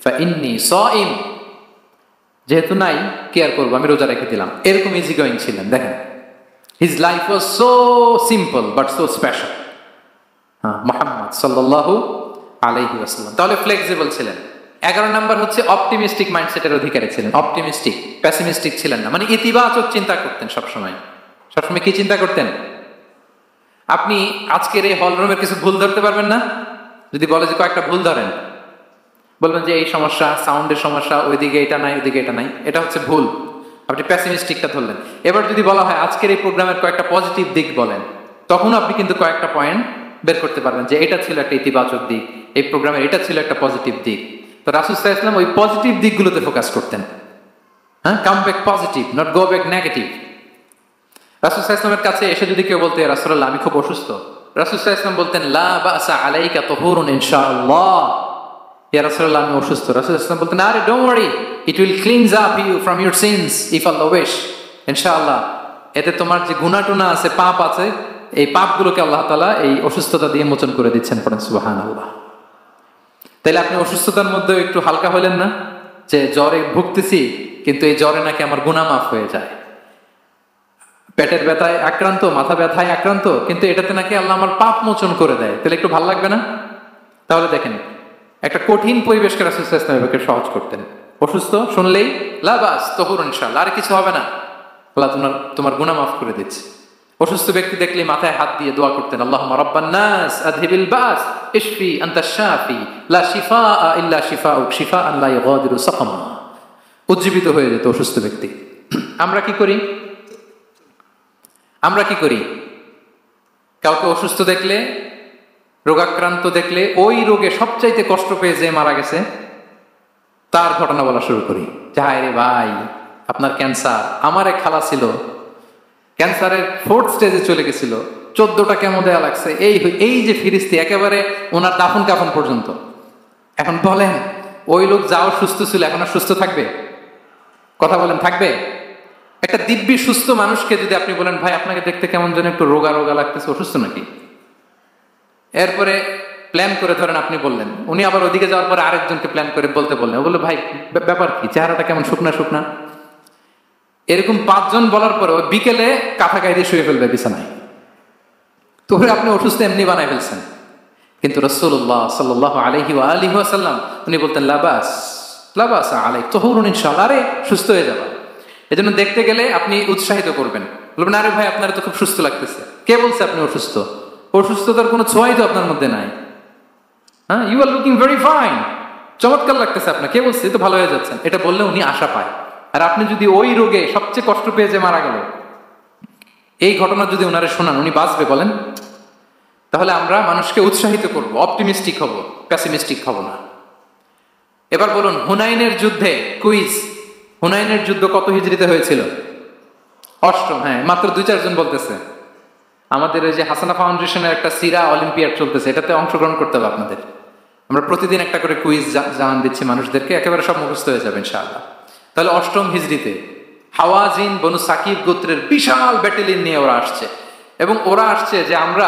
ফা ইন্নী সাইম, যেহেতু নাই কি আর করবো, আমি রোজা রেখে দিলাম। এরকম ইজি গোয়িং ছিলেন। দেখেন, his life was so simple but so special. Muhammad সাল্লাল্লাহু আলাইহি ওয়াসাল্লাম তাহলে ফ্লেক্সিবল ছিলেন। 11 নাম্বার হচ্ছে অপটিমিস্টিক মাইন্ডসেটের অধিকারী ছিলেন। অপটিমিস্টিক, প্যাসিমিস্টিক ছিলেন না, মানে ইতিবাচক চিন্তা করতেন সবসময়। কি চিন্তা করতেন? আপনি আজকের এই হলরুমের কিছু ভুল ধরতে পারবেন না। যদি বলে যে কয়েকটা ভুল ধরেন, বলবেন যে এই সমস্যা, সাউন্ডের সমস্যা, ওইদিকে এটা নাই, ওইদিকে এটা নাই, এটা হচ্ছে ভুল। আপনি প্যাসিমিস্টিকটা ধরলেন। এবার যদি বলা হয় আজকের এই প্রোগ্রামের কয়েকটা পজিটিভ দিক বলেন, তখন আপনি কিন্তু কয়েকটা পয়েন্ট বের করতে পারবেন যে এটা ছিল একটা ইতিবাচক দিক, এই প্রোগ্রামের এটা ছিল একটা পজিটিভ দিক। তো রাসূল সাল্লাল্লাহু আলাইহি ওয়াসাল্লাম ওই পজিটিভ দিকগুলোতে ফোকাস করতেন। Come back positive, not go back negative. রাসূল সাল্লাল্লাহু আলাইহি ওয়াসাল্লামের কাছে এসে যদি কেউ বলতে, রাসূলুল্লাহ আমি খুব অসুস্থ, রাসূল সাল্লাল্লাহু আলাইহি ওয়াসাল্লাম বলতেন লা বাসা আলাইকা তুহুরুন ইনশাআল্লাহ। ইয়া রাসূলুল্লাহ আমি অসুস্থ। রাসূল সাল্লাল্লাহু আলাইহি ওয়াসাল্লাম বলতেন আরে don't worry, it will cleanse up you from your sins if Allah wish, ইনশাআল্লাহ এতে তোমার যে গুনাহ টুনা আছে, পাপ আছে, এই পাপগুলোকে আল্লাহ তাআলা এই অসুস্থতা দিয়ে মোচন করে দিচ্ছেন। পড়েন সুবহানাল্লাহ। তাইলে আপনি অসুস্থতার মধ্যে একটু হালকা হলেন না, যে জ্বরে ভুগতেছি কিন্তু এই জ্বরে নাকি আমার গুনাহ মাফ হয়ে যায়। পেটের ব্যথায় আক্রান্ত, মাথা ব্যথায় আক্রান্ত, কিন্তু এটাতে নাকি আল্লাহ আমার পাপ মোচন করে দেয়, তাহলে একটু ভালো লাগবে না? তাহলে দেখেন, একটা কঠিন পরিবেশকে রাসূল সাল্লাল্লাহু আলাইহি ওয়াসাল্লাম সহজ করতেন। অসুস্থ শুনলেই লা বাস তুহুরুন ইনশাআল্লাহ, আর কিছু হবে না, আল্লাহ তোমার গুনাহ মাফ করে দিচ্ছে। অসুস্থ ব্যক্তি দেখলে মাথায় হাত দিয়ে দোয়া করতেন আল্লাহুম্মা রাব্বান নাস আযহিবিল বাস ইশফি আনতাশ শাফি লা শিফাআ ইল্লা শিফাউক শিফাআন লা ইগাদিরু সাকামা। উজ্জীবিত হয়ে যেত অসুস্থ ব্যক্তি। আমরা কি করি? কাউকে অসুস্থ দেখলে, রোগাক্রান্ত দেখলে, ওই রোগে সবচাইতে কষ্ট পেয়ে যে মারা গেছে তার ঘটনা বলা শুরু করি। যে হায় রে ভাই, আপনার ক্যান্সার, আমার এক খালা ছিল, ক্যান্সারের 4th স্টেজে চলে গেছিল, 14টা কেমো দেয়া লাগছে, এই যে ফিরিস্তি একেবারে ওনার দাফন কাফন পর্যন্ত। এখন বলেন, ওই লোক যাও সুস্থ ছিল, এখন আর সুস্থ থাকবে? কথা বলেন, থাকবে? একটা দিব্যি সুস্থ মানুষকে যদি আপনি বলেন ভাই আপনাকে দেখতে কেমন যেন একটু রোগা লাগতেছে, অসুস্থ নাকি? এরপরে প্ল্যান করে ধরেন আপনি বললেন, উনি আবার ওদিকে যাওয়ার পরে আরেকজনকে প্ল্যান করে বলতে বললেন, ও বললো ভাই ব্যাপার কি, চেহারাটা কেমন শুকনা। এরকম 5 জন বলার পরে বিকেলে কাঁথা গায়ে দিয়ে শুয়ে ফেলবে বিছানায়। তো আপনি অসুস্থ এমনি বানাই ফেলছেন। কিন্তু রাসূলুল্লাহ সাল্লাল্লাহু আলাইহি ওয়াসাল্লাম উনি বলতেন লা বাস আলাইক তুহুরুন ইনশাআল্লাহ, আরে সুস্থ হয়ে যাবে। এজন্য দেখতে গেলে আপনি উৎসাহিত করবেন, বলবেন আরে ভাই আপনার তো খুব সুস্থ লাগতেছে। কে বলছে আপনি অসুস্থ? অসুস্থতার কোনো ছোঁয়াই তো আপনার মধ্যে নাই। You are looking very fine, চমৎকার লাগতেছে আপনার, কে বলছে? তো ভালো হয়ে যাচ্ছেন। এটা বললে উনি আশা পায়। আর আপনি যদি ওই রোগে সবচেয়ে কষ্ট পেয়ে যে মারা গেল, এই ঘটনা যদি ওনারে শোনান, উনি বাঁচবে বলেন? তাহলে আমরা মানুষকে উৎসাহিত করব, অপটিমিস্টিক হব, প্যাসিমিস্টিক হব না। এবার বলুন, হুনাইনের যুদ্ধে কুইজ, হুনাইনের যুদ্ধ কত হিজরিতে হয়েছিল? অষ্টম। হ্যাঁ, মাত্র 2-4 জন বলতেছে। আমাদের ওই যে হাসানা ফাউন্ডেশনের একটা সিরা অলিম্পিয়াড চলতেছে, এটাতে অংশগ্রহণ করতে হবে আপনাদের। আমরা প্রতিদিন একটা করে কুইজ জানান দিচ্ছি মানুষদেরকে, একেবারে সব মুখস্থ হয়ে যাবে ইনশাআল্লাহ। তাহলে অষ্টম হিজরিতে হাওয়াজিন বনু সাকিব গোত্রের বিশাল ব্যাটালিয়ন নিয়ে ওরা আসছে, এবং ওরা আসছে যে আমরা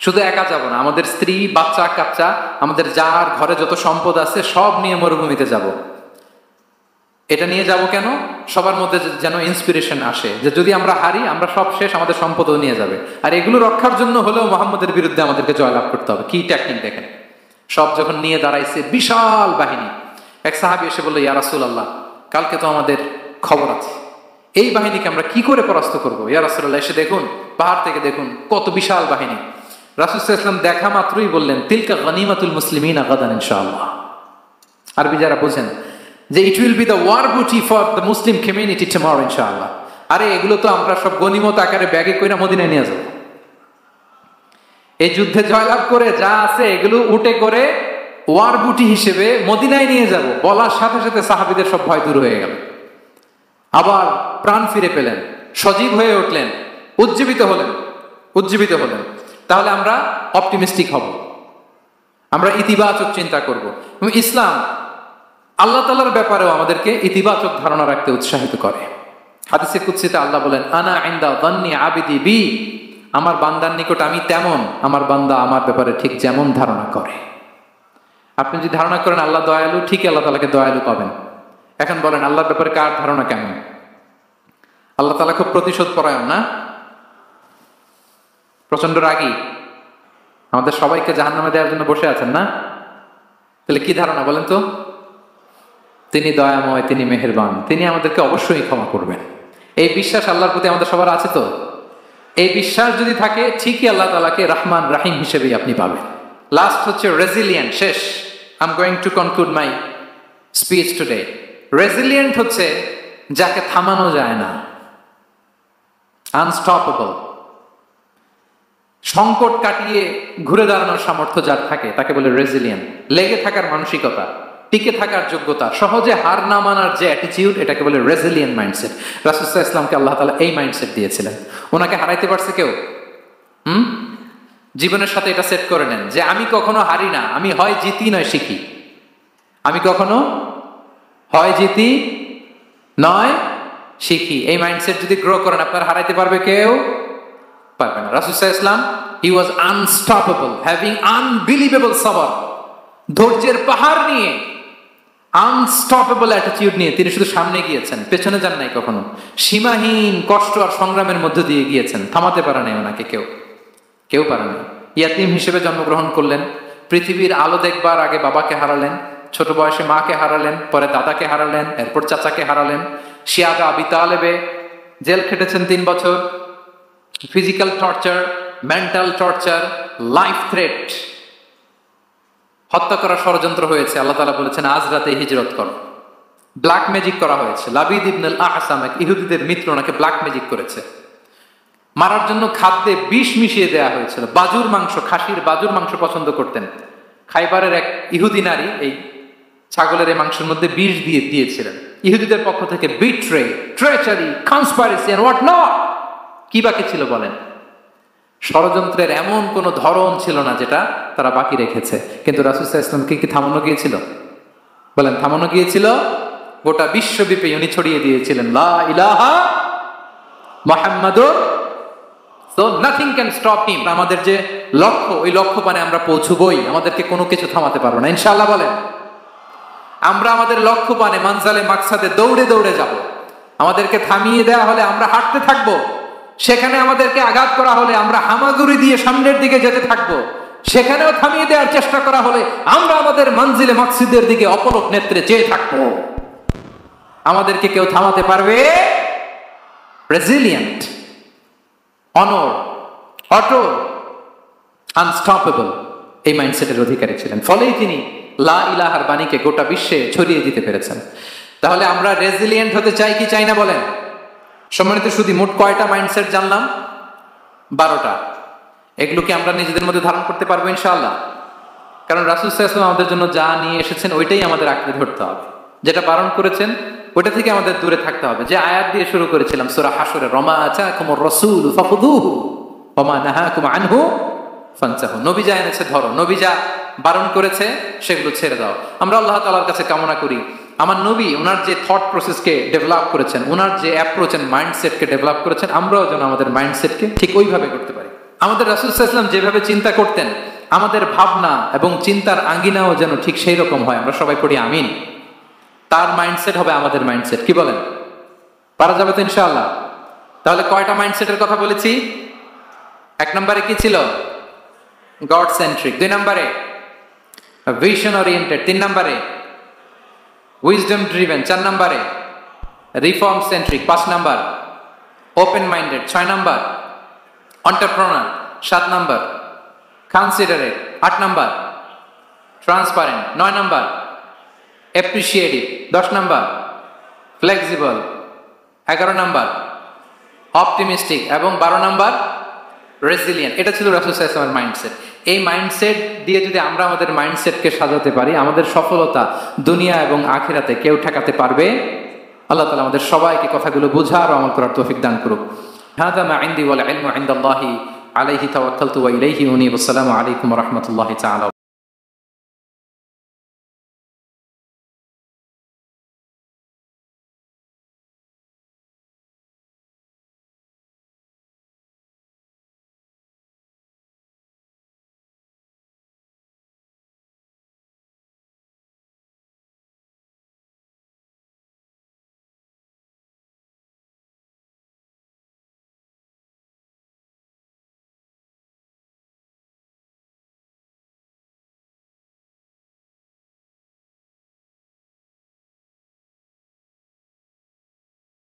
শুধু একা যাব না, আমাদের স্ত্রী বাচ্চা কাচ্চা, আমাদের যার ঘরে যত সম্পদ আছে সব নিয়ে মরুভূমিতে যাব। এটা নিয়ে যাব কেন? সবার মধ্যে যেন ইন্সপিরেশন আসে যে যদি আমরা হারি, আমরা সব শেষ, আমাদের সম্পদও নিয়ে যাবে। আর এগুলো রক্ষার জন্য হলেও মোহাম্মদের বিরুদ্ধে আমাদেরকে জয়লাভ করতে হবে। কি টেকনিক দেখেন! সব যখন নিয়ে দাঁড়াইছে বিশাল বাহিনী, এক সাহাবী এসে বলল, ইয়া রাসূলুল্লাহ, কালকে তো আমাদের খবর আছে, এই বাহিনীকে আমরা কি করে পরাস্ত করবো? ইয়া রাসূলুল্লাহ, এসে দেখুন, পাহাড় থেকে দেখুন কত বিশাল বাহিনী। রাসূল সাল্লাল্লাহু আলাইহি ওয়াসাল্লাম দেখা মাত্রই বললেন, তিলকা গনিমাতুল মুসলিমিনা গাদান ইনশাআল্লাহ। আরবি যারা বোঝেন, যে it will be the war booty for the Muslim community tomorrow ইনশাআল্লাহ। আরে এগুলো তো আমরা সব গনিমত আকারে ব্যাগে কইরা মদিনায় নিয়ে যাবো। এই যুদ্ধে জয়লাভ করে যা আছে এগুলো উঠে করে ওয়ার বুটি হিসেবে মদিনায় নিয়ে যাব। বলার সাথে সাথে সাহাবীদের সব ভয় দূর হয়ে গেল, আবার প্রাণ ফিরে পেলেন, সজীব হয়ে উঠলেন, উজ্জীবিত হলেন। তাহলে আমরা অপটিমিস্টিক হব, আমরা ইতিবাচক চিন্তা করব। এবং ইসলাম আল্লাহ তাআলার ব্যাপারেও আমাদেরকে ইতিবাচক ধারণা রাখতে উৎসাহিত করে। হাদিসে কুদসিতে আল্লাহ বলেন, আনা ইনদা যান্নি আবিদি বি, আমার বান্দার নিকট আমি তেমন, আমার বান্দা আমার ব্যাপারে ঠিক যেমন ধারণা করে। আপনি যদি ধারণা করেন আল্লাহ দয়ালু, ঠিকই আল্লাহ তাআলাকে দয়ালু পাবেন। এখন বলেন, আল্লাহর ব্যাপারে কার ধারণা কেমন? আল্লাহ তাআলা খুব প্রতিশোধ পরায়ণ না? প্রচন্ড রাগী, আমাদের সবাইকে জাহান্নামে দেওয়ার জন্য বসে আছেন না? তাহলে কি ধারণা বলেন তো? তিনি দয়াময়, তিনি মেহেরবান, তিনি আমাদেরকে অবশ্যই ক্ষমা করবেন। এই বিশ্বাস আল্লাহর প্রতি আমাদের সবার আছে তো? এই বিশ্বাস যদি থাকে, ঠিকই আল্লাহ তাআলাকে রহমান রাহিম হিসেবেই আপনি পাবেন। লাস্ট হচ্ছে রেজিলিয়েন্ট। শেষ, I am going to conclude my speech today. Resilient হচ্ছে যাকে থামানো যায় না, আনস্টপেবল। সংকট কাটিয়ে ঘুরে দাঁড়ানোর সামর্থ্য যার থাকে তাকে বলে রেজিলিয়েন্ট। লেগে থাকার মানসিকতা, টিকে থাকার যোগ্যতা, সহজে হার না মানার যে অ্যাটিটিউড, এটাকে বলে রেজিলিয়েন্ট মাইন্ডসেট। রাসূল সাল্লাল্লাহু আলাইহি ওয়াসাল্লামকে আল্লাহ তাআলা এই মাইন্ডসেট দিয়েছিলেন। ওনাকে হারাইতে পারছে কেউ? জীবনের সাথে এটা সেট করে নেন যে আমি কখনো হারি না, আমি হয় জিতি নয় শিখি। আমি কখনো হয় জিতি নয় শিখি। এই মাইন্ডসেট যদি গ্রো করেন, আপনার হারাইতে পারবে কেউ? পারবে না। রাসূল সাল্লাল্লাহু আলাইহি ওয়াসাল্লাম, he was unstoppable, having unbelievable সবর। ধৈর্যের পাহাড় নিয়ে, আনস্টপেবল অ্যাটিটিউড নিয়ে তিনি শুধু সামনে গিয়েছেন, পেছনে যান নাই কখনো। সীমাহীন কষ্ট আর সংগ্রামের মধ্য দিয়ে গিয়েছেন, থামাতে পারে নাই ওনাকে কেউ পারে নাই। ইয়াতিম হিসেবে জন্মগ্রহণ করলেন, পৃথিবীর আলো দেখবার আগে বাবাকে হারালেন, ছোট বয়সে মাকে হারালেন, পরে দাদাকে হারালেন, এরপর চাচাকে হারালেন। শিয়াবে আবি তালেবে জেল খেটেছেন 3 বছর। Physical torture, mental torture, life threat, হত্যা করার ষড়যন্ত্র হয়েছে। আল্লাহ তাআলা বলেছেন আজ রাতে হিজরত করো। ব্ল্যাক ম্যাজিক করা হয়েছে। লাবিদ ইবনুল আহসাম, এক ইহুদিদের মিত্র, ওনাকে ব্ল্যাক ম্যাজিক করেছে। মারার জন্য খাদ্যে বিষ মিশিয়ে দেওয়া হয়েছিল। বাজুর মাংস, খাসির বাজুর মাংস পছন্দ করতেন। খাইবারের এক ইহুদি নারী এই ছাগলের এই মাংসের মধ্যে বিষ দিয়েছিলেন। ইহুদিদের পক্ষ থেকে betray, treachery, conspiracy and what not, কি বাকি ছিল বলেন? ষড়যন্ত্রের এমন কোন ধরন ছিল না যেটা তারা বাকি রেখেছে। কিন্তু রাসূল সাল্লাল্লাহু আলাইহি ওয়াসাল্লামকে কি থামানো গিয়েছিল? বলেন, থামানো গিয়েছিল? গোটা বিশ্বব্যাপী উনি ছড়িয়ে দিয়েছিলেন লা ইলাহা মুহাম্মাদুর, so nothing can stop him. আমাদের যে লক্ষ্য, ওই লক্ষ্য পানে আমরা পৌঁছবই, আমাদেরকে কোনো কিছু থামাতে পারবে না ইনশাআল্লাহ। বলেন, আমরা আমাদের লক্ষ্য পানে মানজালে মাকসাদে দৌড়ে দৌড়ে যাব। আমাদেরকে থামিয়ে দেওয়া হলে আমরা হাঁটতে থাকবো, সেখানে আমাদেরকে আঘাত করা হলে আমরা হামাগুড়ি দিয়ে সামনের দিকে যেতে থাকবো, সেখানেও থামিয়ে দেওয়ার চেষ্টা করা হলে আমরা আমাদের মঞ্জিলে মাকসুদের দিকে অপলক নেত্রে চেয়ে থাকবো। আমাদেরকে কেউ থামাতে পারবে? রেজিলিয়েন্ট, অনর, অটল, আনস্টপেবল, এই মাইন্ডসেটের অধিকারী ছিলেন। ফলেই তিনি লা ইলাহার বাণীকে গোটা বিশ্বে ছড়িয়ে দিতে পেরেছেন। তাহলে আমরা রেজিলিয়েন্ট হতে চাই কি চাই না বলেন? সম্মানিত সুধী, মোট কয়টা মাইন্ডসেট জানলাম? 12টা। এগুলোকে আমরা নিজেদের মধ্যে ধারণ করতে পারবো ইনশাআল্লাহ। কারণ রাসূল সাল্লাল্লাহু আলাইহি ওয়াসাল্লাম আমাদের জন্য যা নিয়ে এসেছেন ওইটাই আমাদের আঁকড়ে ধরতে হবে। যেটা বারণ করেছেন ওটা থেকে আমাদের দূরে থাকতে হবে। যে আয়াত দিয়ে শুরু করেছিলাম সূরা হাশরে, রমা আতাকুমুর রাসূল ফাখুযুহু ওয়া মা নাহাকুম আনহু ফানতাহু। নবী যা এনেছে ধরো, নবী যা বারণ করেছে সেগুলো ছেড়ে দাও। আমরা আল্লাহ তাআলার কাছে কামনা করি আমার নবী ওনার যে থট প্রসেসকে ডেভেলপ করেছেন, ওনার যে অ্যাপ্রোচ এন্ড মাইন্ডসেটকে ডেভেলপ করেছেন, আমরাও যেন আমাদের মাইন্ডসেটকে ঠিক ওইভাবে করতে পারি। আমাদের রাসূল সাল্লাল্লাহু আলাইহি ওয়াসাল্লাম যেভাবে চিন্তা করতেন, আমাদের ভাবনা এবং চিন্তার আঙ্গিনাও যেন ঠিক সেই রকম হয়। আমরা সবাই পড়ি আমিন। তার মাইন্ডসেট হবে আমাদের মাইন্ডসেট। কি বলেন? পারা যাবে তো ইনশাআল্লাহ? তাহলে কয়টা মাইন্ডসেটের কথা বলেছি? 1 নম্বরে কি ছিল? God centric. 2 নম্বরে ভিশন ওরিয়েন্টেড। 3 নম্বরে উইজডম ড্রিভেন। 4 নম্বরে রিফর্ম সেন্ট্রিক। 5 নম্বর ওপেন মাইন্ডেড। 6 নম্বর এন্টারপ্রেনার। 7 নম্বর কনসিডারেট। 8 নম্বর ট্রান্সপারেন্ট। 9 নম্বর অ্যাপ্রিশিয়েটিভ। 10 নম্বর ফ্লেক্সিবল। 11 নম্বর অপটিমিস্টিক এবং 12 নম্বর রেজিলিয়েন্ট। এটা ছিল রাসূল সাল্লাল্লাহু আলাইহি ওয়াসাল্লামের মাইন্ডসেট। এই মাইন্ডসেট দিয়ে যদি আমরা আমাদের মাইন্ডসেটকে সাজাতে পারি, আমাদের সফলতা দুনিয়া এবং আখিরাতে কেউ ঠেকাতে পারবে। আল্লাহ তাআলা আমাদের সবাইকে কথাগুলো বোঝার ও আমল করার তৌফিক দান করুক। হাযা মা ইনদি ওয়াল ইলমু ইনদাল্লাহি আলাইহি তাওয়াক্কালতু ওয়া ইলাইহি উনীব। আসসালামু আলাইকুম ওয়া রাহমাতুল্লাহি তাআলা।